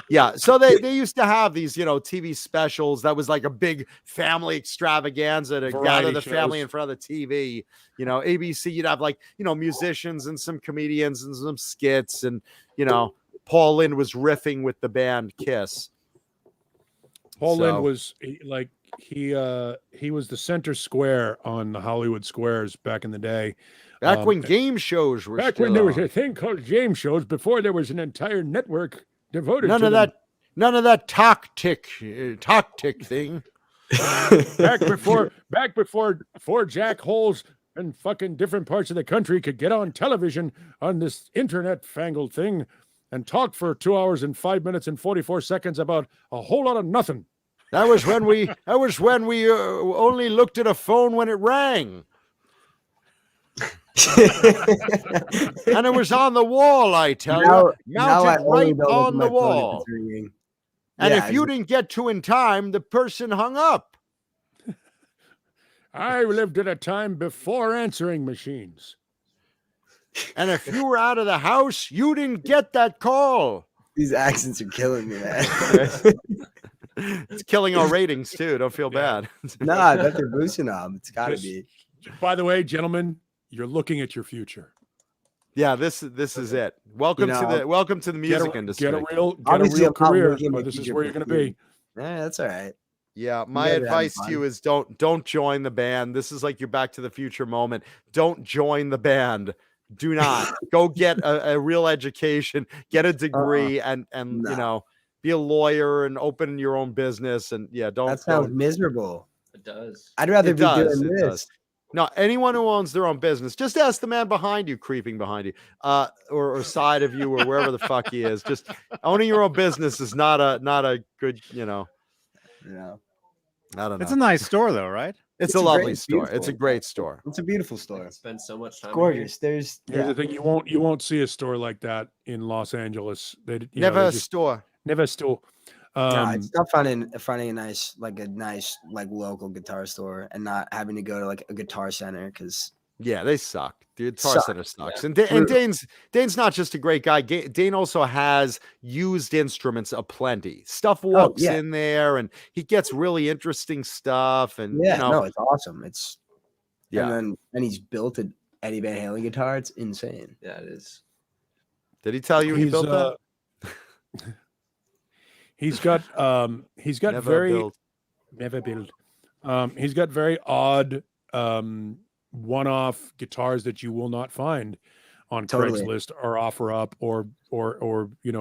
Yeah. So they used to have these, TV specials. That was like a big family extravaganza to gather the family in front of the TV. ABC, you'd have musicians and some comedians and some skits. And, Paul Lynde was riffing with the band Kiss. Paul Lynde was he was the center square on the Hollywood squares back in the day. Back when game shows were when there was a thing called game shows, before there was an entire network devoted none to of them. none of that talk tick thing. back before Jack Holes and fucking different parts of the country could get on television on this internet fangled thing and talk for 2 hours and 5 minutes and 44 seconds about a whole lot of nothing. That was when we only looked at a phone when it rang. And it was on the wall, I tell you, mounted right on the wall. And if you didn't get to in time, the person hung up. I lived at a time before answering machines. And if you were out of the house, you didn't get that call. These accents are killing me, man. It's killing our ratings too. Don't feel bad. Nah, I bet they're boosting them. It's got to be. By the way, gentlemen, you're looking at your future. Yeah, this is it. Welcome to the music industry. Get a real career. Or this is where you're going to be. Yeah, that's all right. Yeah, my advice to you is don't join the band. This is like your Back to the Future moment. Don't join the band. Do not go get a real education, get a degree, and be a lawyer and open your own business. And don't. That sounds miserable. It does. I'd rather be doing this. No, anyone who owns their own business, just ask the man behind you, creeping behind you, or side of you, or wherever the fuck he is. Just owning your own business is not a good, Yeah. I don't know. It's a nice store, though, right? It's a lovely store. It's a great store. It's a beautiful store. Spend so much time. Gorgeous. Here's the thing: you won't see a store like that in Los Angeles. Never a store. It's not finding a nice local guitar store and not having to go to a guitar center because they suck. The guitar center sucks. And Dane's not just a great guy. Dane also has used instruments aplenty. Stuff walks in there, and he gets really interesting stuff. And it's awesome. It's and he's built an Eddie Van Halen guitar. It's insane. Yeah, it is. Did he tell you he built that? He's got he's got very odd one-off guitars that you will not find on Craigslist or OfferUp or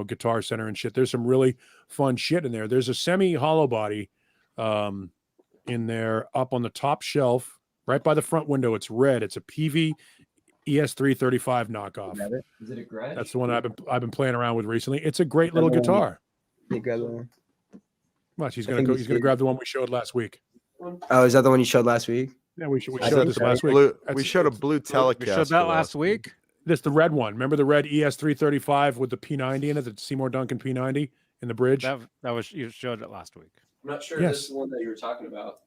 Guitar Center and shit. There's some really fun shit in there. There's a semi hollow body in there up on the top shelf right by the front window. It's red. It's a PV ES335 knockoff. Is it a Gretsch? That's the one I've been playing around with recently. It's a great little guitar. Watch, he's gonna grab the one we showed last week. Oh, is that the one you showed last week? Yeah, we showed this last week. We showed a blue Telecaster. We showed that last week. This the red one. Remember the red ES335 with the P90 in it, the Seymour Duncan P90 in the bridge? That was, you showed it last week. I'm not sure this is the one that you were talking about.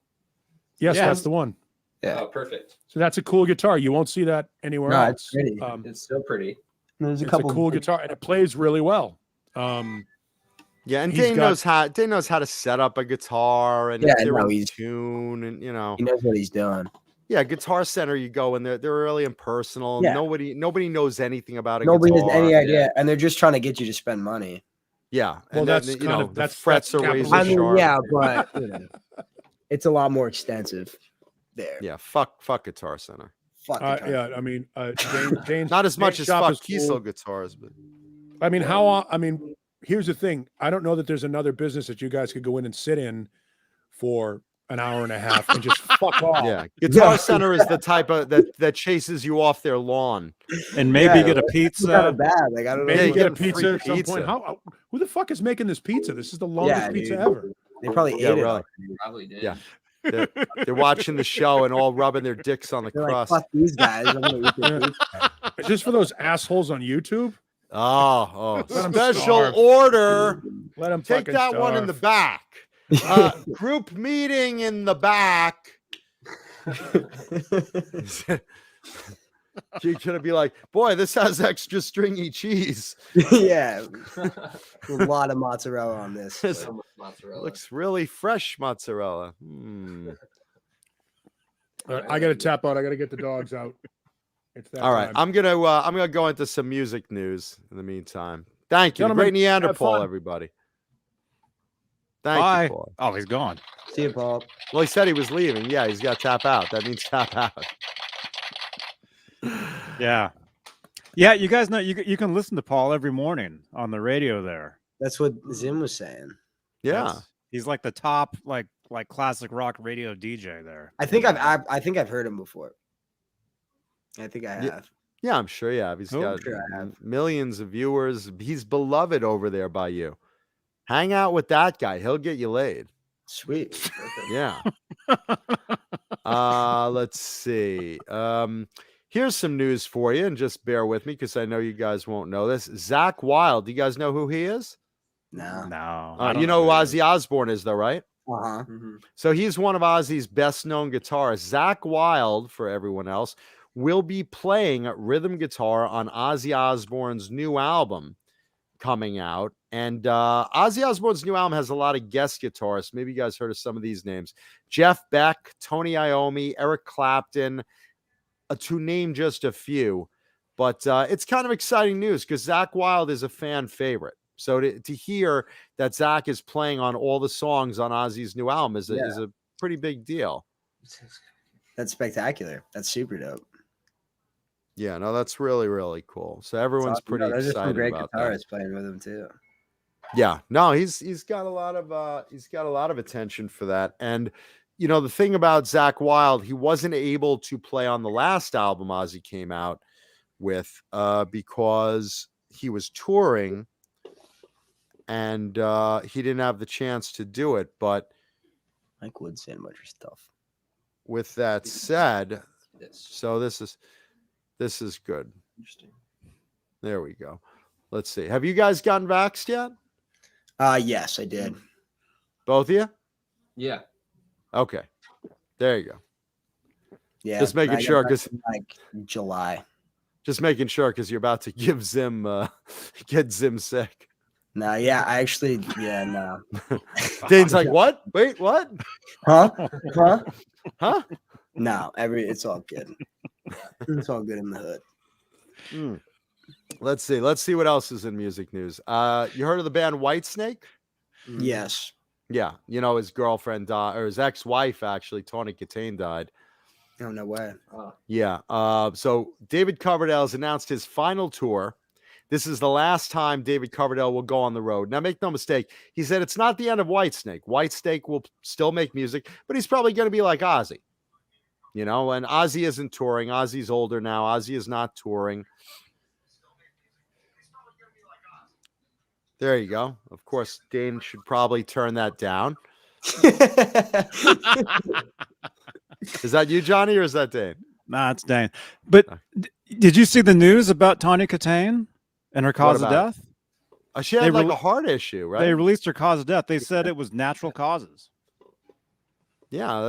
Yes, that's the one. Yeah. Oh, perfect. So that's a cool guitar. You won't see that anywhere else. It's pretty. It's so pretty. There's it's a cool guitar, and it plays really well. Yeah, and Dane knows how to set up a guitar and tune, and he knows what he's doing. Yeah, Guitar Center, you go and they're really impersonal. Yeah. Nobody knows anything about it. Nobody has any idea, and they're just trying to get you to spend money. Yeah, well, that's kind of the frets are razor sharp. Yeah, but it's a lot more extensive there. Yeah, fuck Guitar Center. Yeah, I mean, Dane's not as much as fuck Kiesel cool. guitars, but I mean, here's the thing. I don't know that there's another business that you guys could go in and sit in for an hour and a half and just fuck off. Yeah, Guitar Center is the type of that chases you off their lawn. And maybe get a Kind pizza. of bad. Like I don't know. Maybe you get a get free pizza at some pizza. point. Who the fuck is making this pizza? This is the longest pizza dude. ever. They probably Yeah, ate it. really. Probably did. Yeah. They're watching the show and all rubbing their dicks on the They're like, crust. fuck these guys. I'm gonna eat their Yeah. pizza. Is this for those assholes on YouTube? Oh, Let 'em special starve. order. Let them Take that one in the back. Group meeting in the back. You're gonna be like, boy, this has extra stringy cheese. Yeah, a lot of mozzarella on this. So much mozzarella. Looks really fresh mozzarella. Hmm. I got to tap out. I got to get the dogs out. It's that All right, time. I'm gonna go into some music news in the meantime. Thank you, Gentlemen, great Neanderthal, fun. everybody. Thank Bye. you, Paul. Oh, he's gone. See you, Paul. Well, he said he was leaving. Yeah, he's got to tap out. That means tap out. Yeah. Yeah, you guys know you can listen to Paul every morning on the radio there. That's what Zim was saying. Yeah. He's like the top like classic rock radio DJ there. I think I've heard him before. I think I have. Yeah. Yeah, I'm sure you have. He's Oh, got sure I have. millions of viewers. He's beloved over there by you. Hang out with that guy. He'll get you laid. Sweet. Yeah. Let's see. Here's some news for you, and just bear with me because I know you guys won't know this. Zach Wilde. Do you guys know who he is? No. No. I don't You know who who it is. Ozzy Osbourne is, though, right? Uh-huh. So he's one of Ozzy's best-known guitarists. Zach Wilde, for everyone else, will be playing rhythm guitar on Ozzy Osbourne's new album coming out. And Ozzy Osbourne's new album has a lot of guest guitarists. Maybe you guys heard of some of these names. Jeff Beck, Tony Iommi, Eric Clapton, to name just a few. But it's kind of exciting news because Zach Wilde is a fan favorite. So to hear that Zach is playing on all the songs on Ozzy's new album is a pretty big deal. That's spectacular. That's super dope. Yeah, no, that's really, really cool. So everyone's pretty There's just some excited great about that. guitarists playing with him too. Yeah, no, he's got a lot of attention for that. And you know, the thing about Zach Wilde, he wasn't able to play on the last album Ozzy came out with because he was touring and he didn't have the chance to do it. But Mike Wood saying a bunch of stuff. with that said, Yes. so this is good. Interesting. There we go. Let's see. Have you guys gotten vaxxed yet? Yes, I did. Both of you? Yeah. Okay. There you go. Yeah. Just making I got sure, back 'cause- in, like July. Just making sure because you're about to give Zim get Zim sick. No, yeah, I actually, yeah, no. Dane's like, what? Wait, what? Huh? Huh? Huh? No, it's all good. It's all good in the hood. Hmm. Let's see. Let's see what else is in music news. You heard of the band Whitesnake? Yes. Yeah. You know, his girlfriend died, or his ex-wife, actually, Tawny Katane, died. Oh, no way. Yeah. So David Coverdale has announced his final tour. This is the last time David Coverdale will go on the road. Now, make no mistake. He said it's not the end of Whitesnake. Whitesnake will still make music, but he's probably going to be like Ozzy. You know, and Ozzy isn't touring. Ozzy's older now. Ozzy is not touring. There you go. Of course, Dane should probably turn that down. Is that you, Johnny, or is that Dane? Nah, it's Dane. But did you see the news about Tawny Katane and her cause of about it? death? She had They like rele- a heart issue, right? They released her cause of death. They said it was natural causes. Yeah,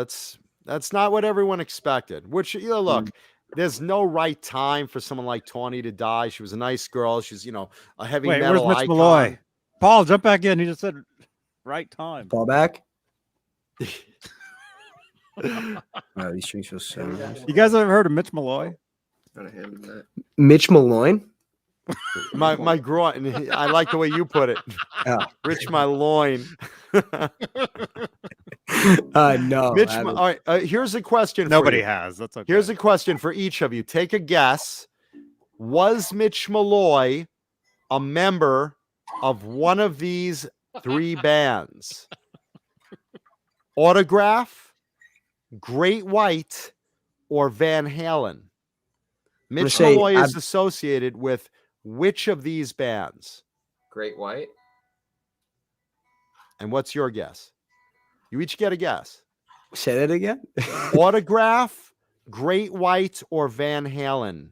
that's not what everyone expected. Which, you know, look, there's no right time for someone like Tawny to die. She was a nice girl. She's, you know, a heavy Wait, where's metal Mitch icon. Malloy? Paul, jump back in. He just said right time. Fall back. Oh, these drinks feel so nice. You guys ever heard of Mitch Malloy? Gotta hand him that. Mitch Malloy. My groin. I like the way you put it. Oh. Rich my loin. No. Mitch, I haven't. all right. Here's a question. For Nobody you. has. That's okay. Here's a question for each of you. Take a guess. Was Mitch Malloy a member of one of these three bands? Autograph, Great White, or Van Halen? Mitch say Malloy is associated with which of these bands? Great White. And what's your guess? You each get a guess. Say that again. Autograph, Great White, or Van Halen?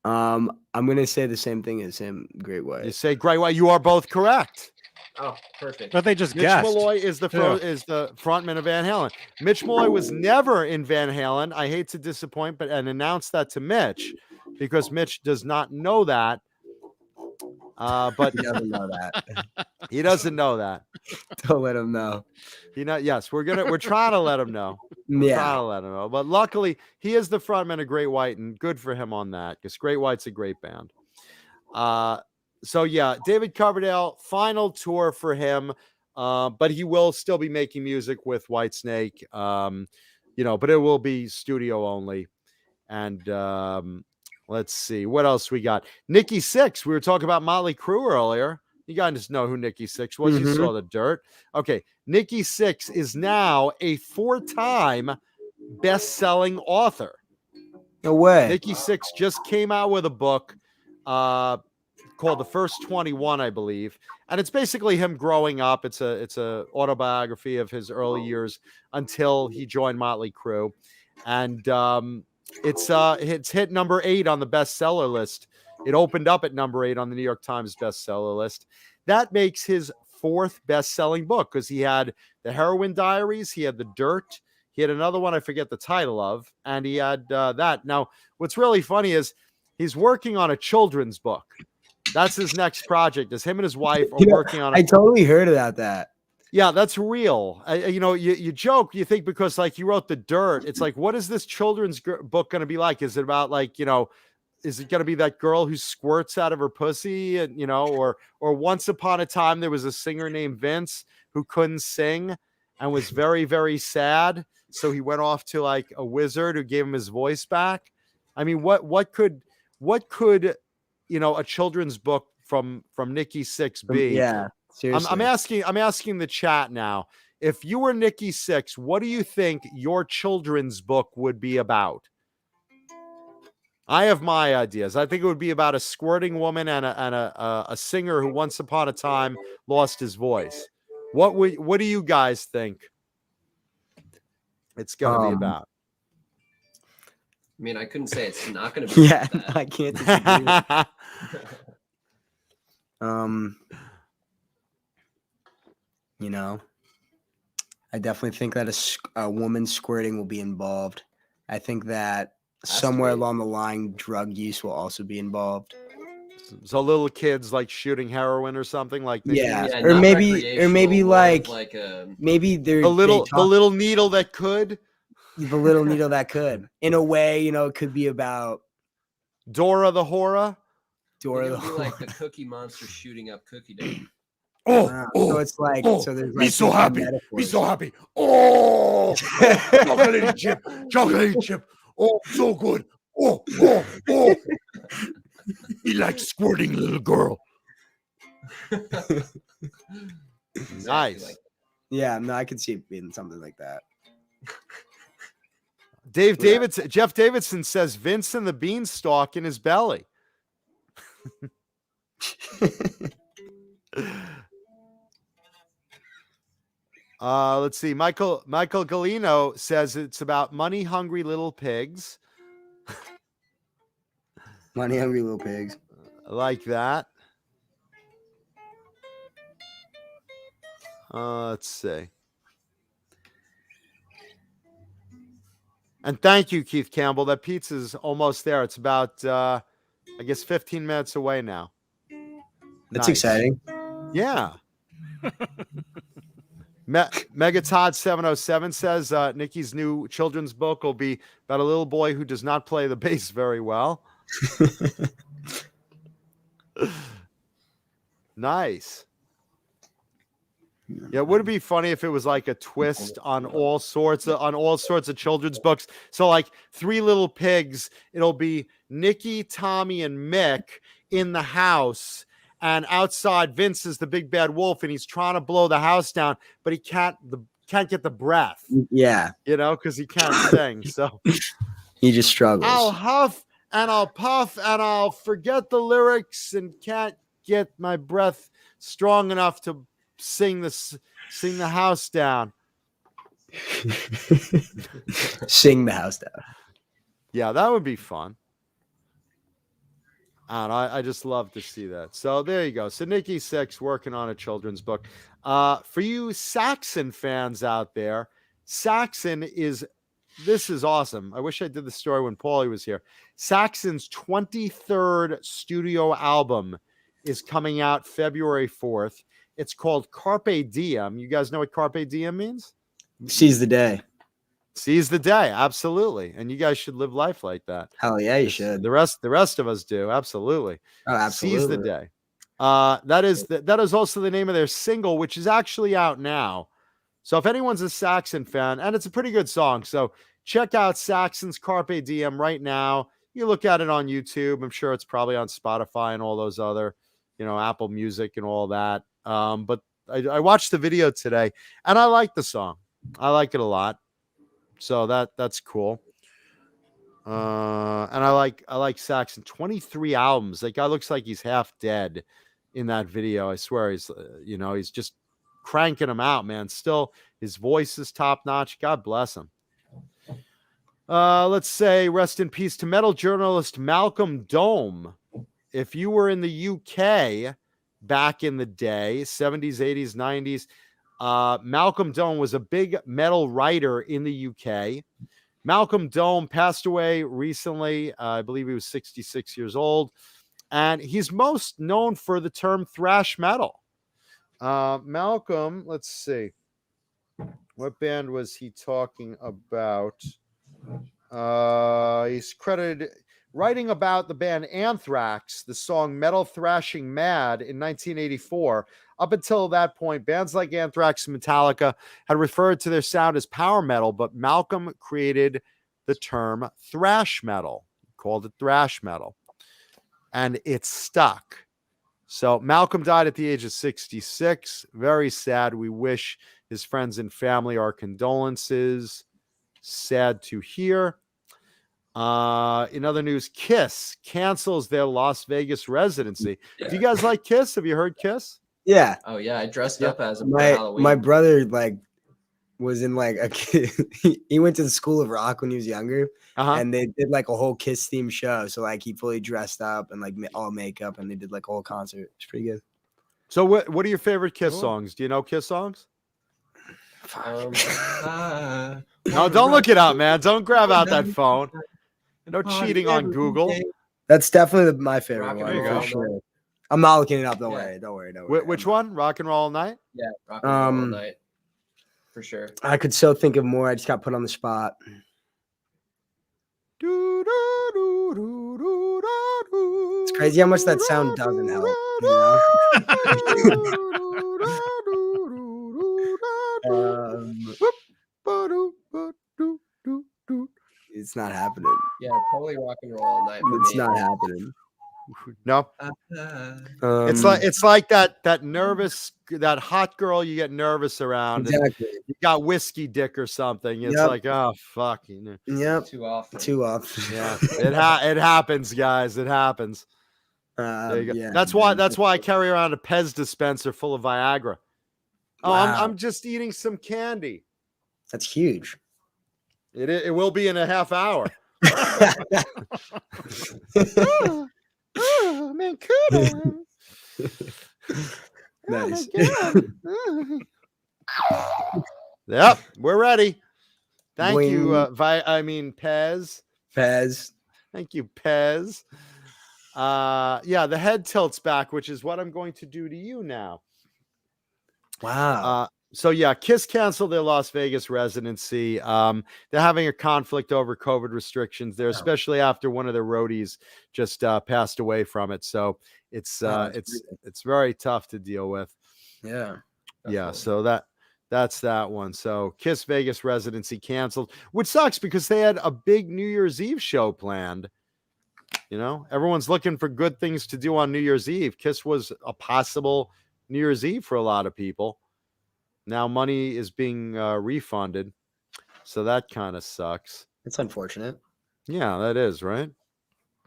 I'm gonna say the same thing as him. Great You White. say Great White. You are both correct. Oh, perfect. But they just Mitch guessed. Malloy is the frontman of Van Halen. Mitch Malloy was never in Van Halen. I hate to disappoint, but and announce that to Mitch because Mitch does not know that. But He doesn't know that. he doesn't know that. Don't let him know. Yes, we're trying to let him know. Trying Yeah. to let him know. But luckily, he is the frontman of Great White, and good for him on that because Great White's a great band. So yeah, David Coverdale, final tour for him. But he will still be making music with Whitesnake. But it will be studio only. And let's see what else we got. Nikki Sixx. We were talking about Motley Crue earlier. You guys know who Nikki Sixx was. You saw the dirt. Okay. Nikki Sixx is now a 4-time best-selling author. No way. Nikki Sixx just came out with a book called The First 21, I believe. And it's basically him growing up. It's a autobiography of his early years until he joined Motley Crue. And it's hit number 8 on the bestseller list. It opened up at number 8 on the New York Times bestseller list. That makes his 4th best-selling book because he had the Heroin Diaries, he had The Dirt, he had another one I forget the title of, and he had that. Now, what's really funny is he's working on a children's book. That's his next project. Is him and his wife are working on. I totally heard about that. Yeah, that's real. You joke, you think because like you wrote The Dirt, it's like, what is this children's book going to be like? Is it about like, is it going to be that girl who squirts out of her pussy and, or once upon a time there was a singer named Vince who couldn't sing and was very, very sad. So he went off to like a wizard who gave him his voice back. I mean, what could a children's book from Nikki Sixx be? Yeah. Seriously. I'm asking the chat now. If you were Nikki Sixx, what do you think your children's book would be about? I have my ideas. I think it would be about a squirting woman and a singer who once upon a time lost his voice. What do you guys think it's going to be about? I mean, I couldn't say it's not going to be. Yeah, that. I can't disagree. I definitely think that a woman squirting will be involved. I think that somewhere along the line, drug use will also be involved. So little kids like shooting heroin or something like that. Yeah, Yeah, or not maybe recreational, like a maybe they're the little needle that could. the little needle that could. In a way, it could be about Dora the Horror. Dora the be Horror. like the Cookie Monster shooting up Cookie Dough. So it's like so there's like so happy. Me metaphors. so happy. Oh, chocolate chip. Oh, so good. Oh. He likes squirting, little girl. Nice. Like, Yeah, no, I could see it being something like that. Jeff Davidson says Vince and the Beanstalk in his belly. Let's see. Michael Galino says it's about money-hungry little pigs. Money hungry little pigs. I like that. Let's see. And thank you, Keith Campbell. That pizza's almost there. It's about, I guess, 15 minutes away now. That's Nice. exciting. Yeah. Megatod 707 says Nikki's new children's book will be about a little boy who does not play the bass very well. Nice. Yeah, would it be funny if it was like a twist on all sorts of children's books? So like Three Little Pigs, it'll be Nikki, Tommy, and Mick in the house, and outside Vince is the big bad wolf, and he's trying to blow the house down, but he can't. The can't get the breath, Yeah, because he can't sing. So he just struggles. I'll huff and I'll puff and I'll forget the lyrics and can't get my breath strong enough to sing the house down. Sing the house down. Yeah, that would be fun. And I just love to see that. So there you go. So Nikki Sixx working on a children's book. For you Saxon fans out there, Saxon this is awesome. I wish I did the story when Paulie was here. Saxon's 23rd studio album is coming out February 4th. It's called Carpe Diem. You guys know what Carpe Diem means? Seize the day. Seize the day, absolutely. And you guys should live life like that. Hell yeah, you should. The rest of us do, absolutely. Oh, absolutely. Seize the day. That is also the name of their single, which is actually out now. So if anyone's a Saxon fan, and it's a pretty good song, so check out Saxon's Carpe Diem right now. You look at it on YouTube. I'm sure it's probably on Spotify and all those other, Apple Music and all that. But I watched the video today, and I like the song. I like it a lot. So that's cool. And I like Saxon. 23 albums. That guy looks like he's half dead in that video. I swear he's just cranking them out, man. Still, his voice is top notch. God bless him. Let's say rest in peace to metal journalist Malcolm Dome. If you were in the UK back in the day, 70s, 80s, 90s, Malcolm Dome was a big metal writer in the UK. Malcolm Dome passed away recently. I believe he was 66 years old. And he's most known for the term thrash metal. Malcolm, let's see. What band was he talking about? He's credited writing about the band Anthrax, the song Metal Thrashing Mad in 1984. Up until that point, bands like Anthrax and Metallica had referred to their sound as power metal, but Malcolm created the term thrash metal, called it thrash metal, and it stuck. So Malcolm died at the age of 66. Very sad. We wish his friends and family our condolences. Sad to hear. In other news, Kiss cancels their Las Vegas residency. Yeah. Do you guys like Kiss? Have you heard Kiss? Yeah. Oh yeah, I dressed up as him for My Halloween. brother was in a kid. He went to the School of Rock when he was younger, and they did a whole Kiss themed show. So he fully dressed up and all makeup, and they did a whole concert. It's pretty good. So what are your favorite Kiss songs? Do you know Kiss songs? No, don't look it up, man. Don't grab out that phone. No cheating on Google. That's definitely my favorite Rock and one. Roll For sure. I'm not looking it up. Don't worry. Which one? Rock and Roll All Night? Yeah, Rock and Roll All Night. For sure. I could so think of more. I just got put on the spot. It's crazy how much that sound doesn't help. It's not happening. Yeah, totally Rock and Roll All Night. It's not happening. No. It's like that nervous, that hot girl you get nervous around. Exactly. You got whiskey dick or something. It's like, oh fuck. Yep. Too often. Yeah. It happens, guys. It happens. There you go. Yeah, that's why I carry around a Pez dispenser full of Viagra. Oh, wow. I'm just eating some candy. That's huge. It will be in a half hour. Oh, man, Nice. Yep, we're ready. Thank Boing. you, Pez. Pez. Thank you, Pez. Yeah, the head tilts back, which is what I'm going to do to you now. Wow. So yeah, Kiss canceled their Las Vegas residency. They're having a conflict over COVID restrictions there, especially after one of their roadies just passed away from it. So it's very tough to deal with. Yeah. Yeah. So that's that one. So Kiss Vegas residency canceled, which sucks because they had a big New Year's Eve show planned. Everyone's looking for good things to do on New Year's Eve. Kiss was a possible New Year's Eve for a lot of people. Now money is being refunded. So that kind of sucks. It's unfortunate. Yeah, that is, right?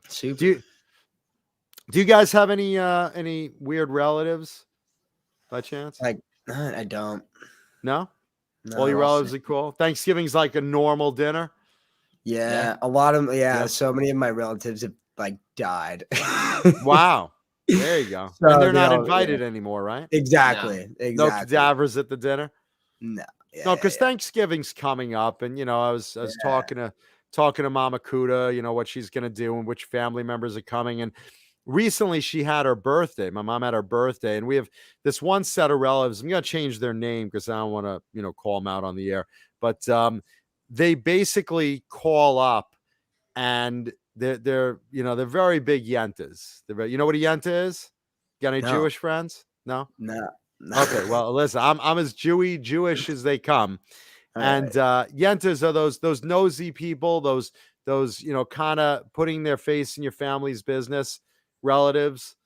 Super. Do you guys have any weird relatives by chance? I don't. No? No, All your I'll relatives say- are cool. Thanksgiving's like a normal dinner. Yeah, a lot of Yeah. So many of my relatives have died. Wow. There you go. So And they're they not all- invited anymore, right? Exactly. No Exactly. cadavers at the dinner. No. Yeah, No, because Thanksgiving's coming up, and I was talking to Mama Kuda, what she's gonna do and which family members are coming. And recently she had her birthday. My mom had her birthday, and we have this one set of relatives. I'm gonna change their name because I don't want to, call them out on the air. But they basically call up, and they're they're very big yentas. You know what a yenta is? Got any No. Jewish friends? No. No. Okay, well, listen, I'm as Jewish as they come. All And right. yentas are those nosy people, those kind of putting their face in your family's business relatives.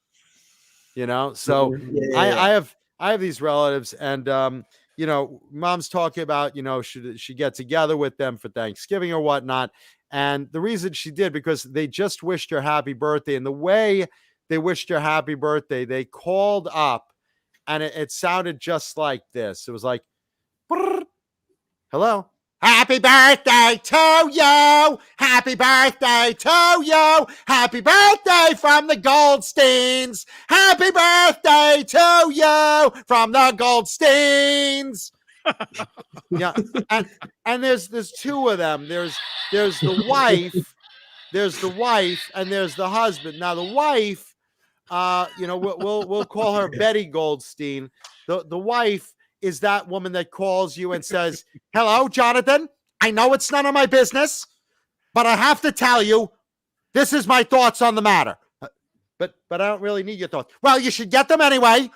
So Yeah. I have these relatives, and mom's talking about should she get together with them for Thanksgiving or whatnot. And the reason she did, because they just wished her happy birthday, and the way they wished her happy birthday, they called up, and it sounded just like this. It was like, "Brrr. Hello. Happy birthday to you. Happy birthday to you. Happy birthday from the Goldsteins. Happy birthday to you from the Goldsteins." Yeah. And there's two of them. There's the wife. There's the wife, and there's the husband. Now the wife, we'll call her Betty Goldstein. The wife is that woman that calls you and says, "Hello, Jonathan. I know it's none of my business, but I have to tell you, this is my thoughts on the matter." But I don't really need your thoughts. Well, you should get them anyway,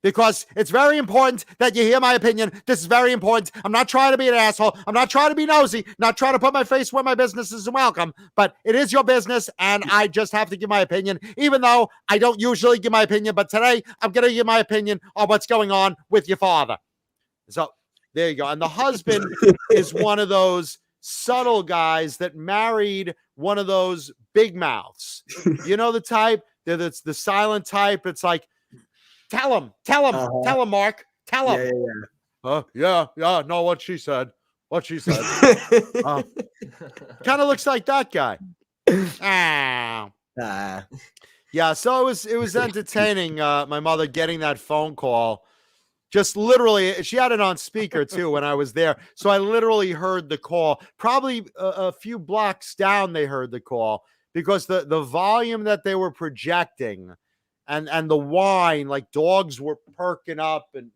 because it's very important that you hear my opinion. This is very important. I'm not trying to be an asshole. I'm not trying to be nosy, not trying to put my face where my business isn't welcome, but it is your business, and I just have to give my opinion, even though I don't usually give my opinion. But today, I'm going to give my opinion on what's going on with your father. So there you go. And the husband is one of those subtle guys that married one of those big mouths. You know the type? That's the silent type. It's like, tell him, Mark, tell him. Yeah. No, what she said. Kind of looks like that guy. Yeah. So it was entertaining. My mother getting that phone call. Just literally, she had it on speaker too when I was there. So I literally heard the call. Probably a few blocks down, they heard the call, because the volume that they were projecting and the wine, like dogs were perking up, and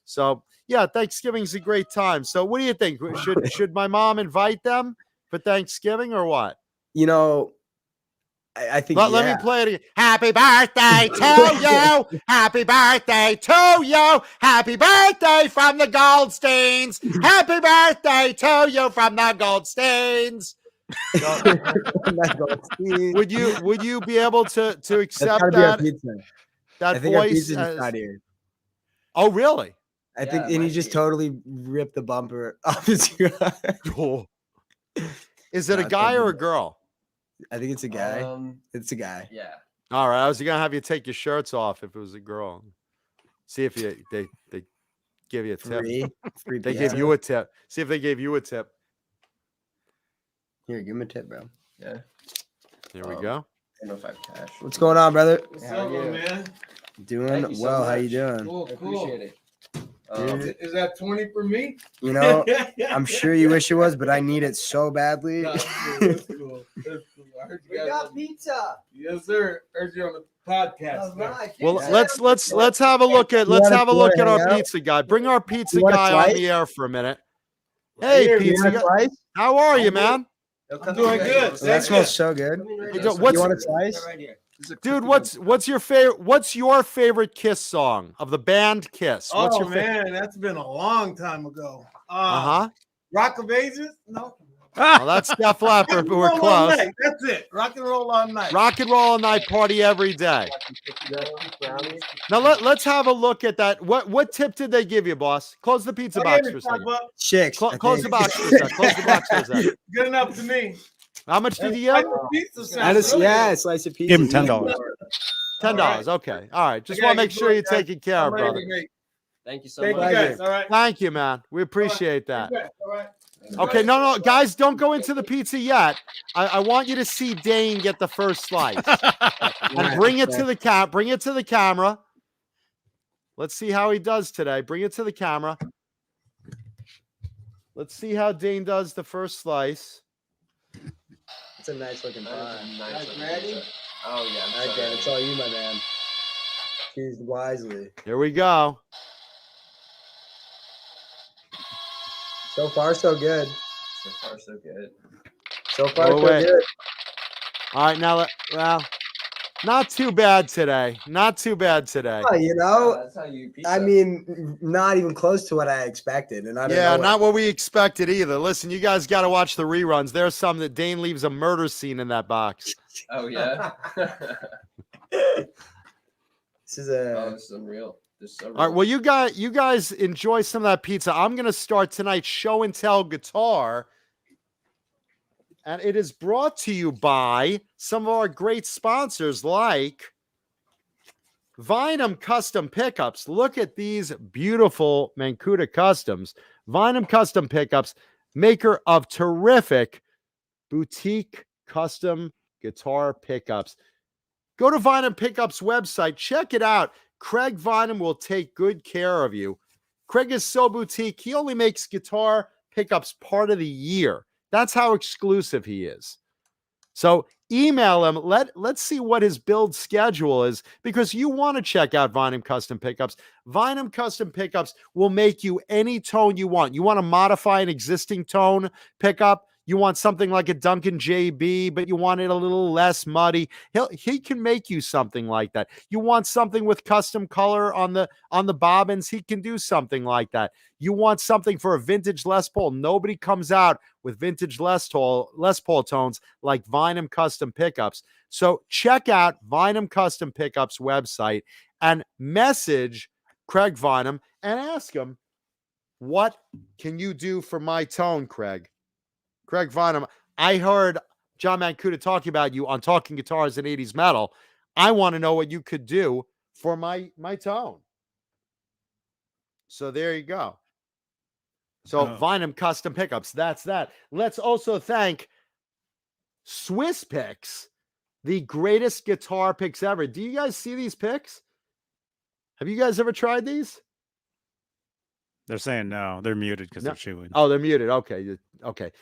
so yeah, Thanksgiving's a great time. So what do you think? Should my mom invite them for Thanksgiving or what? I think Let me play it again. Happy birthday to you. Happy birthday to you. Happy birthday from the Goldsteins. Happy birthday to you from the Goldsteins. Would you be able to accept that voice? Oh, really? I think, and he just totally ripped the bumper off his car. Cool. Is it a guy or a girl? I think it's a guy. It's a guy. Yeah. All right. I was gonna have you take your shirts off if it was a girl. See if they give you a tip. Free They give you a tip. See if they gave you a tip. Here, give him a tip, bro. Yeah. Here we go. I don't know if I have cash. What's going on, brother? What's How up, are you? man? Doing Thank you so well. How you much. doing? Cool, I cool. appreciate it. Is that 20 for me? I'm sure you wish it was, but I need it so badly. That's cool. That's cool. I heard you guys on- pizza. Yes, sir. Heard you on the podcast. man. Well, let's have a look at our pizza guy. Bring our pizza You want a guy on slice? the air for a minute. Hey, Here, pizza guy. How are you, man? I'm doing good. That smells so good. What's- You want a slice? Dude, what's your favorite Kiss song of the band Kiss? What's Oh your favorite? man, that's been a long time ago. Uh-huh. Rock of Ages? No. Well, that's Def Leppard, but we're Rock and roll all close. night. That's it. Rock and roll all night. Rock and roll all night, party every day. Now let's have a look at that. What tip did they give you, boss? Close the pizza box for a second. Six. I Close the think. box for a second. Close the box for a second. Good enough to me. How much did you Like give? the pizza And sounds it's, really yeah, good. a slice of pizza. Give him $10. $10. Okay. All right. Just I want gotta to make get sure going, you're guys. taken care I'm of, ready brother. to make. Thank you so Thank you much. guys. All right. Thank you, man. We appreciate that. All right. Okay, no, guys, don't go into the pizza yet. I want you to see Dane get the first slice and bring it to the Bring it to the camera. Let's see how he does today. Bring it to the camera. Let's see how Dane does the first slice. It's a nice looking That pie. is a nice Guys, looking ready? pizza. Oh yeah. I'm All right, so Dan, ready. it's all you, my man. Choose wisely. Here we go. So far, so good. So far, so good. So far, Oh, so wait. good. All right, now, well, not too bad today. Not too bad today. Oh, you know, That's how you eat pizza. I mean, not even close to what I expected, and I don't Yeah, know not what we expected either. Listen, you guys got to watch the reruns. There's some that Dane leaves a murder scene in that box. Oh yeah. This is a. Oh, this is unreal. This is so real. All right, well, you guys enjoy some of that pizza. I'm going to start tonight's show and tell guitar. And it is brought to you by some of our great sponsors like Vinum Custom Pickups. Look at these beautiful Mancuda Customs. Vinum Custom Pickups, maker of terrific boutique custom guitar pickups. Go to Vinum Pickups website. Check it out. Craig Vinum will take good care of you. Craig is so boutique. He only makes guitar pickups part of the year. That's how exclusive he is. So email him. Let's see what his build schedule is, because you want to check out Vinum Custom Pickups. Vinum Custom Pickups will make you any tone you want. You want to modify an existing tone pickup. You want something like a Duncan JB, but you want it a little less muddy. He can make you something like that. You want something with custom color on the bobbins. He can do something like that. You want something for a vintage Les Paul. Nobody comes out with vintage Les Paul tones like Vinum Custom Pickups. So check out Vinum Custom Pickups website and message Craig Vinum and ask him, what can you do for my tone, Craig? Craig Vinum, I heard John Mancuda talking about you on Talking Guitars and 80's Metal. I want to know what you could do for my tone. So there you go. So Vinum Custom Pickups, that's that. Let's also thank Swiss Picks, the greatest guitar picks ever. Do you guys see these picks? Have you guys ever tried these? They're saying no. They're muted because No. they're chewing. Oh, they're muted. Okay. Okay.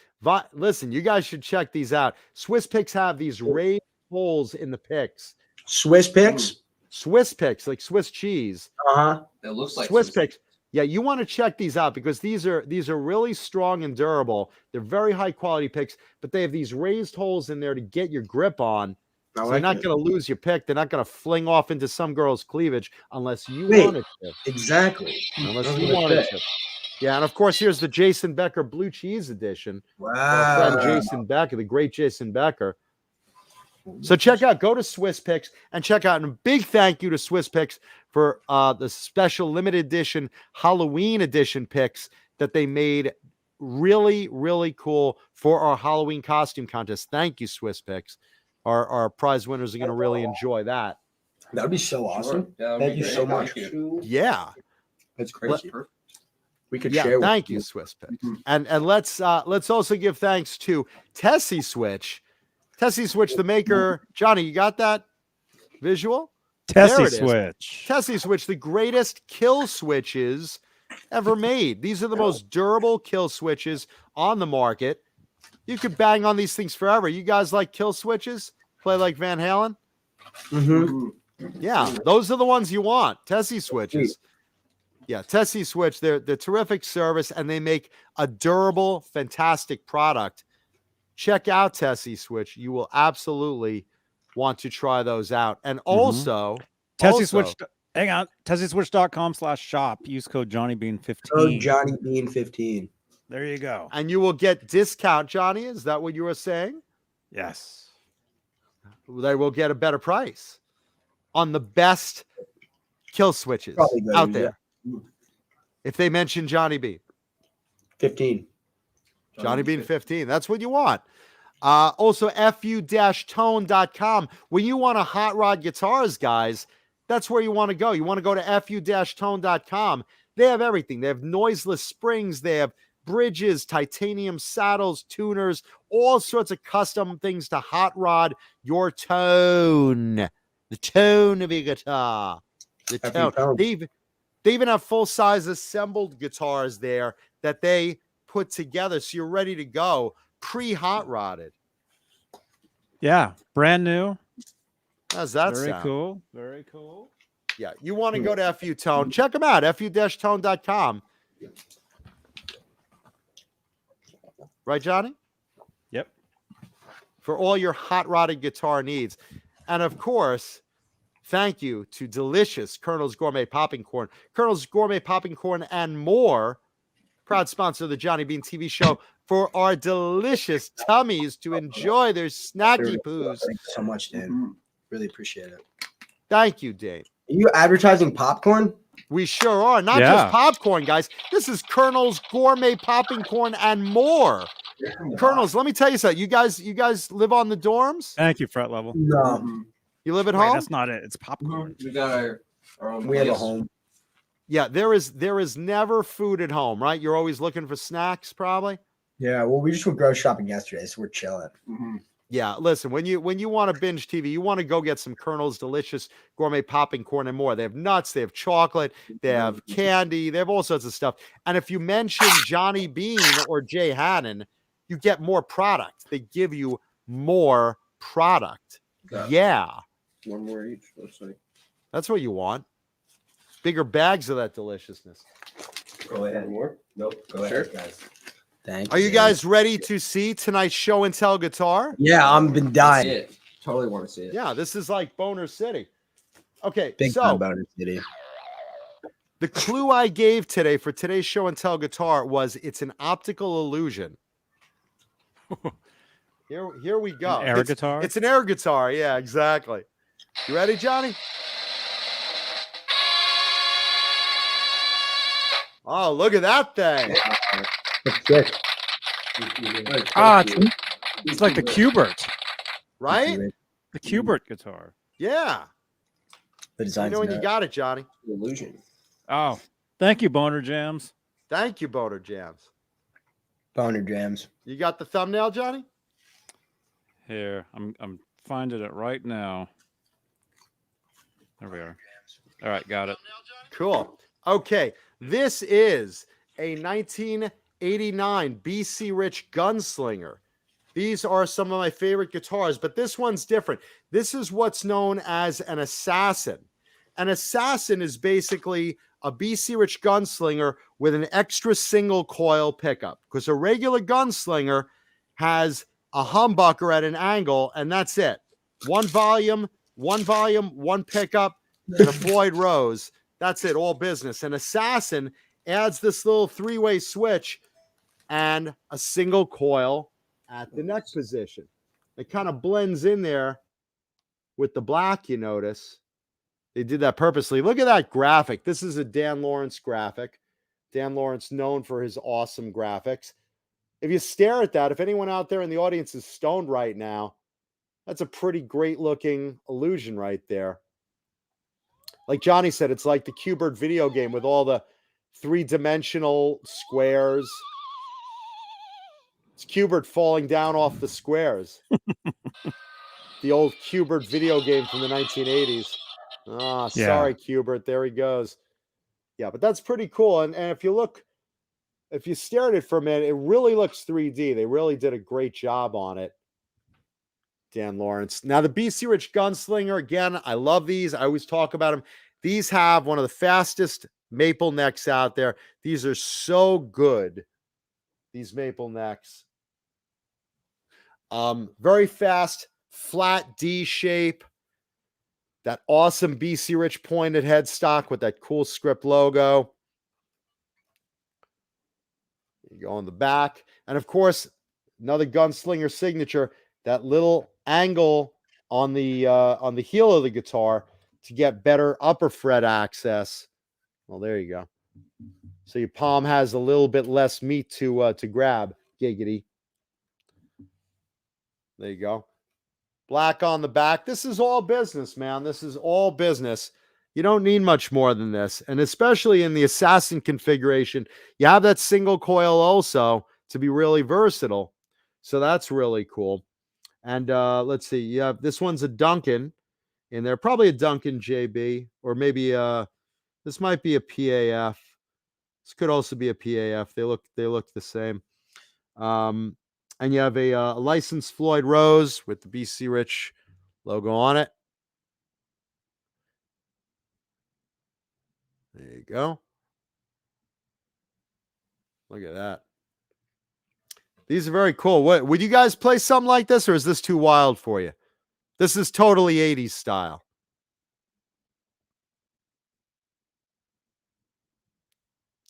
Listen, you guys should check these out. Swiss Picks have these raised holes in the picks. Swiss picks. Swiss Picks, like Swiss cheese. Uh-huh. It looks like Swiss Picks. Yeah, you want to check these out because these are really strong and durable. They're very high quality picks, but they have these raised holes in there to get your grip on. So you're not going to lose your pick. They're not going to fling off into some girl's cleavage unless you want it to. Exactly. Unless you want it to. Yeah, and of course, here's the Jason Becker Blue Cheese Edition. Our Wow. friend Jason Becker, the great Jason Becker. So go to Swiss Picks and check out. And a big thank you to Swiss Picks for the special limited edition Halloween edition picks that they made really, really cool for our Halloween costume contest. Thank you, Swiss Picks. Our prize winners are going to really enjoy that. That would be so awesome. Yeah, Thank you so much. Yeah. That's crazy. We could Yeah, share. thank you, Swiss Picks. And let's also give thanks to Tessie Switch. Tessie Switch, the maker. Johnny, you got that visual? There Tessie it is. switch. Tessie Switch, the greatest kill switches ever made. These are the most durable kill switches on the market. You could bang on these things forever. You guys like kill switches? Play like Van Halen? Mm-hmm. Yeah, those are the ones you want. Tessie switches. Yeah, Tessie Switch. They're terrific service, and they make a durable, fantastic product. Check out Tessie Switch. You will absolutely want to try those out. And also, Tessie Switch. Hang on. TessieSwitch.com/shop. Use code JohnnyBean15. Oh, Johnny Bean 15. There you go. and you will get discount, Johnny. Is that what you were saying? Yes. They will get a better price on the best kill switches Probably good, out yeah. there. If they mention Johnny Beane. 15. Johnny Beane 15. That's what you want. Also, fu-tone.com. When you want a hot rod guitars, guys, that's where you want to go. You want to go to fu-tone.com. They have everything. They have noiseless springs. They have bridges, titanium saddles, tuners, all sorts of custom things to hot rod your tone. The tone of your guitar. The tone. They even have full-size assembled guitars there that they put together so you're ready to go, pre-hot rodded. Yeah, brand new. How's that Very sound? cool. Very cool. Yeah, you want to go to FU Tone. Check them out, fu-tone.com. Right, Johnny? Yep. For all your hot rodded guitar needs. And of course, thank you to delicious Colonel's Gourmet Popping Corn. Colonel's Gourmet Popping Corn and more. Proud sponsor of the Johnny Beane TV show for our delicious tummies to enjoy their snacky poos. Thank you so much, Dan. Really appreciate it. Thank you, Dave. Are you advertising popcorn? We sure are. Not just popcorn, guys. This is Colonel's Gourmet Popping Corn and more. Colonel's, let me tell you something. You guys live on the dorms? Thank you, Fret Level. No. You live at Wait, home? that's not it. It's popcorn. We got our own We have a place. home. Yeah, there is never food at home, right? You're always looking for snacks, probably. Yeah, well, we just went grocery shopping yesterday, so we're chilling. Yeah, listen, when you want to binge TV, you want to go get some Colonel's delicious gourmet popping corn and more. They have nuts, they have chocolate, they have candy, they have all sorts of stuff. And if you mention Johnny Beane or Jay Hannon, you get more product. They give you more product. Yeah. One more each. Let's see. That's what you want. Bigger bags of that deliciousness. Go ahead. More? Nope. Go ahead, guys. Thank Are you guys ready to see tonight's show and tell guitar? Yeah, I'm been See dying. it. Totally want to see it. Yeah, this is like Boner City. Okay, Big so time Boner City. the clue I gave today for today's show and tell guitar was it's an optical illusion. Here we go. Air guitar. It's an air guitar. Yeah, exactly. You ready, Johnny? Oh, look at that thing. Ah, it's like the Qbert. Right? The Qbert guitar. Yeah. The You design's know when you nuts. got it, Johnny. Illusion. Oh, thank you, Boner Jams. Thank you, Boner Jams. Boner jams. You got the thumbnail, Johnny? Here, I'm finding it right now. There we are. All right, got it. Cool. Okay. This is a 1989 BC Rich Gunslinger. These are some of my favorite guitars, but this one's different. This is what's known as an assassin. An assassin is basically a BC Rich Gunslinger with an extra single coil pickup, because a regular Gunslinger has a humbucker at an angle, and that's it. One volume, one pickup, and a Floyd Rose. That's it, all business. An assassin adds this little three-way switch and a single coil at the neck position. It kind of blends in there with the black, you notice. They did that purposely. Look at that graphic. This is a Dan Lawrence graphic. Dan Lawrence known for his awesome graphics. If you stare at that, if anyone out there in the audience is stoned right now, that's a pretty great looking illusion right there. Like Johnny said, it's like the Qbert video game with all the three-dimensional squares. It's Qbert falling down off the squares. The old Qbert video game from the 1980s. Ah, Yeah. sorry, Qbert. There he goes. Yeah, but that's pretty cool. And if you look, if you stare at it for a minute, it really looks 3D. They really did a great job on it. Dan Lawrence. Now, the BC Rich Gunslinger, again, I love these. I always talk about them. These have one of the fastest maple necks out there. These are so good, these maple necks. Very fast, flat D shape. That awesome BC Rich pointed headstock with that cool script logo. You go on the back. And of course, another Gunslinger signature, that little angle on the heel of the guitar to get better upper fret access. Well, there you go. So your palm has a little bit less meat to grab. Giggity. There you go. Black on the back. This is all business, man. This is all business. You don't need much more than this. And especially in the Assassin configuration, you have that single coil also to be really versatile. So that's really cool. And let's see. You have this one's a Duncan in there, probably a Duncan JB, or maybe this might be a PAF. This could also be a PAF. They look the same. And you have a licensed Floyd Rose with the BC Rich logo on it. There you go. Look at that. These are very cool. What would you guys play something like this, or is this too wild for you? This is totally 80s style.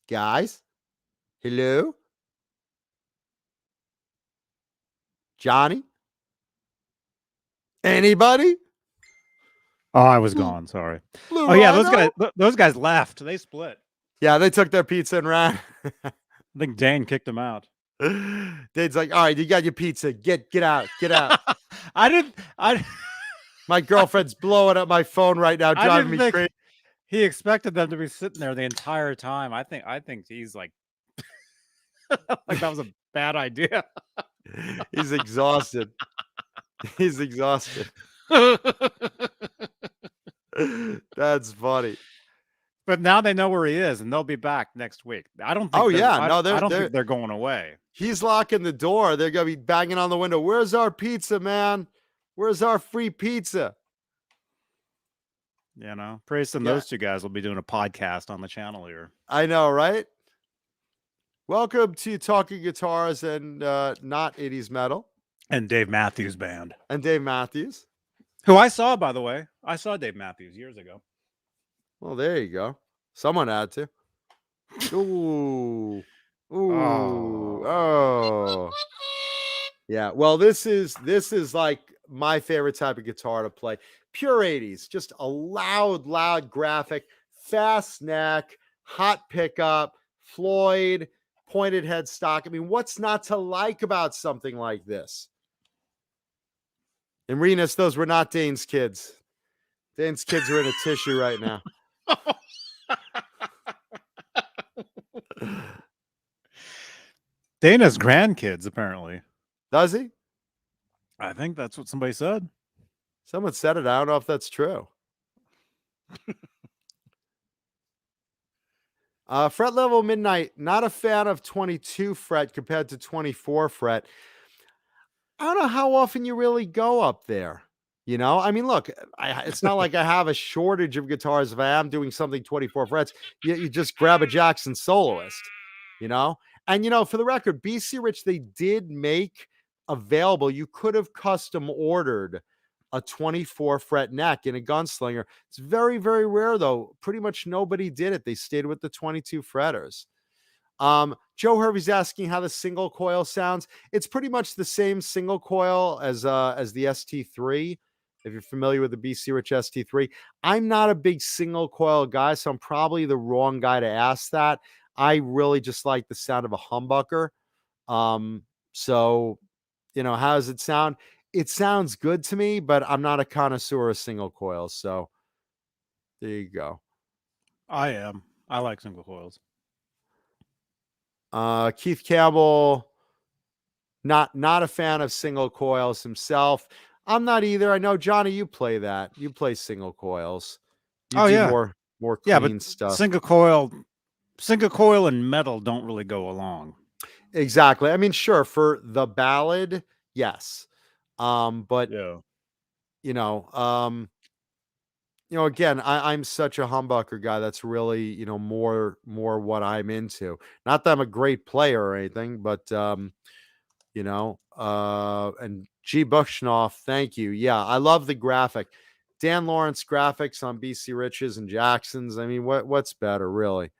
Guys, hello? Johnny? Anybody? Oh, I was gone. Sorry. Blue Oh yeah, Rhino? those guys left. They split. Yeah, they took their pizza and ran. I think Dane kicked them out. Dane's like, all right, you got your pizza. Get out. I My girlfriend's blowing up my phone right now, I driving didn't me think crazy. he expected them to be sitting there the entire time. I think he's like like that was a bad idea. He's exhausted. He's exhausted. That's funny. But now they know where he is, and they'll be back next week. I don't think. Oh, they're- yeah. I, No, I don't think they're going away. He's locking the door. They're going to be banging on the window. Where's our pizza, man? Where's our free pizza? You know, pretty soon Yeah. those two guys will be doing a podcast on the channel here. I know, right? Welcome to Talking Guitars and Not 80s Metal. And Dave Matthews Band, And Dave Matthews. who I saw, by the way. I saw Dave Matthews years ago. Well, there you go. Someone had to. Ooh. Ooh. Oh. Yeah. Well, this is like my favorite type of guitar to play. Pure 80s. Just a loud graphic, fast neck, hot pickup, Floyd, pointed headstock. I mean, what's not to like about something like this? And Renus, those were not Dane's kids. Dane's kids are in a tissue right now. Dana's grandkids, apparently. Does he? I think that's what somebody said. Someone said it. I don't know if that's true. Fret level midnight. Not a fan of 22 fret compared to 24 fret. I don't know how often you really go up there. You know, I mean, look, it's not like I have a shortage of guitars. If I am doing something 24 frets, you just grab a Jackson Soloist, you know? And, you know, for the record, BC Rich, they did make available. You could have custom ordered a 24 fret neck in a Gunslinger. It's very, very rare, though. Pretty much nobody did it. They stayed with the 22 fretters. Joe Hervey's asking how the single coil sounds. It's pretty much the same single coil as the ST3. If you're familiar with the BC Rich ST3, I'm not a big single coil guy, so I'm probably the wrong guy to ask that. I really just like the sound of a humbucker. So, you know, how does it sound? It sounds good to me, but I'm not a connoisseur of single coils. So there you go. I am. I like single coils. Keith Campbell, not a fan of single coils himself. I'm not either. I know, Johnny, you play that. You play single coils. You Oh, do yeah. more clean Yeah, but stuff. single coil and metal don't really go along. Exactly. I mean, sure, for the ballad, yes. But Yeah. you know, again, I'm such a humbucker guy. That's really, you know, more what I'm into. Not that I'm a great player or anything, but you know, and G Bushnoff, thank you. Yeah, I love the graphic. Dan Lawrence graphics on BC Rich's and Jackson's. I mean, what's better, really?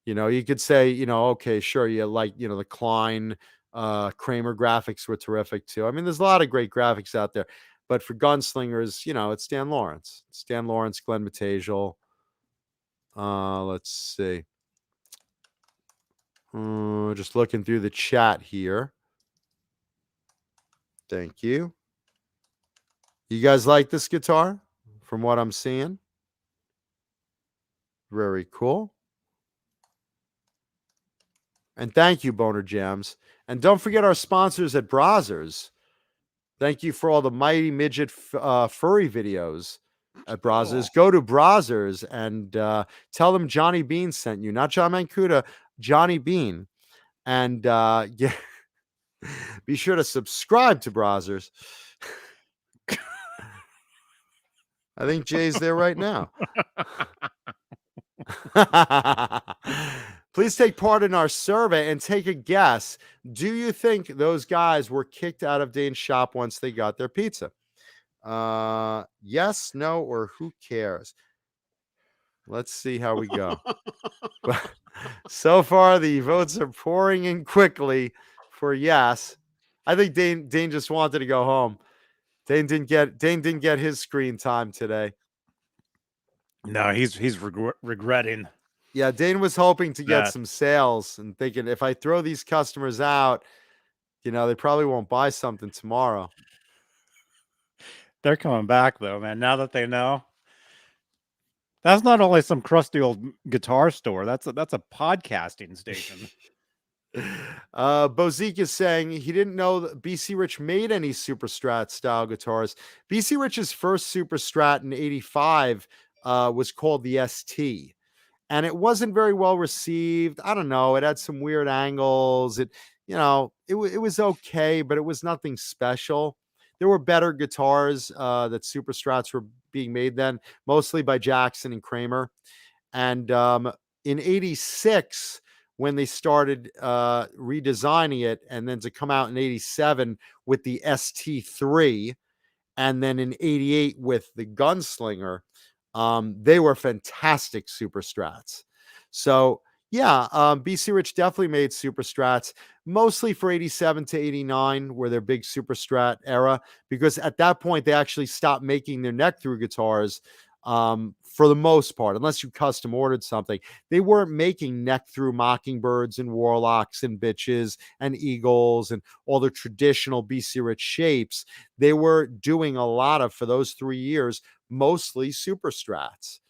You know, you could say, you know, okay, sure, you like, you know, the Klein, Kramer graphics were terrific too. I mean, there's a lot of great graphics out there. But for gunslingers, it's Dan Lawrence. It's Dan Lawrence, Glenn Matasial. Let's see. Just looking through the chat here. Thank you. You guys like this guitar from what I'm seeing? Very cool. And thank you, Boner Jams. And don't forget our sponsors at Brazzers. Thank you for all the Mighty Midget furry videos at Brazzers. Go to Brazzers and tell them Johnny Beane sent you. Not John Mancuda, Johnny Beane. And be sure to subscribe to Brazzers. I think Jay's there right now. Please take part in our survey and take a guess. Do you think those guys were kicked out of Dane's shop once they got their pizza? Yes, no, or who cares? Let's see how we go. So far, the votes are pouring in quickly for yes. I think Dane just wanted to go home. Dane didn't get his screen time today. No, he's regretting. Yeah, Dane was hoping to get That. some sales and thinking if I throw these customers out, they probably won't buy something tomorrow. They're coming back though, man. Now that they know. That's not only some crusty old guitar store. That's a podcasting station. Bozique is saying he didn't know that BC Rich made any Super Strat style guitars. BC Rich's first Super Strat in '85 was called the ST, and it wasn't very well received. I don't know. It had some weird angles. It was okay, but it was nothing special. There were better guitars that Super Strats were being made then, mostly by Jackson and Kramer. And in '86, when they started redesigning it, and then to come out in '87 with the ST3, and then in '88 with the Gunslinger, they were fantastic Super Strats. So yeah, BC Rich definitely made Super Strats, mostly for '87 to '89, were their big Super Strat era, because at that point they actually stopped making their neck through guitars. For the most part, unless you custom ordered something, they weren't making neck through Mockingbirds and Warlocks and Bitches and Eagles and all the traditional BC Rich shapes. They were doing a lot of, for those 3 years, mostly Super Strats.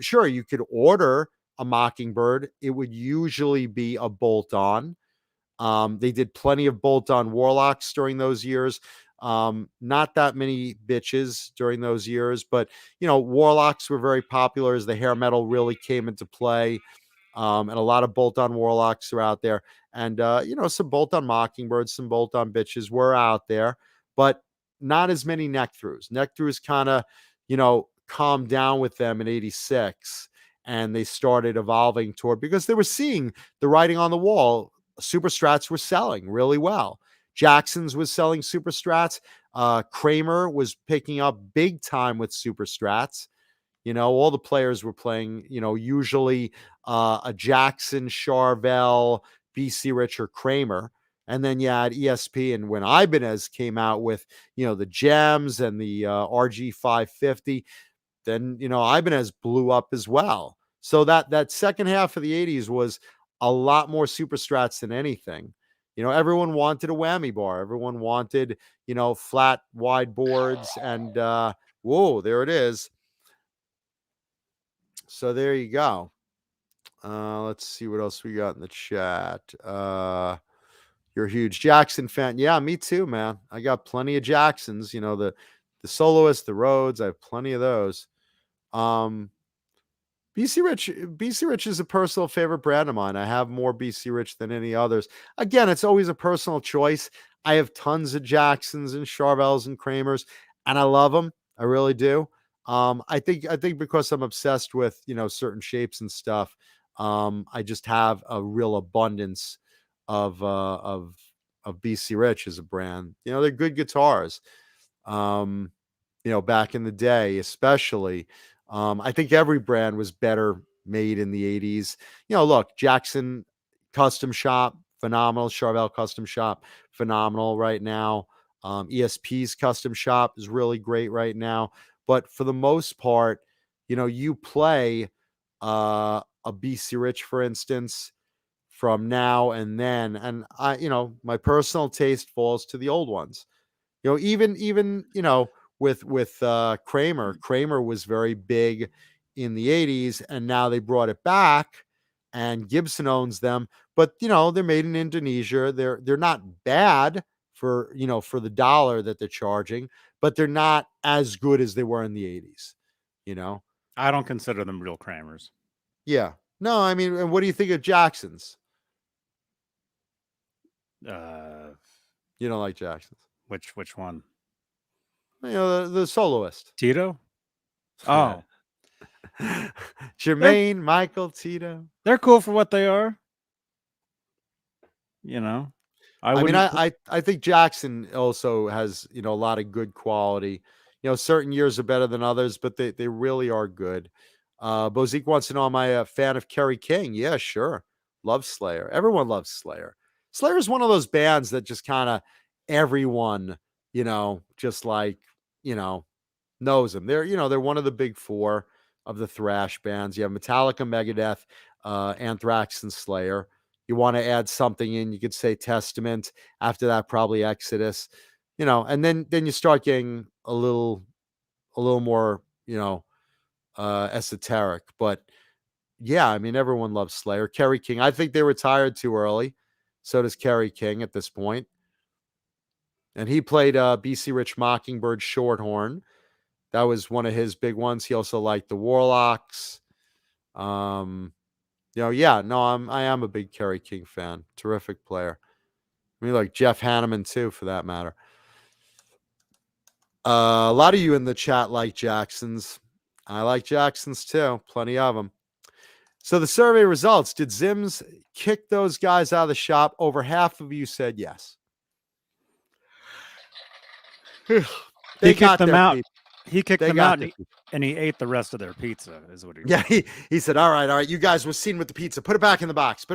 Sure, you could order a Mockingbird. It would usually be a bolt-on. They did plenty of bolt-on Warlocks during those years. Not that many Bitches during those years, but Warlocks were very popular as the hair metal really came into play. And a lot of bolt-on Warlocks are out there. And some bolt-on Mockingbirds, some bolt-on Bitches were out there, but not as many neck throughs. Neck throughs kind of, calmed down with them in '86. And they started evolving toward, because they were seeing the writing on the wall. Super Strats were selling really well. Jackson's was selling Super Strats. Kramer was picking up big time with Super Strats. All the players were playing, usually a Jackson, Charvel, BC Rich, or Kramer. And then you had ESP, and when Ibanez came out with, the Gems and the RG 550, then, Ibanez blew up as well. So that second half of the '80s was a lot more Super Strats than anything. Everyone wanted a whammy bar. Everyone wanted, flat, wide boards. And whoa, there it is. So there you go. Let's see what else we got in the chat. You're a huge Jackson fan. Yeah, me too, man. I got plenty of Jacksons. The Soloist, the Rhodes. I have plenty of those. BC Rich is a personal favorite brand of mine. I have more BC Rich than any others. Again, it's always a personal choice. I have tons of Jacksons and Charvels and Kramers, and I love them. I really do. I think because I'm obsessed with, certain shapes and stuff, I just have a real abundance of BC Rich as a brand. They're good guitars. Back in the day, especially. I think every brand was better made in the '80s. Look, Jackson Custom Shop, phenomenal. Charvel Custom Shop, phenomenal right now. ESP's custom shop is really great right now. But for the most part, you play a BC Rich, for instance, from now and then. And my personal taste falls to the old ones. Even with Kramer. Kramer was very big in the 80s, and now they brought it back, and Gibson owns them. But they're made in Indonesia. They're not bad for the dollar that they're charging, but they're not as good as they were in the 80s. I don't consider them real Kramers. Yeah. No, I mean, and what do you think of Jackson's? You don't like Jackson's? Which one? The soloist. Tito? Oh, Jermaine, Michael, Tito. they're cool for what they are. I mean, I think Jackson also has, a lot of good quality. Certain years are better than others, but they really are good. Bozique wants to know, am I a fan of Kerry King? Yeah, sure. Love Slayer. Everyone loves Slayer. Slayer is one of those bands that just kind of everyone, just like, knows them. They're one of the big four of the thrash bands. You have Metallica, Megadeth, Anthrax, and Slayer. You want to add something in, you could say Testament. After that, probably Exodus. And then you start getting a little more, esoteric. But yeah, I mean, everyone loves Slayer. Kerry King, I think they retired too early. So does Kerry King at this point. And he played BC Rich Mockingbird Shorthorn. That was one of his big ones. He also liked the Warlocks. I am a big Kerry King fan. Terrific player. I mean, like Jeff Hanneman too, for that matter. A lot of you in the chat like Jacksons. I like Jacksons too. Plenty of them. So the survey results, did Zims kick those guys out of the shop? Over half of you said yes. He kicked them out. Pizza. He kicked them out, and he ate the rest of their pizza, is what he Yeah, he said, all right, you guys were seen with the pizza. Put it back in the box.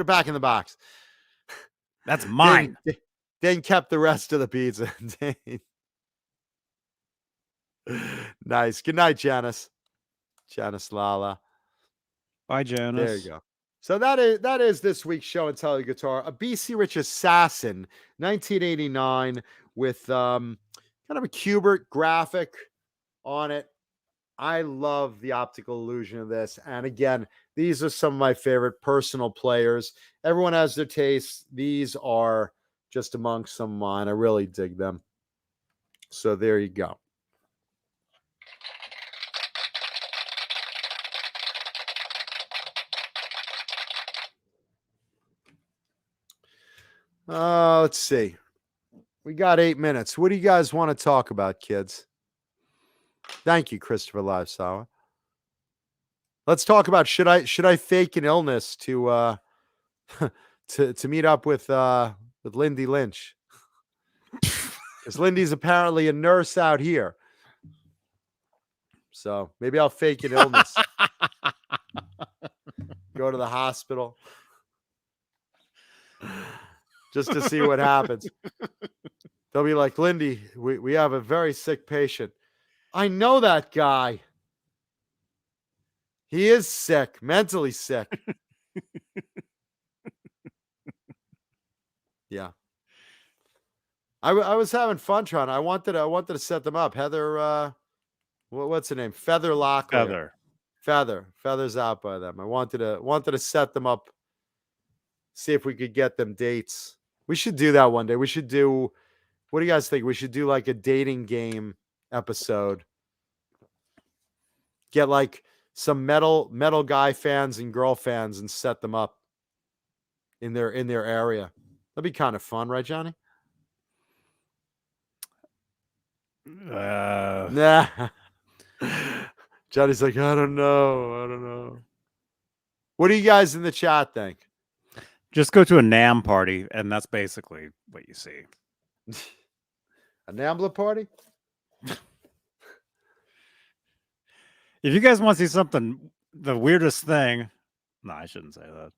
That's mine. Then kept the rest of the pizza. Nice. Good night, Janice. Janice Lala. Bye, Janice. There you go. So that is this week's show and tell you guitar. A BC Rich Assassin, 1989, with kind of a Kubert graphic on it. I love the optical illusion of this. And again, these are some of my favorite personal players. Everyone has their tastes. These are just amongst some of mine. I really dig them. So there you go. Let's see. We got 8 minutes. What do you guys want to talk about, kids? Thank you, Christopher Livesawa. Let's talk about should I fake an illness to to meet up with Lindy Lynch? Because Lindy's apparently a nurse out here. So maybe I'll fake an illness. Go to the hospital. Just to see what happens. They'll be like, Lindy, we have a very sick patient. I know that guy. He is sick, mentally sick. Yeah. I was having fun trying. I wanted to set them up. Heather, what's her name? Feather Locklear. Feather's out by them. I wanted to set them up. See if we could get them dates. We should do that one day. We should do. What do you guys think? We should do like a dating game episode. Get like some metal guy fans and girl fans and set them up in their area. That'd be kind of fun, right, Johnny? Nah. Johnny's like, I don't know. What do you guys in the chat think? Just go to a NAM party, and that's basically what you see. A NAMBLA party? If you guys want to see something, the weirdest thing. No, I shouldn't say that.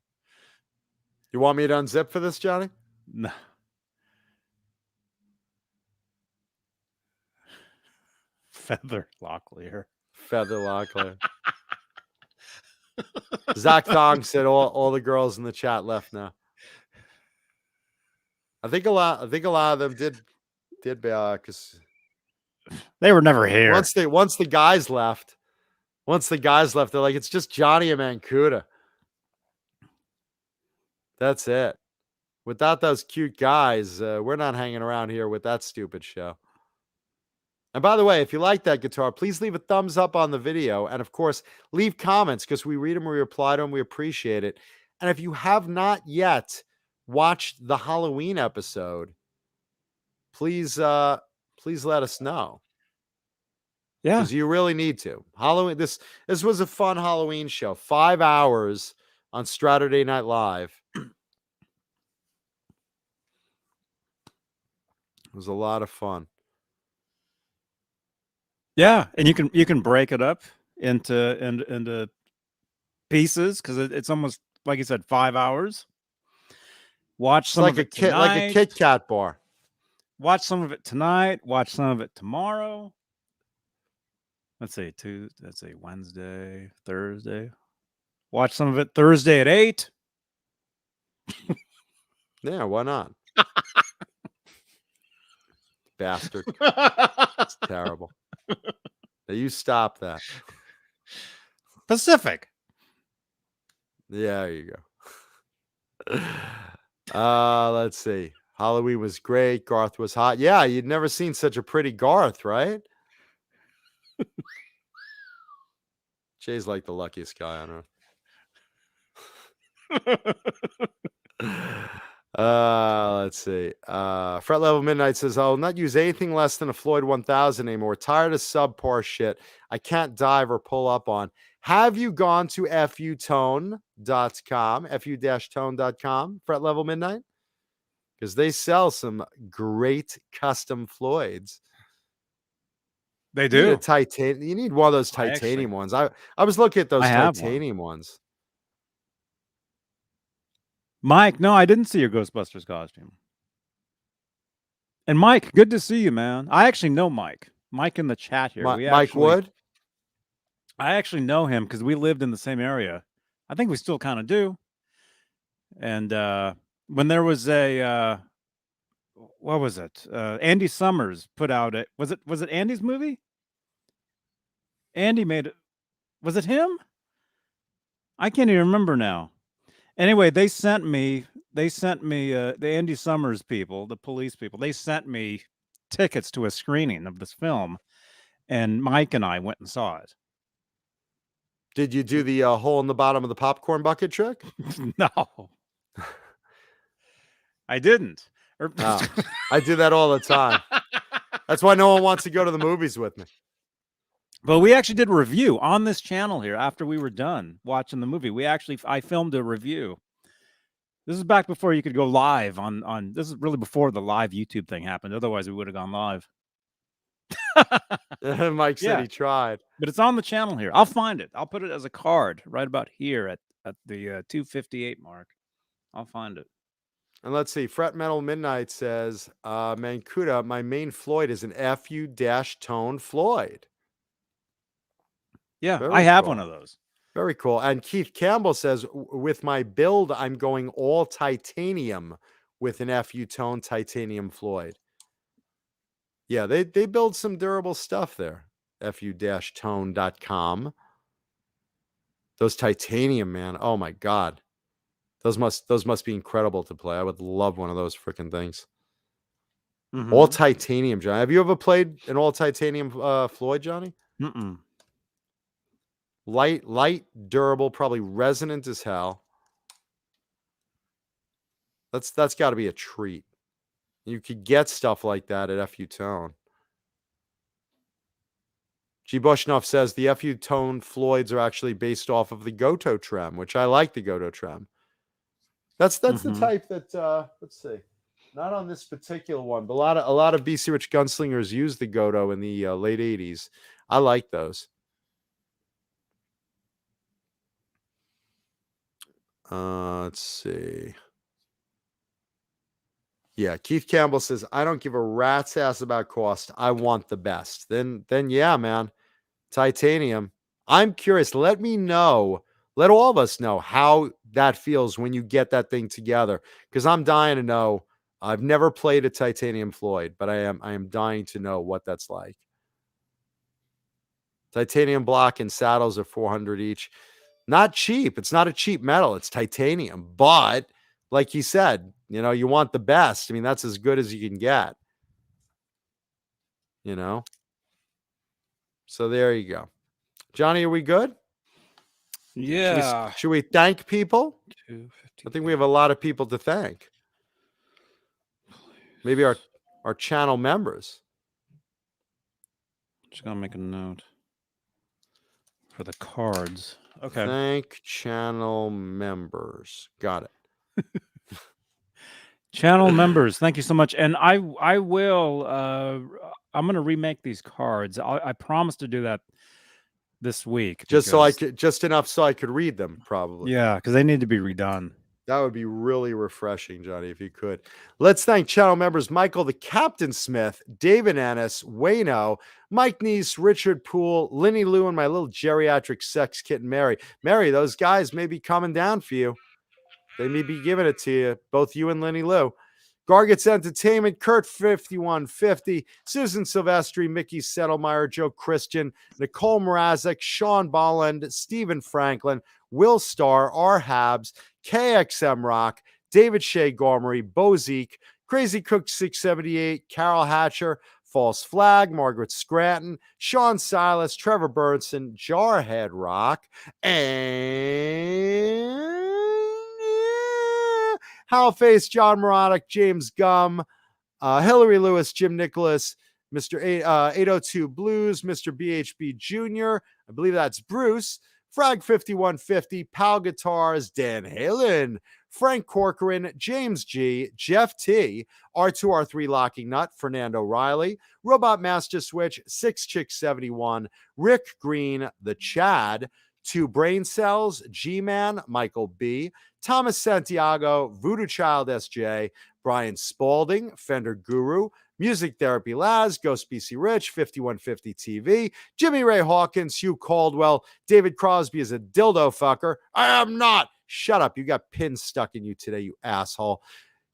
You want me to unzip for this, Johnny? No. Feather Locklear. Feather Locklear. Zach Thong said all the girls in the chat left now. I think a lot of them did bail out because They were never here. once the guys left, they're like, it's just Johnny and Mancuda. That's it. Without those cute guys, we're not hanging around here with that stupid show. And by the way, if you like that guitar, please leave a thumbs up on the video. And of course, leave comments because we read them, we reply to them, we appreciate it. And if you have not yet watched the Halloween episode, please let us know. Yeah. Because you really need to. Halloween. This was a fun Halloween show. 5 hours on Saturday Night Live. It was a lot of fun. Yeah, and you can break it up into pieces because it's almost like you said 5 hours. Watch It's some like of it tonight. like a Kit Kat bar. Watch some of it tonight. Watch some of it tomorrow. Let's say Wednesday, Thursday. Watch some of it Thursday at 8. Yeah, why not? Bastard. It's terrible. Now you stop that. Pacific. Yeah, there you go. Let's see. Halloween was great. Garth was hot. Yeah, you'd never seen such a pretty Garth, right? Jay's like the luckiest guy on earth. Let's see. Fret Level Midnight says, I'll not use anything less than a Floyd 1000 anymore. Tired of subpar shit I can't dive or pull up on. Have you gone to futone.com, fu-tone.com, Fret Level Midnight? Because they sell some great custom Floyds. They You need do. a titanium. You need one of those titanium ones. I was looking at those I have titanium ones. Mike, no, I didn't see your Ghostbusters costume. And Mike, good to see you, man. I actually know Mike. Mike in the chat here. Mike Wood? I actually know him because we lived in the same area. I think we still kind of do. And when there was a what was it? Andy Summers put out it. Was it Andy's movie? Andy made it. Was it him? I can't even remember now. Anyway, they sent me the Andy Summers people, the police people. They sent me tickets to a screening of this film, and Mike and I went and saw it. Did you do the hole in the bottom of the popcorn bucket trick? No, I didn't. Oh, I do that all the time. That's why no one wants to go to the movies with me. But we actually did a review on this channel here after we were done watching the movie. I filmed a review. This is back before you could go live on this is really before the live YouTube thing happened. Otherwise, we would have gone live. Mike said he tried. But it's on the channel here. I'll find it. I'll put it as a card right about here at the 258 mark. I'll find it. And let's see. Fret Metal Midnight says, Mancuda, my main Floyd is an FU-tone Floyd. Yeah, Very I have cool. one of those. Very cool. And Keith Campbell says, with my build, I'm going all titanium with an FU-tone titanium Floyd. Yeah, they build some durable stuff there. fu-tone.com. Those titanium, man. Oh my God. Those must be incredible to play. I would love one of those freaking things. Mm-hmm. All titanium, Johnny. Have you ever played an all titanium Floyd, Johnny? Mm-mm. Light, durable, probably resonant as hell. That's got to be a treat. You could get stuff like that at FU-tone. G. Bushnell says the FU-tone Floyds are actually based off of the Goto Trem, which I like the Goto Trem. That's the type that let's see. Not on this particular one, but a lot of BC Rich gunslingers used the Goto in the late 80s. I like those. Let's see. Yeah, Keith Campbell says, I don't give a rat's ass about cost. I want the best. Then yeah, man. Titanium. I'm curious. Let me know. Let all of us know how that feels when you get that thing together. Because I'm dying to know. I've never played a Titanium Floyd, but I am dying to know what that's like. Titanium block and saddles are $400 each. Not cheap. It's not a cheap metal. It's titanium. But like he said, you want the best. I mean, that's as good as you can get. So there you go. Johnny, are we good? Yeah. Should we thank people? 250. I think we have a lot of people to thank. Maybe our channel members. Just gonna make a note for the cards. Okay. Thank channel members. Got it. Channel members, thank you so much. And I will I'm gonna remake these cards. I promise to do that this week. Just enough so I could read them, probably. Yeah, because they need to be redone. That would be really refreshing, Johnny, if you could. Let's thank channel members Michael the Captain Smith, David Ennis, Wayno, Mike Neese, Richard Poole, Linny Lou, and my little geriatric sex kitten, Mary. Mary, those guys may be coming down for you. They may be giving it to you, both you and Linny Lou. Gargets Entertainment, Kurt 5150, Susan Silvestri, Mickey Settlemeyer, Joe Christian, Nicole Mrazek, Sean Bolland, Stephen Franklin, Will Starr, R. Habs, KXM Rock, David Shea Gormery, Bozique, Crazy Cook 678, Carol Hatcher, False Flag, Margaret Scranton, Sean Silas, Trevor Burnson, Jarhead Rock, and Howface, John Moronic, James Gum, Hillary Lewis, Jim Nicholas, Mr. 802 Blues, Mr. BHB Jr., I believe that's Bruce, Frag 5150, Pal Guitars, Dan Halen, Frank Corcoran, James G, Jeff T, R2R3 Locking Nut, Fernando Riley, Robot Master Switch, 6Chick71, Rick Green, The Chad, 2 Brain Cells, G-Man, Michael B, Thomas Santiago, Voodoo Child SJ, Brian Spalding, Fender Guru, Music Therapy Laz, Ghost BC Rich, 5150 TV, Jimmy Ray Hawkins, Hugh Caldwell, David Crosby is a dildo fucker. I am not. Shut up. You got pins stuck in you today, you asshole.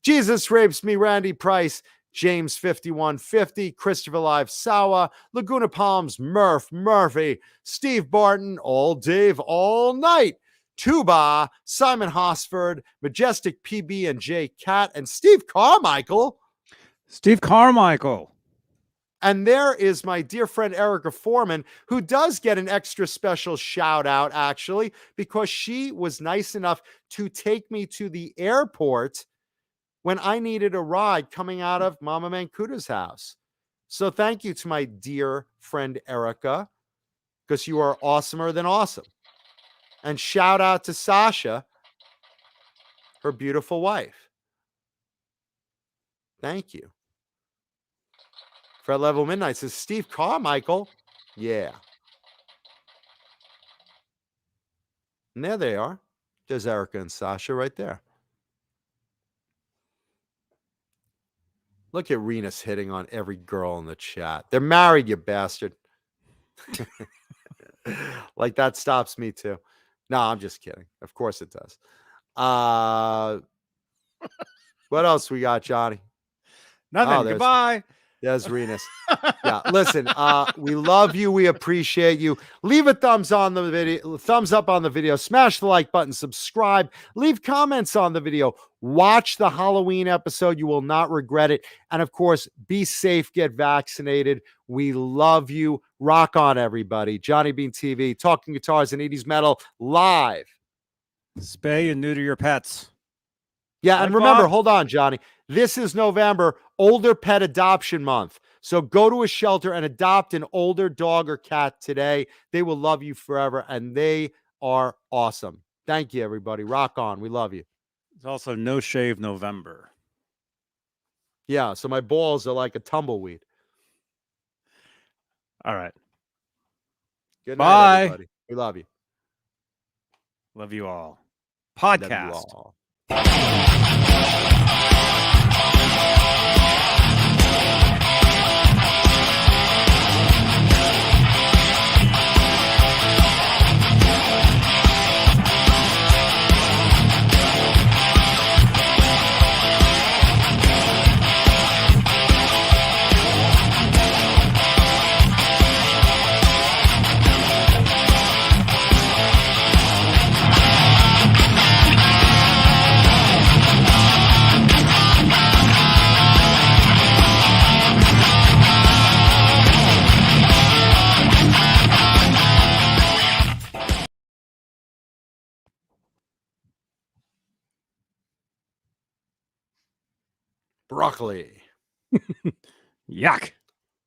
Jesus Rapes Me, Randy Price, James 5150, Christopher Live Sawa, Laguna Palms, Murphy, Steve Barton, All Dave, All Night, Tuba, Simon Hosford, Majestic PB and J Cat, and Steve Carmichael. Steve Carmichael. And there is my dear friend Erica Foreman, who does get an extra special shout out, actually, because she was nice enough to take me to the airport when I needed a ride coming out of Mama Mancuta's house. So thank you to my dear friend Erica, because you are awesomer than awesome. And shout out to Sasha, her beautiful wife. Thank you. Fred Level Midnight says, Steve Carmichael. Yeah. And there they are. There's Erica and Sasha right there. Look at Renus hitting on every girl in the chat. They're married, you bastard. Like that stops me too. No, I'm just kidding. Of course it does. What else we got, Johnny? Nothing. Goodbye. There's Renus. Yeah, listen, we love you. We appreciate you. Leave a thumbs up on the video. Smash the like button. Subscribe. Leave comments on the video. Watch the Halloween episode. You will not regret it. And of course, be safe. Get vaccinated. We love you. Rock on, everybody. Johnny Beane TV, talking guitars and 80s metal live. Spay and neuter your pets. Yeah, and remember, hold on, Johnny. This is November, Older Pet Adoption Month. So go to a shelter and adopt an older dog or cat today. They will love you forever, and they are awesome. Thank you, everybody. Rock on. We love you. It's also No Shave November. Yeah, so my balls are like a tumbleweed. All right. Good night, Bye. everybody. We love you. Love you all. Podcast. Love you all. Broccoli. Yuck.